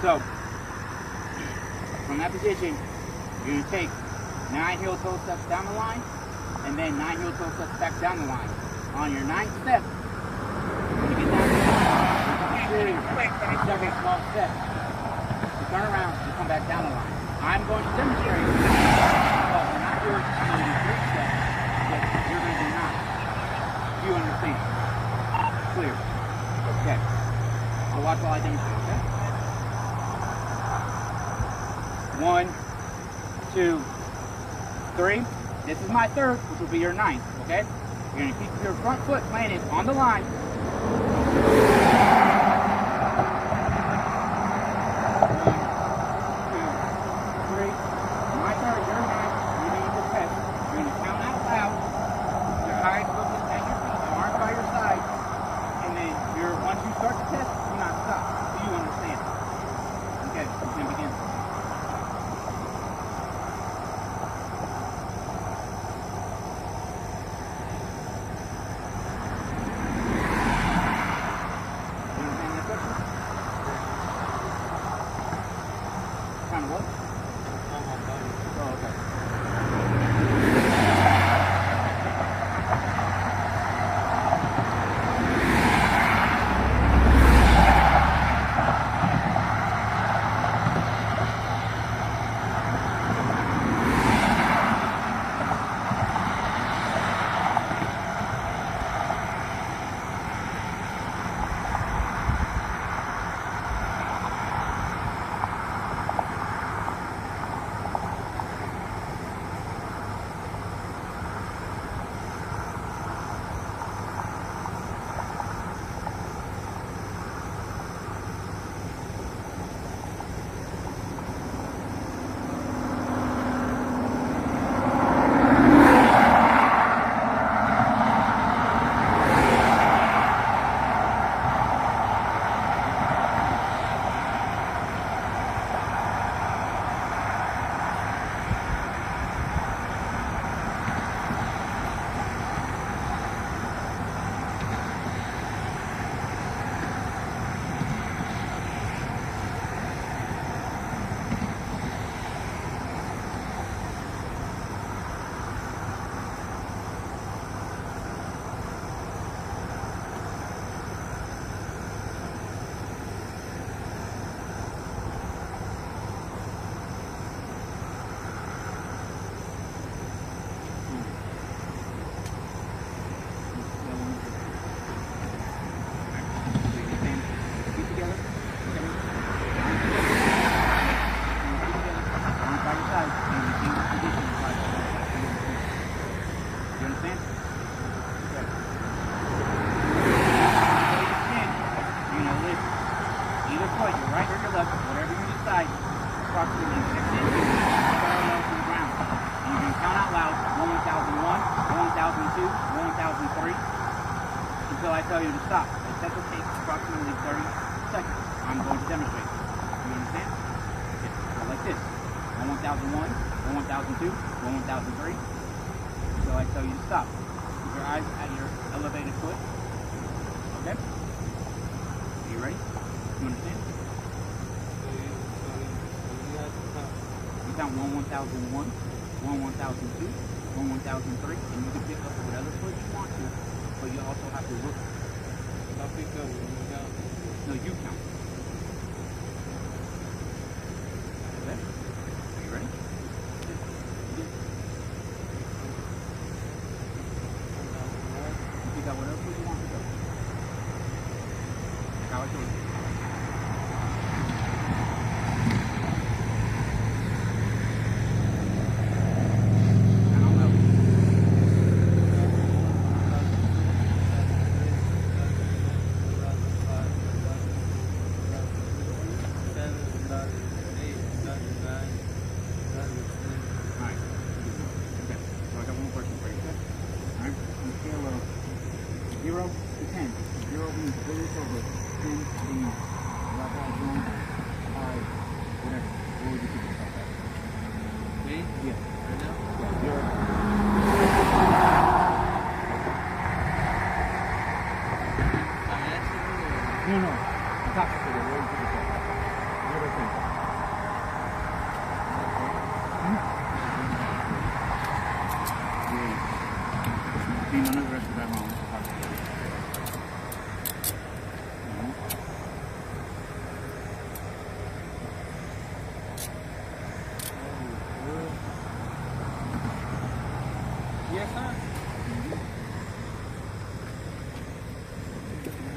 So, from that position, you're going to take 9 heel-toe steps down the line, and then 9 heel-toe steps back down the line. On your 9th step, when you get down the line, you second small step. You turn around, you come back down the line. I'm going to demonstrate, but we're not doing 3 steps, but you're going to do 9. You understand? Clear. Okay. So watch while I demonstrate, okay? 1, 2, 3. This is my 3rd, which will be your 9th, okay? You're going to keep your front foot planted on the line. 1, 2, 3. My 3rd, your 9th. You're going to do test. You're going to count out loud. Your eyes looking at your feet, your arms by your side. And then once you start the test, do not stop. Do you understand? Okay, you can begin. Until I tell you to stop. The step will take approximately 30 seconds. I'm going to demonstrate. You understand? Okay. So like this. 1001, 1002, 1003. Until I tell you to stop. Keep your eyes at your elevated foot. Okay? Are you ready? You understand? You count 1, 1001, 1, 1002, 1, 1003, and you can pick up whatever foot you want to. But you also have to look. I'll pick up when you count. No, you count. Okay? Are you ready? You pick up whatever foot you want to go. How I told you.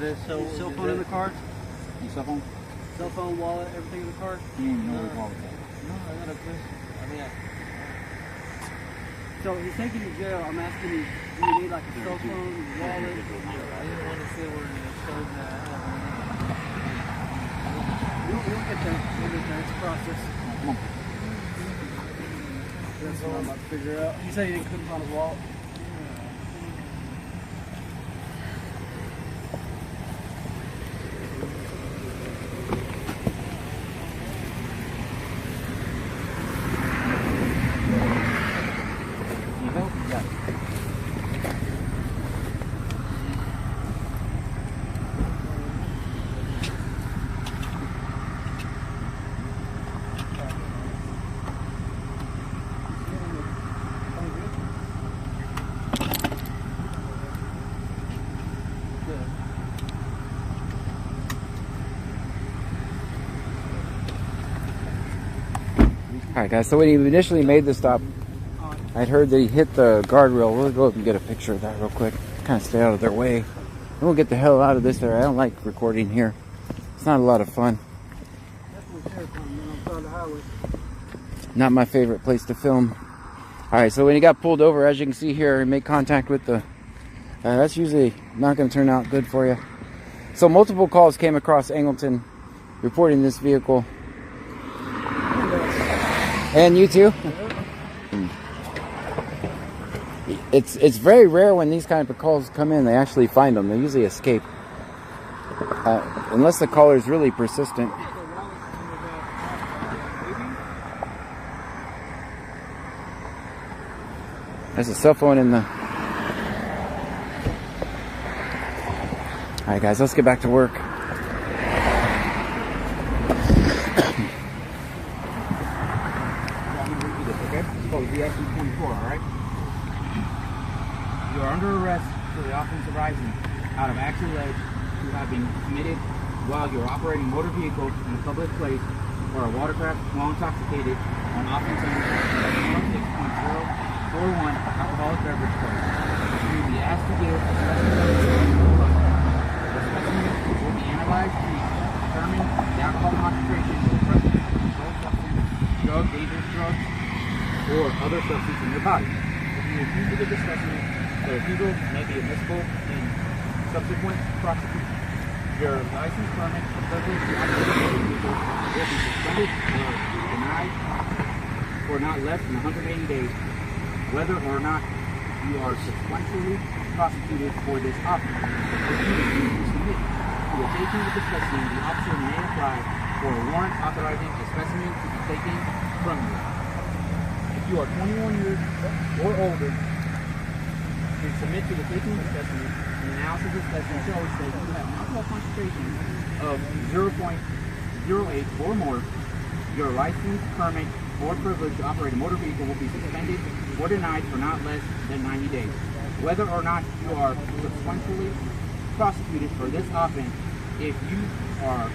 the cell phone in the car? Your cell phone? Cell phone, wallet, everything in the car? You didn't know what wallet was. No, I got a question. I mean, so he's taking you to jail. I'm asking you, do you need like a cell phone, wallet? I didn't want to say where it shows that. You'll get there. You'll get there. It's a process. Come on. That's what I'm about to figure out. You said you couldn't find a wallet. Alright guys, so when he initially made the stop, I'd heard that he hit the guardrail. We'll go up and get a picture of that real quick. Kind of stay out of their way. And we'll get the hell out of this area. I don't like recording here. It's not a lot of fun. Not my favorite place to film. Alright, so when he got pulled over, as you can see here, he made contact with the... that's usually not going to turn out good for you. So multiple calls came across Angleton reporting this vehicle. And you too? It's very rare when these kind of calls come in, they actually find them. They usually escape. Unless the caller is really persistent. There's a cell phone in the... Alright guys, let's get back to work. Alright? You are under arrest for the offense arising out of acts alleged to have been committed while you are operating motor vehicles in a public place or a watercraft while intoxicated on offense under 6.041 alcoholic beverage code. You will be asked to give a specimen of the specimen will be analyzed to determine the alcohol concentration of the present controlled substance, drug, dangerous drugs, or other substance in your body. If you refuse to give the specimen, the refusal may be admissible in subsequent prosecution. Your license, permit, or privilege to operate a motor vehicle will be suspended or denied for not less than 180 days, whether or not you are sequentially prosecuted for this offense. If you refuse to submit to the taking of the specimen, the officer may apply for a warrant authorizing the specimen to be taken from you. If you are 21 years or older, to submit to the taking of the specimen, an analysis of the specimen shows that you have an alcohol concentration of 0.08 or more, your license, permit, or privilege to operate a motor vehicle will be suspended or denied for not less than 90 days. Whether or not you are subsequently prosecuted for this offense, if you are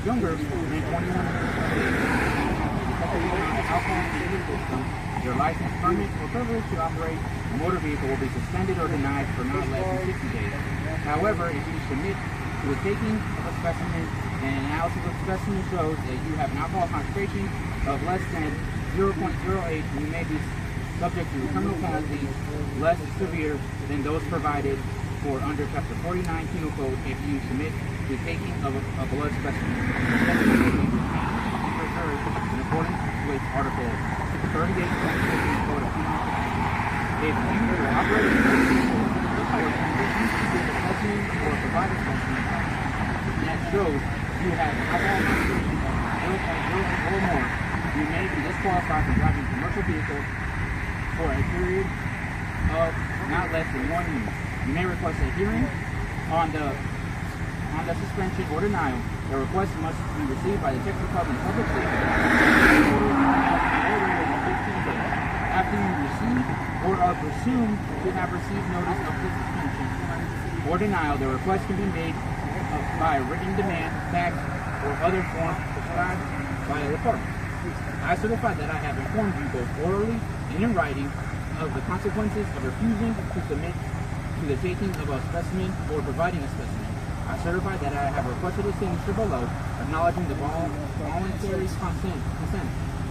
younger than 21 years of age, your license, permit, or privilege to operate a motor vehicle will be suspended or denied for not less than 60 days. However, if you submit to the taking of a specimen and an analysis of the specimen shows that you have an alcohol concentration of less than 0.08, you may be subject to a criminal penalty less severe than those provided for under Chapter 49 Penal Code if you submit to the taking of a blood specimen. In accordance with Article 38 of the Code of Penal Procedure. If you are operating a motor vehicle or transition to give a specimen or provide a specimen that shows you have an alcohol concentration of 0.08 or more, you may be disqualified from driving a commercial vehicle for a period of not less than 1 year. You may request a hearing on the suspension or denial. The request must be received by the Texas Department of Public Safety after you receive or are presumed to have received notice of the suspension or denial. The request can be made by written demand, fax, or other form prescribed by the department. I certify that I have informed you both orally and in writing of the consequences of refusing to submit to the taking of a specimen or providing a specimen. I certify that I have requested a signature below, acknowledging the voluntary consent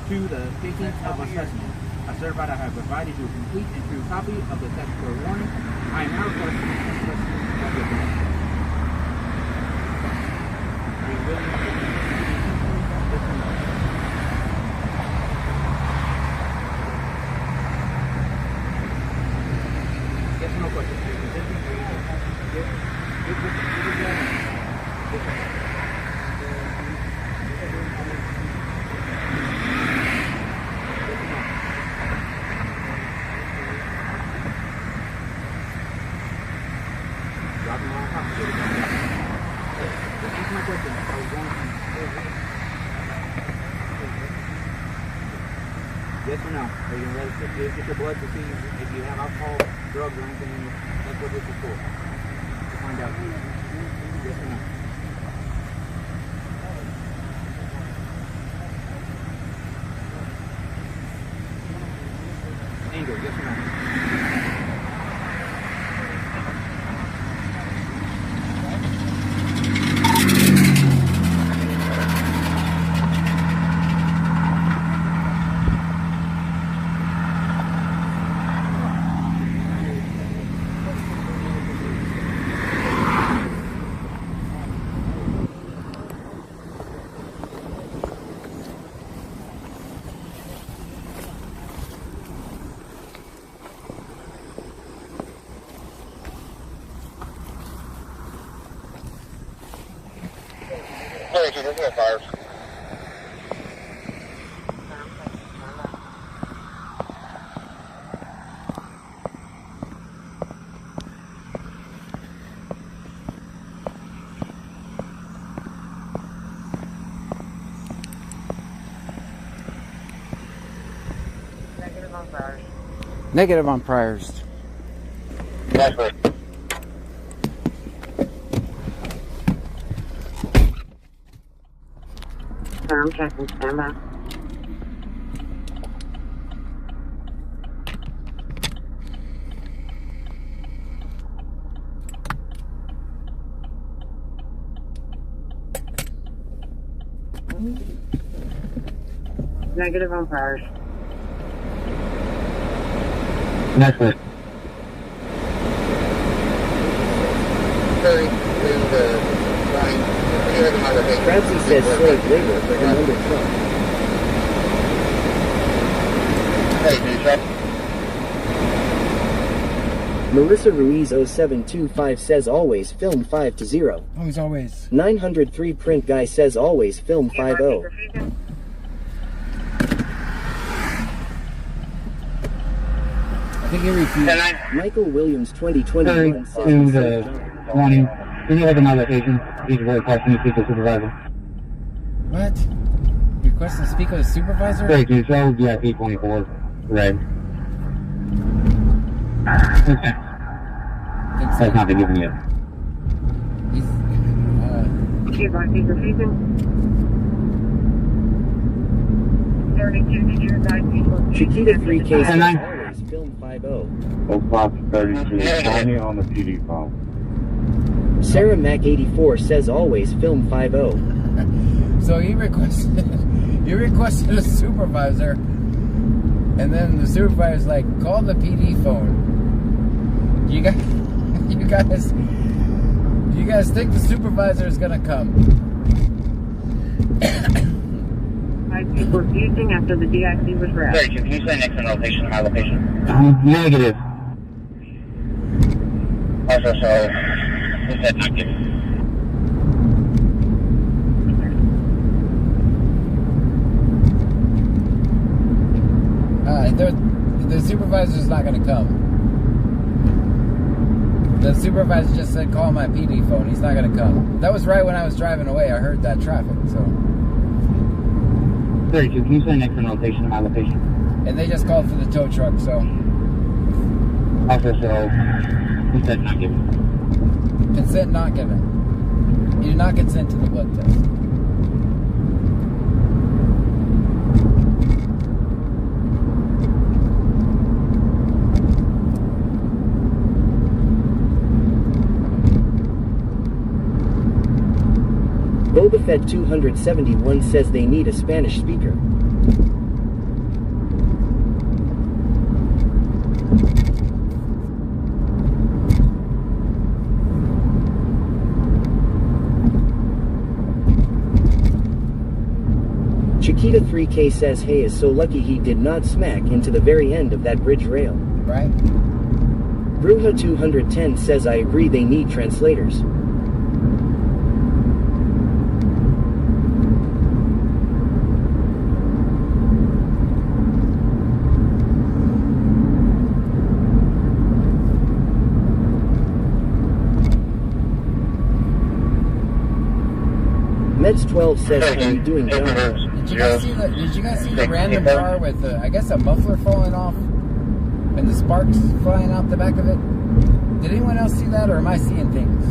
to the taking of a specimen. I certify that I have provided you a complete and true copy of the statutory warning. I am now requesting a specimen of your blood. Are you willing to yes or no? Yes or no question. Yes or no? Are you going to let us get your blood to see if you have alcohol, drugs, or anything in you? That's what this is for. To find out. Yes or no? Anger, yes or no? Negative on priors. I'm checking standby. Negative on priors. Next one. Ramsey says slave labor for him under Trump. Marissa Ruiz 0725 says always film 5-0. Always. 903 print guy says always film 5-0. I think he refused. Michael Williams 2021 says to the 20. Can you have another location? He's really questioning to speak to the supervisor. What? Request to speak with a supervisor? 32, so VIP 24. Red. Okay. That's not been given yet. Chiquita 3K says always film 5-0. Fox 32, 20 on the PD phone. Sarah Mac 84 says always film 5-0. So he requested a supervisor, and then the supervisor's like, call the PD phone. You guys think the supervisor is gonna come? People refusing after the DIC was read. Sorry, can you say next location, my location? Negative. Also, so, who said not given? The supervisor's not gonna come. The supervisor just said call my PD phone. He's not gonna come. That was right when I was driving away. I heard that traffic, so. 32, can you say next location to my location? And they just called for the tow truck, so. Also, so, who said not given? Consent not given. You do not consent to the blood test. Fett 271 says they need a Spanish speaker. Chiquita 3K says Hey is so lucky he did not smack into the very end of that bridge rail. Right. Bruja 210 says I agree they need translators. Meds 12 says how are you doing, John? Did you guys see the random car with I guess a muffler falling off and the sparks flying out the back of it? Did anyone else see that, or am I seeing things?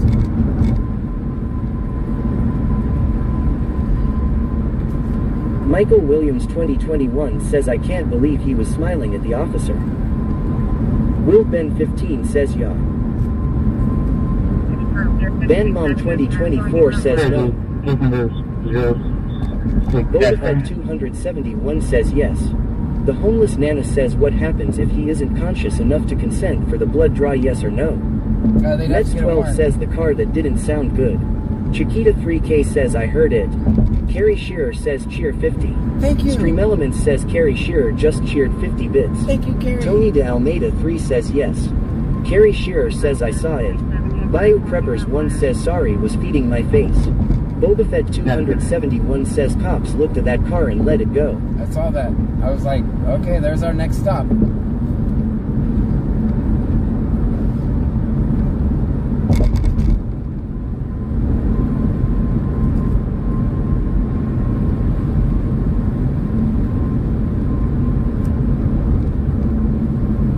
Michael Williams 2021 says I can't believe he was smiling at the officer. Will Ben 15 says yeah. Ben Mom 2024 says no. Boba Fett 271 says yes. The homeless Nana says what happens if he isn't conscious enough to consent for the blood draw, yes or no? Mets 12 says the car that didn't sound good. Chiquita 3K says I heard it. Carrie Shearer says cheer 50. Thank you. Stream Elements says Carrie Shearer just cheered 50 bits. Thank you, Carrie. Tony de Almeida 3 says yes. Carrie Shearer says I saw it. Bayou Preppers 1 says sorry was feeding my face. Boba Fett 271 says cops looked at that car and let it go. I saw that. I was like, okay, there's our next stop.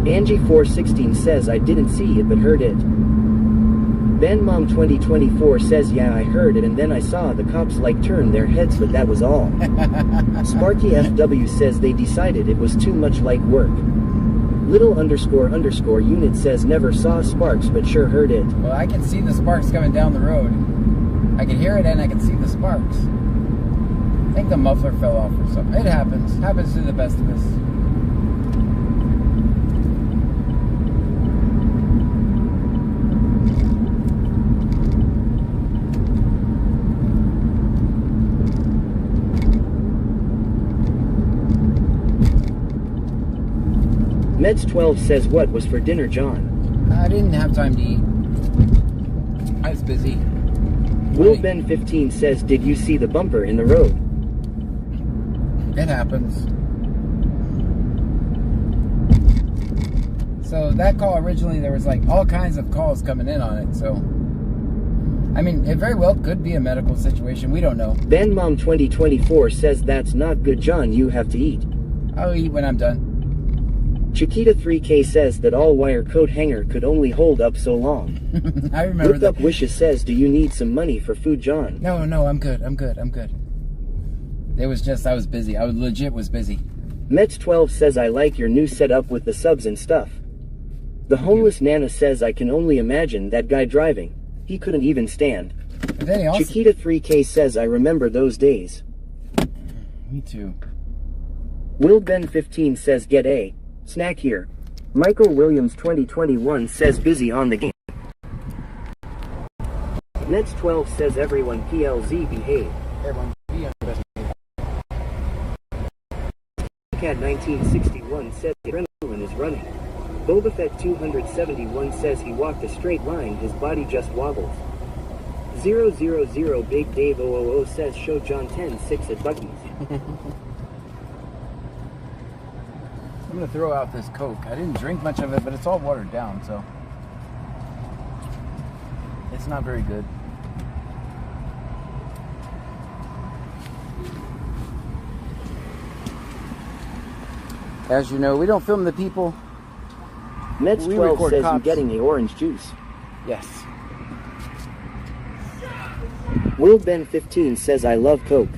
Angie 416 says I didn't see it but heard it. Ben Mom 2024 says yeah I heard it and then I saw the cops like turn their heads but that was all. Sparky FW says they decided it was too much like work. Little _ unit says never saw sparks but sure heard it. Well, I can see the sparks coming down the road. I can hear it and I can see the sparks. I think the muffler fell off or something. It happens. Happens to the best of us. Meds 12 says what was for dinner, John? I didn't have time to eat. I was busy. Will Ben 15 says did you see the bumper in the road? It happens. So that call originally, there was like all kinds of calls coming in on it, so I mean, it very well could be a medical situation. We don't know. Ben Mom 2024 says that's not good, John. You have to eat. I'll eat when I'm done. Chiquita 3K says that all wire coat hanger could only hold up so long. I remember Looked up Wishes says, do you need some money for food, John? No, I'm good. It was just, I was busy. I legit was busy. Mets 12 says I like your new setup with the subs and stuff. The homeless Nana says I can only imagine that guy driving. He couldn't even stand. But then he also... Chiquita 3K says I remember those days. Me too. Will Ben 15 says get a snack here. Michael Williams 2021 says busy on the game. Mets 12 says everyone PLZ behave. Everyone be on the best behavior. Cat 1961 says adrenaline is running. Boba Fett 271 says he walked a straight line, his body just wobbles. 000 Big Dave 000 says show John 10-6 at Bucky's. I'm going to throw out this Coke. I didn't drink much of it, but it's all watered down, so it's not very good. As you know, we don't film the people. Mets 12 says you're getting the orange juice. Yes. Will Ben 15 says I love Coke.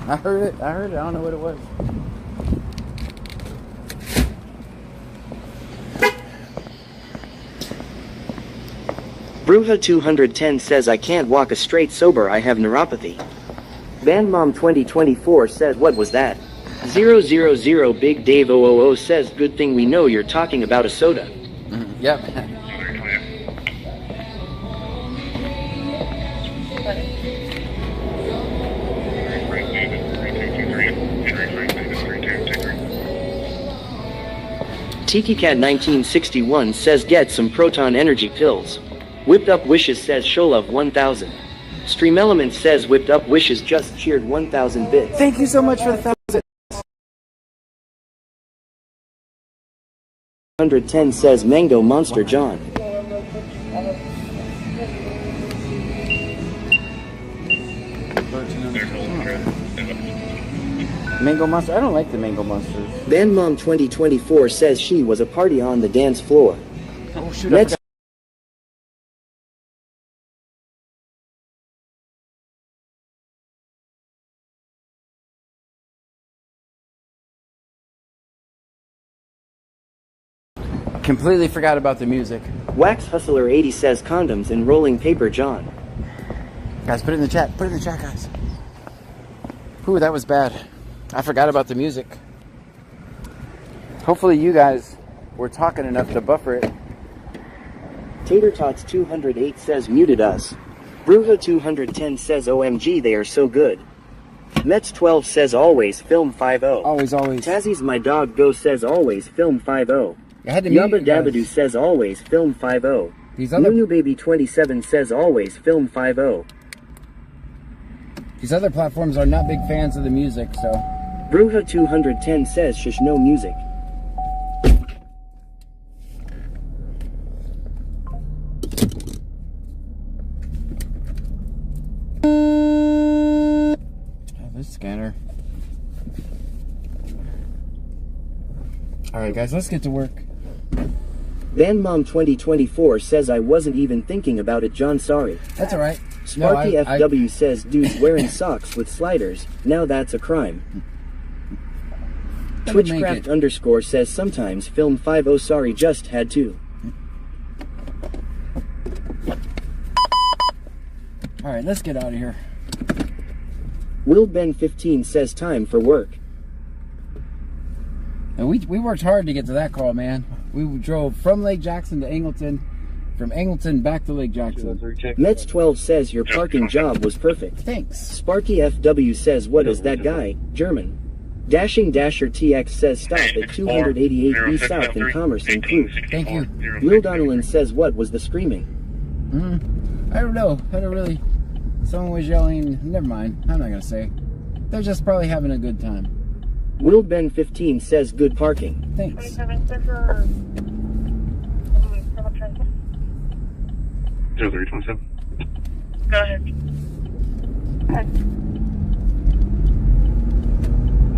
I heard it. I don't know what it was. Bruja 210 says I can't walk a straight sober, I have neuropathy. Bandmom 2024 says what was that? 000 Big Dave 000 says good thing we know you're talking about a soda. Yep. TikiCat 1961 says get some proton energy pills. Whipped Up Wishes says Sholov 1000. Stream Element says Whipped Up Wishes just cheered 1000 bits. Thank you so much for the 1,000. 110 says Mango Monster John. Mango Monster? I don't like the Mango Monsters. Bandmom 2024 says she was a party on the dance floor. Oh shoot, I forgot. Completely forgot about the music. Wax Hustler 80 says condoms and rolling paper John. Guys, put it in the chat. Put it in the chat, guys. Ooh, that was bad. I forgot about the music. Hopefully you guys were talking enough to buffer it. Tater Tots 208 says muted us. Bruja 210 says OMG they are so good. Mets 12 says always film 5-0. Always, always. Tazzy's my dog go says always film 5-0. Yabba Dabadoo says always film 5-0. Nunu Baby 27 says always film 5-0. These other platforms are not big fans of the music, so. Bruja 210 says shush no music. Oh, this scanner. Alright guys, let's get to work. Bandmom 2024 says I wasn't even thinking about it John, sorry. That's alright. Sparky FW says dudes wearing socks with sliders, now that's a crime. Twitchcraft underscore says sometimes film 5-0 sorry just had to. Alright, let's get out of here. Will Ben 15 says time for work. And we worked hard to get to that call, man. We drove from Lake Jackson to Angleton, from Angleton back to Lake Jackson. Mets 12 says your parking job was perfect. Thanks. Sparky FW says what is that guy? German. Dashing Dasher TX says stop at 288 B South in Commerce and Cruise. Thank you. Will Donnellan says what was the screaming? I don't know. I don't really. Someone was yelling. Never mind. I'm not going to say. They're just probably having a good time. Will Ben 15 says good parking. Thanks. 0327. Go ahead.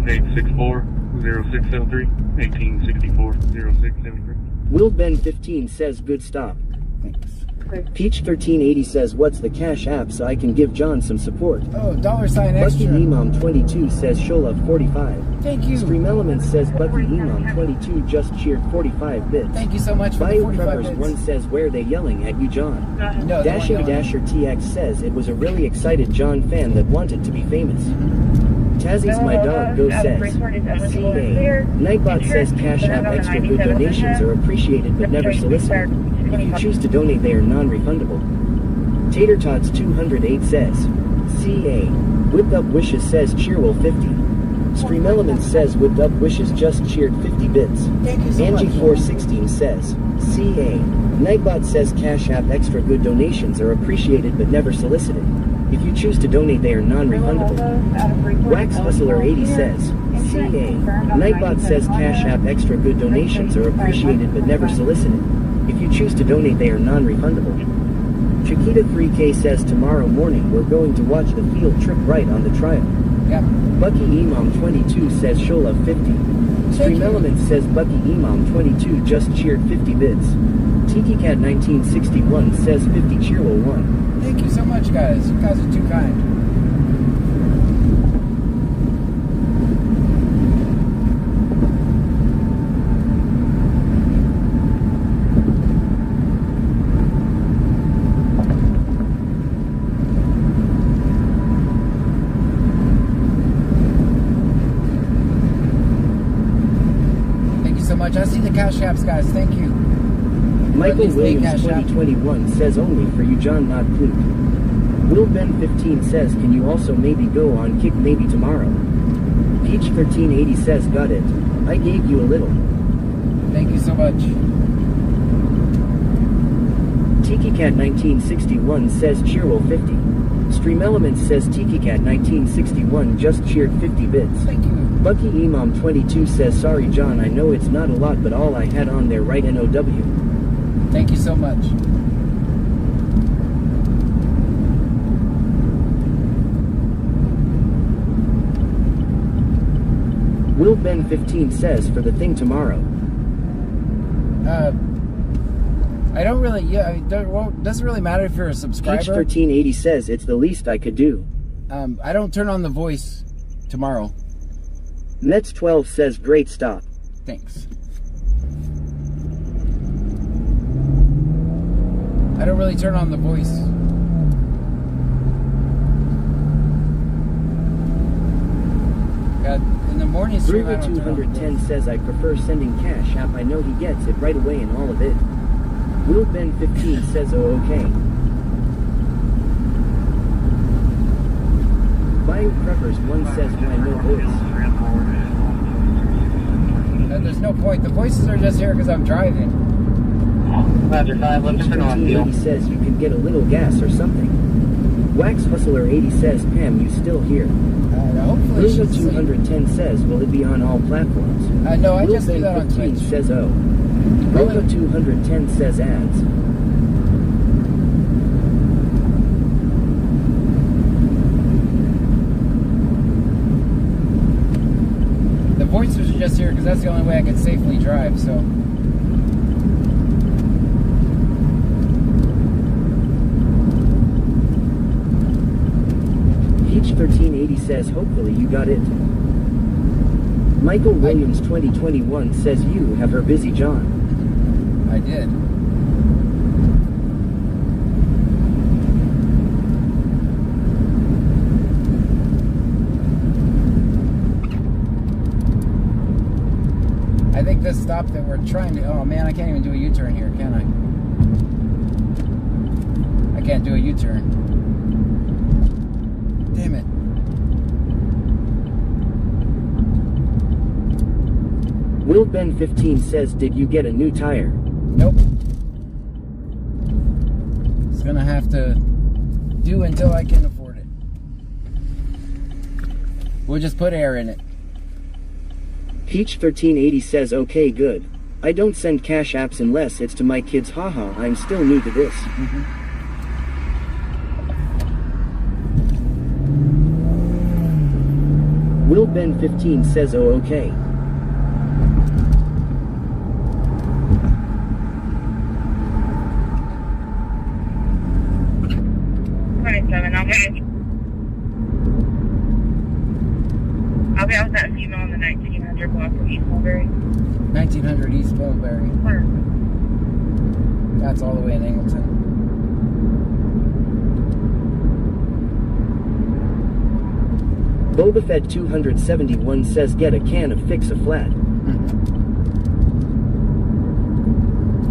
864 0673 1864 0673. Will Ben 15 says good stop. Thanks. Peach 1380 says what's the cash app so I can give John some support. Oh, $sign Bucky extra. Imam 22 says Sholov 45. Thank you. Stream Elements says Bucky Imam 22 just cheered 45 bits. Thank you so much for Bio the 45 Preppers bits. 1 says where are they yelling at you John? No, Dashing Dasher TX says it was a really excited John fan that wanted to be famous. Tazzy's my dog go says CA. Nightbot says cash app extra good donations are appreciated but never solicited. If you choose to donate they are non-refundable. Tater Tots 208 says CA. Whipped Up Wishes says cheerwell 50. Stream Elements says Whipped Up Wishes just cheered 50 bits. Thank you so Angie much. 416 says CA. Nightbot says cash app extra good donations are appreciated but never solicited. If you choose to donate they are non-refundable. Wax Hustler 80 says CA. Nightbot says cash app extra good donations are appreciated but never solicited. If you choose to donate they are non-refundable. Chiquita 3K says tomorrow morning we're going to watch the field trip right on the trial. Yep. Bucky Imam 22 says Shola 50. Stream Elements says Bucky Imam 22 just cheered 50 bits. TikiCat 1961 says 50 cheerwell 1. Thank you so much, guys. You guys are too kind. much. I see the cash apps, guys. Thank you. Michael Williams 2021 says only for you, John, not Clute. Will Ben 15 says, can you also maybe go on kick maybe tomorrow? Peach 1380 says, got it. I gave you a little. Thank you so much. TikiCat 1961 says cheerwell 50. Stream Elements says TikiCat 1961 just cheered 50 bits. Thank you. Bucky Imam 22 says, sorry John, I know it's not a lot, but all I had on there right NOW. Thank you so much. Will Ben 15 says, for the thing tomorrow. I don't really, doesn't really matter if you're a subscriber. Peach 1380 says, it's the least I could do. I don't turn on the voice tomorrow. Mets 12 says, great stop. Thanks. I don't really turn on the voice. In the morning stream, I don't turn on the voice. 210 says, I prefer sending cash app. I know he gets it right away and all of it. Will Ben 15 says, oh okay. Bio Preppers 1 says, why no voice? There's no point. The voices are just here because I'm driving. Roger 5, let's turn on fuel. 80 says you can get a little gas or something. Wax Hustler 80 says, Pam, you still here? Hopefully Luca 210 says, will it be on all platforms? No, I Will just do that on Twitch. Says, oh. Luca 210 says ads. The voices are just here because that's the only way I can safely drive, so. Peach 1380 says, hopefully you got it. Michael Williams 2021 says, you have her busy, John. I did. I think this stop that we're trying to... Oh, man, I can't even do a U-turn here, can I? I can't do a U-turn. Damn it. Will Ben 15 says, did you get a new tire? Nope. It's gonna have to do until I can afford it. We'll just put air in it. Peach 1380 says, okay, good. I don't send cash apps unless it's to my kids, haha, I'm still new to this. Will Ben 15 says, oh, okay. I'll be out that female on the 1900 block of East Mulberry. 1900 East Mulberry. Where? That's all the way in Angleton. Boba Fett 271 says, get a can of Fix a Flat.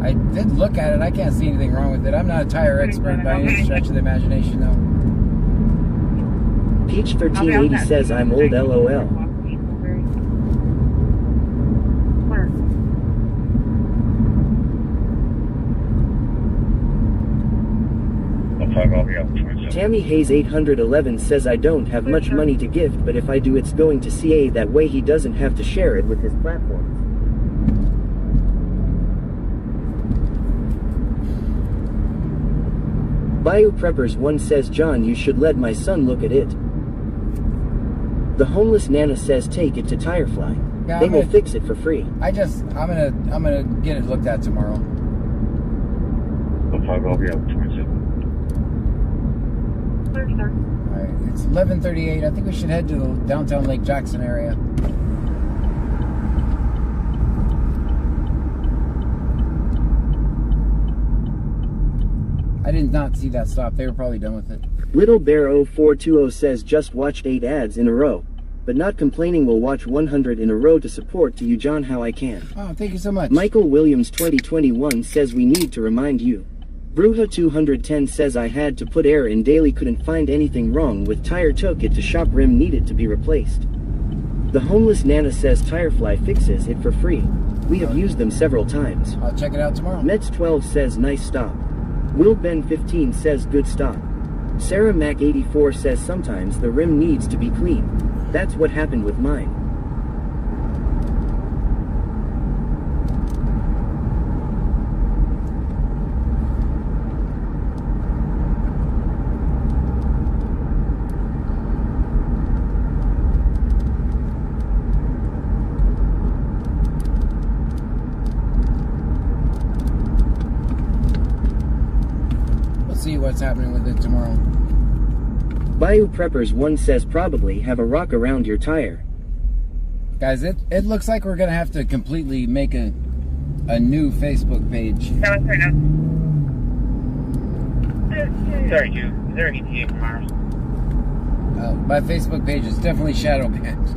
I did look at it. I can't see anything wrong with it. I'm not a tire expert by any stretch of the imagination, though. Peach 1380 says, I'm old, LOL. Tammy Hayes 811 says, I don't have much money to gift, but if I do, it's going to CA. That way he doesn't have to share it with his platforms. BioPreppers 1 says, John, you should let my son look at it. The homeless Nana says, take it to Tirefly. Yeah, they will fix it for free. I'm gonna get it looked at tomorrow. I'll be out 27. Alright, it's 11:38. I think we should head to the downtown Lake Jackson area. I did not see that stop. They were probably done with it. Little Bear 0420 says, just watched 8 ads in a row. but not complaining. Will watch 100 in a row to support to you, John, how I can. Oh, thank you so much. Michael Williams 2021 says we need to remind you. Bruja 210 says I had to put air in daily, couldn't find anything wrong with tire, took it to shop, rim needed to be replaced. The homeless Nana says Tirefly fixes it for free. We have used them several times. I'll check it out tomorrow. Mets 12 says nice stop. Will Ben 15 says good stop. Sarah Mac 84 says sometimes the rim needs to be cleaned. That's what happened with mine. See what's happening with it tomorrow. Bayou Preppers 1 says probably have a rock around your tire. Guys, it looks like we're gonna have to completely make a new Facebook page. That was right now. Sorry, Hugh. Is there an ETA from ours? My Facebook page is definitely shadow banned.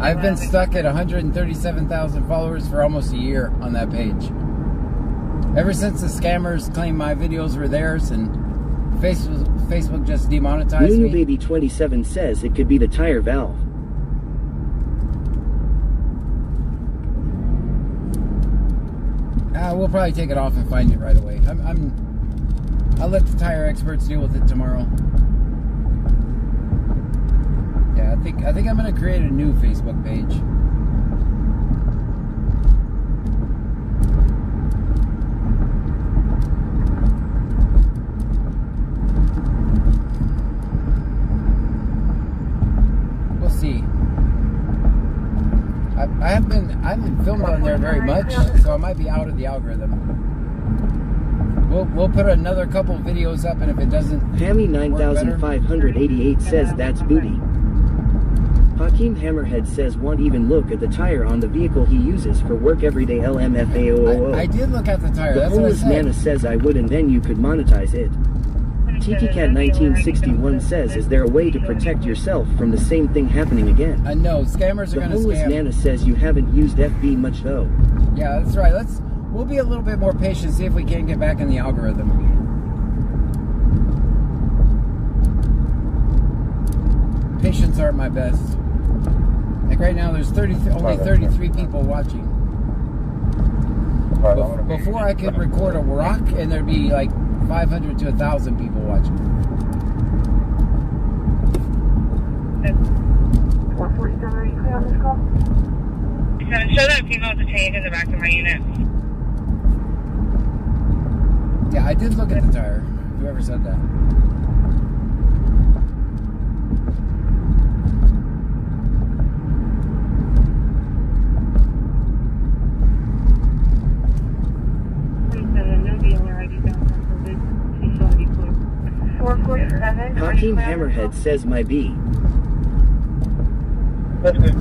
I've been stuck at 137,000 followers for almost a year on that page. Ever since the scammers claimed my videos were theirs and Facebook just demonetized me. Baby 27 says it could be the tire valve. We'll probably take it off and find it right away. I'll let the tire experts deal with it tomorrow. Yeah, I think I'm gonna create a new Facebook page. See, I haven't filmed on there very much, so I might be out of the algorithm. We'll put another couple videos up, and if it doesn't, Hammy 9588 says that's booty. Hakeem Hammerhead says won't even look at the tire on the vehicle he uses for work every day. LMFAOOO. I did look at the tire. The That's what I homeless said. Nana says I would, and then you could monetize it. TTCat 1961 says, is there a way to protect yourself from the same thing happening again? No, scammers are going to scam. The homeless Nana says you haven't used FB much though. Yeah, that's right. We'll be a little bit more patient, see if we can get back in the algorithm. Patience aren't my best. Like right now, there's only 33 people watching. Before I could record a rock, and there'd be like 500 to 1,000 people watching. 147, are you clear on this call? Show that female detained in the back of my unit. Yeah, I did look at the tire. Whoever said that. Hakeem Hammerhead says my B. That's good.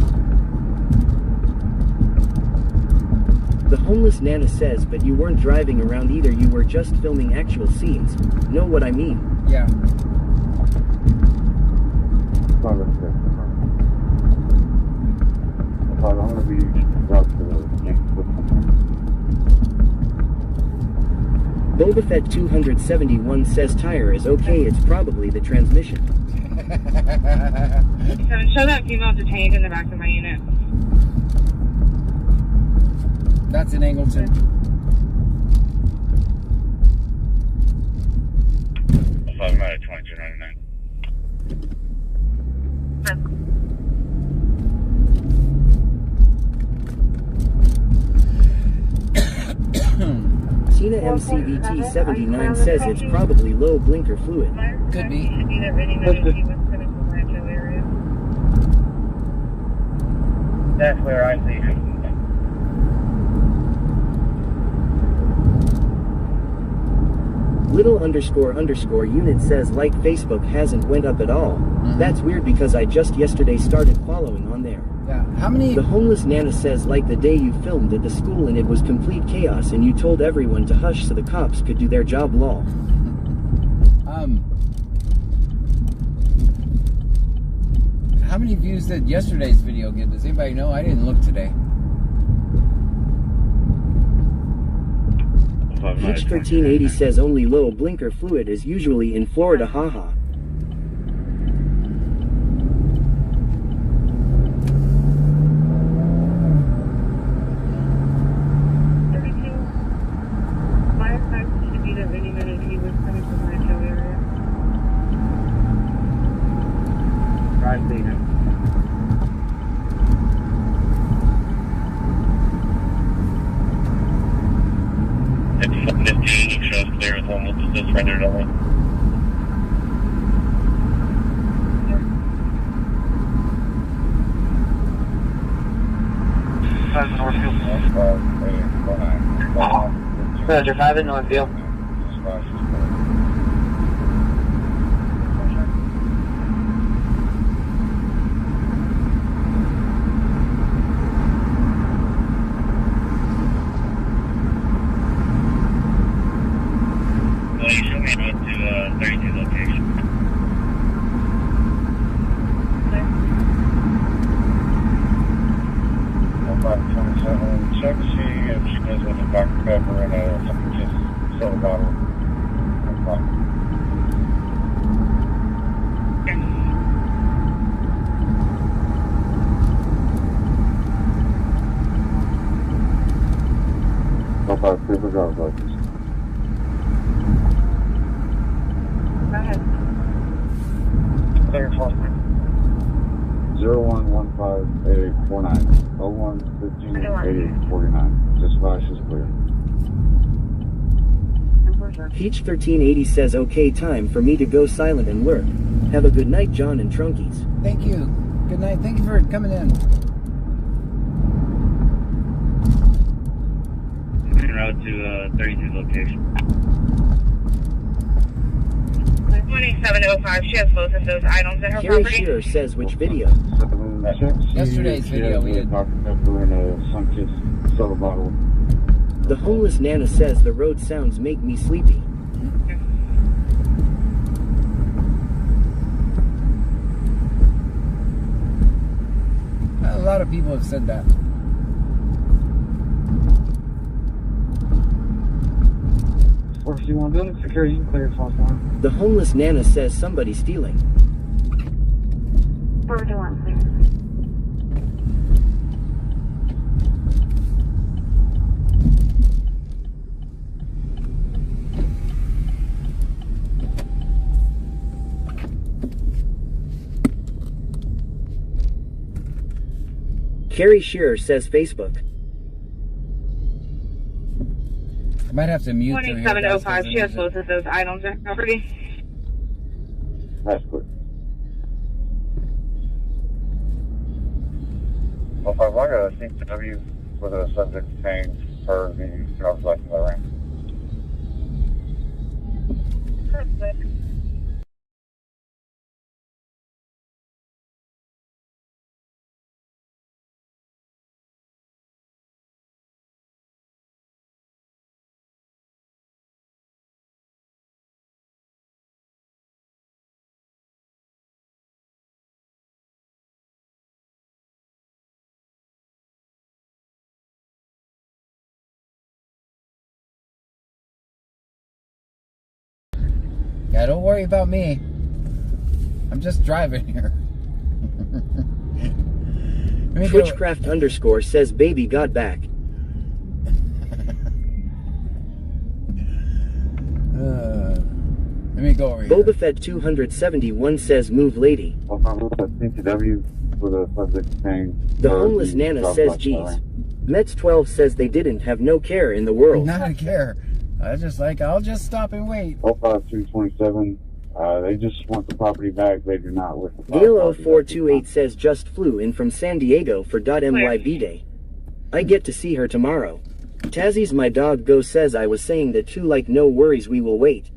The homeless Nana says, but you weren't driving around either, you were just filming actual scenes. Know what I mean? Yeah. I'm going to be out to the next Boba Fett 271 says tire is okay, it's probably the transmission. Show that female detained in the back of my unit. That's in Angleton. I'm at 2299. Tina MCVT 79 says it's probably low blinker fluid. Could be. That's where I see it. Little _ unit says like Facebook hasn't went up at all. That's weird because I just yesterday started following on there. Yeah. How many? The homeless Nana says like the day you filmed at the school and it was complete chaos and you told everyone to hush so the cops could do their job, lol. many views did yesterday's video get? Does anybody know? I didn't look today. H1380 says only low blinker fluid is usually in Florida, haha. Surrendered only. Roger, 5 in Northfield. Show me out to 32 location. Check, see if she goes with a Dr. Pepper and something just soda bottle. Paper driver's license. Go ahead. Clear, 01158849. 01158849. Dispatch is clear. Peach 1380 says okay, time for me to go silent and lurk. Have a good night, John and Trunkies. Thank you. Good night. Thank you for coming in. En route to 32 location. 2705, she has both of those items in her Carrie property. Shearer says which video? Yesterday's video we did. Dr. Pepper and a sun-kissed soda bottle. The homeless Nana says the road sounds make me sleepy. A lot of people have said that. Or if you want building security, you can clear false alarm. The homeless Nana says somebody's stealing. Further one, please. Carrie Shearer says Facebook. I might have to mute her here. 2705, she has both of those items in her property. That's clear. Well, if I got a CW with a subject change per the driver's license I ran. Perfect. Yeah, don't worry about me. I'm just driving here. Twitchcraft _ says baby got back. Let me go over here. Boba Fett 271 says move lady. CCW with a subject change. The homeless Nana says geez. Mets 12 says they didn't have no care in the world. Not a care. I just like, I'll just stop and wait. 05227. They just want the property back. They do not wish the Gale 0428 says just flew in from San Diego for .myb day. I get to see her tomorrow. Tazzy's my dog go says I was saying that too, like no worries, we will wait.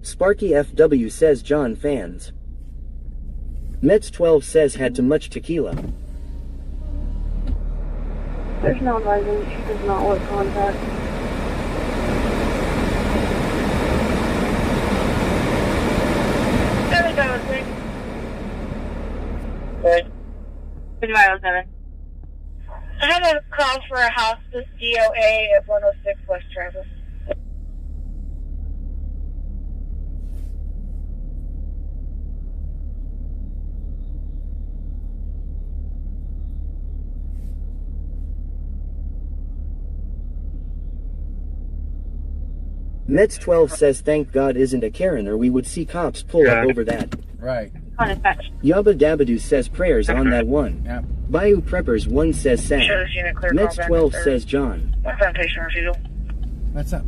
Sparky FW says John fans. Mets 12 says had too much tequila. There's no advising, she does not want contact. There we go, please. Okay. 5507. I had a call for a hospice DOA at 106 West Travis. Mets 12 says thank God isn't a Karen or we would see cops pull up over that. Right. Yabba Dabadoo says prayers on that one. Yep. Bayou Preppers 1 says Sam. Mets 12 says John. Patient refusal. What's up?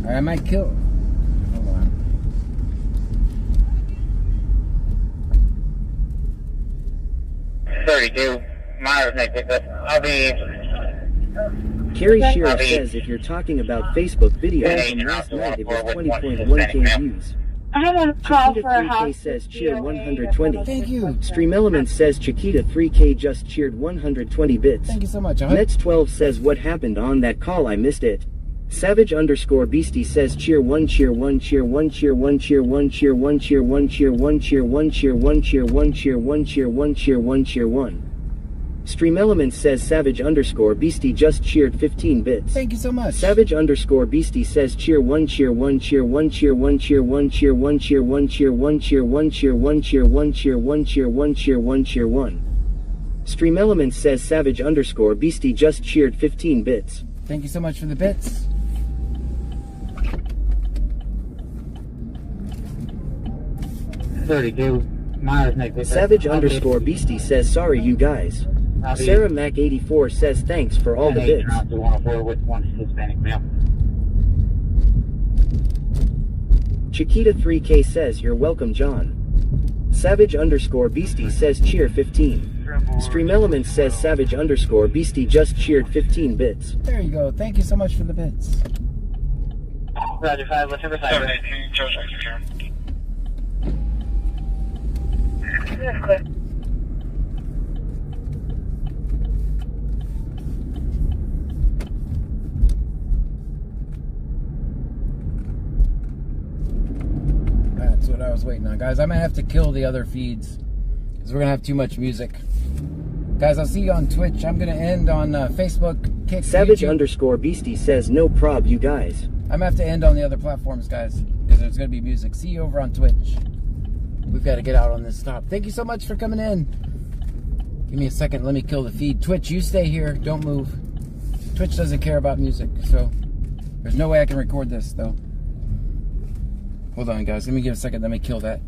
I might kill. Hold on. $32. Myers, I'll be... Carrie Shearer says if you're talking about Facebook videos from last night, it was 20.1k views. I have a call for a 3K house. says cheer 120. Thank you. Stream Elements says Chiquita 3K just cheered 120 bits. Thank you so much. Mets 12 says what happened on that call, I missed it. Savage _ Beastie says cheer 1 cheer 1 cheer 1 cheer 1 cheer 1 cheer 1 cheer 1 cheer 1 cheer 1 cheer 1 cheer 1 cheer 1 cheer 1 cheer 1 cheer 1. Stream Elements says Savage _ Beastie just cheered 15 bits. Thank you so much. Savage _ Beastie says cheer 1 cheer 1 cheer 1 cheer 1 cheer 1 cheer 1 cheer 1 cheer 1 cheer 1 cheer 1 cheer 1 cheer 1 cheer 1 cheer 1 cheer 1. Stream Elements says Savage _ Beastie just cheered 15 bits. Thank you so much for the bits. Savage _ Beastie says sorry you guys. Sarah Mac 84 says thanks for all the bits. Chiquita 3K says you're welcome John. Savage _ Beastie says cheer 15. Stream Elements says Savage _ Beastie just cheered 15 bits. There you go. Thank you so much for the bits. Roger 5, what's your beside? That's clear. That's what I was waiting on, guys. I might have to kill the other feeds because we're gonna have too much music. Guys, I'll see you on Twitch. I'm gonna end on Facebook, Kick, Savage YouTube. _ Beastie says no prob you guys. I'm gonna have to end on the other platforms, guys, because there's gonna be music. See you over on Twitch. We've got to get out on this stop. Thank you so much for coming in. Give me a second. Let me kill the feed. Twitch, you stay here. Don't move. Twitch doesn't care about music, so there's no way I can record this, though. Hold on, guys. Let me give a second. Let me kill that.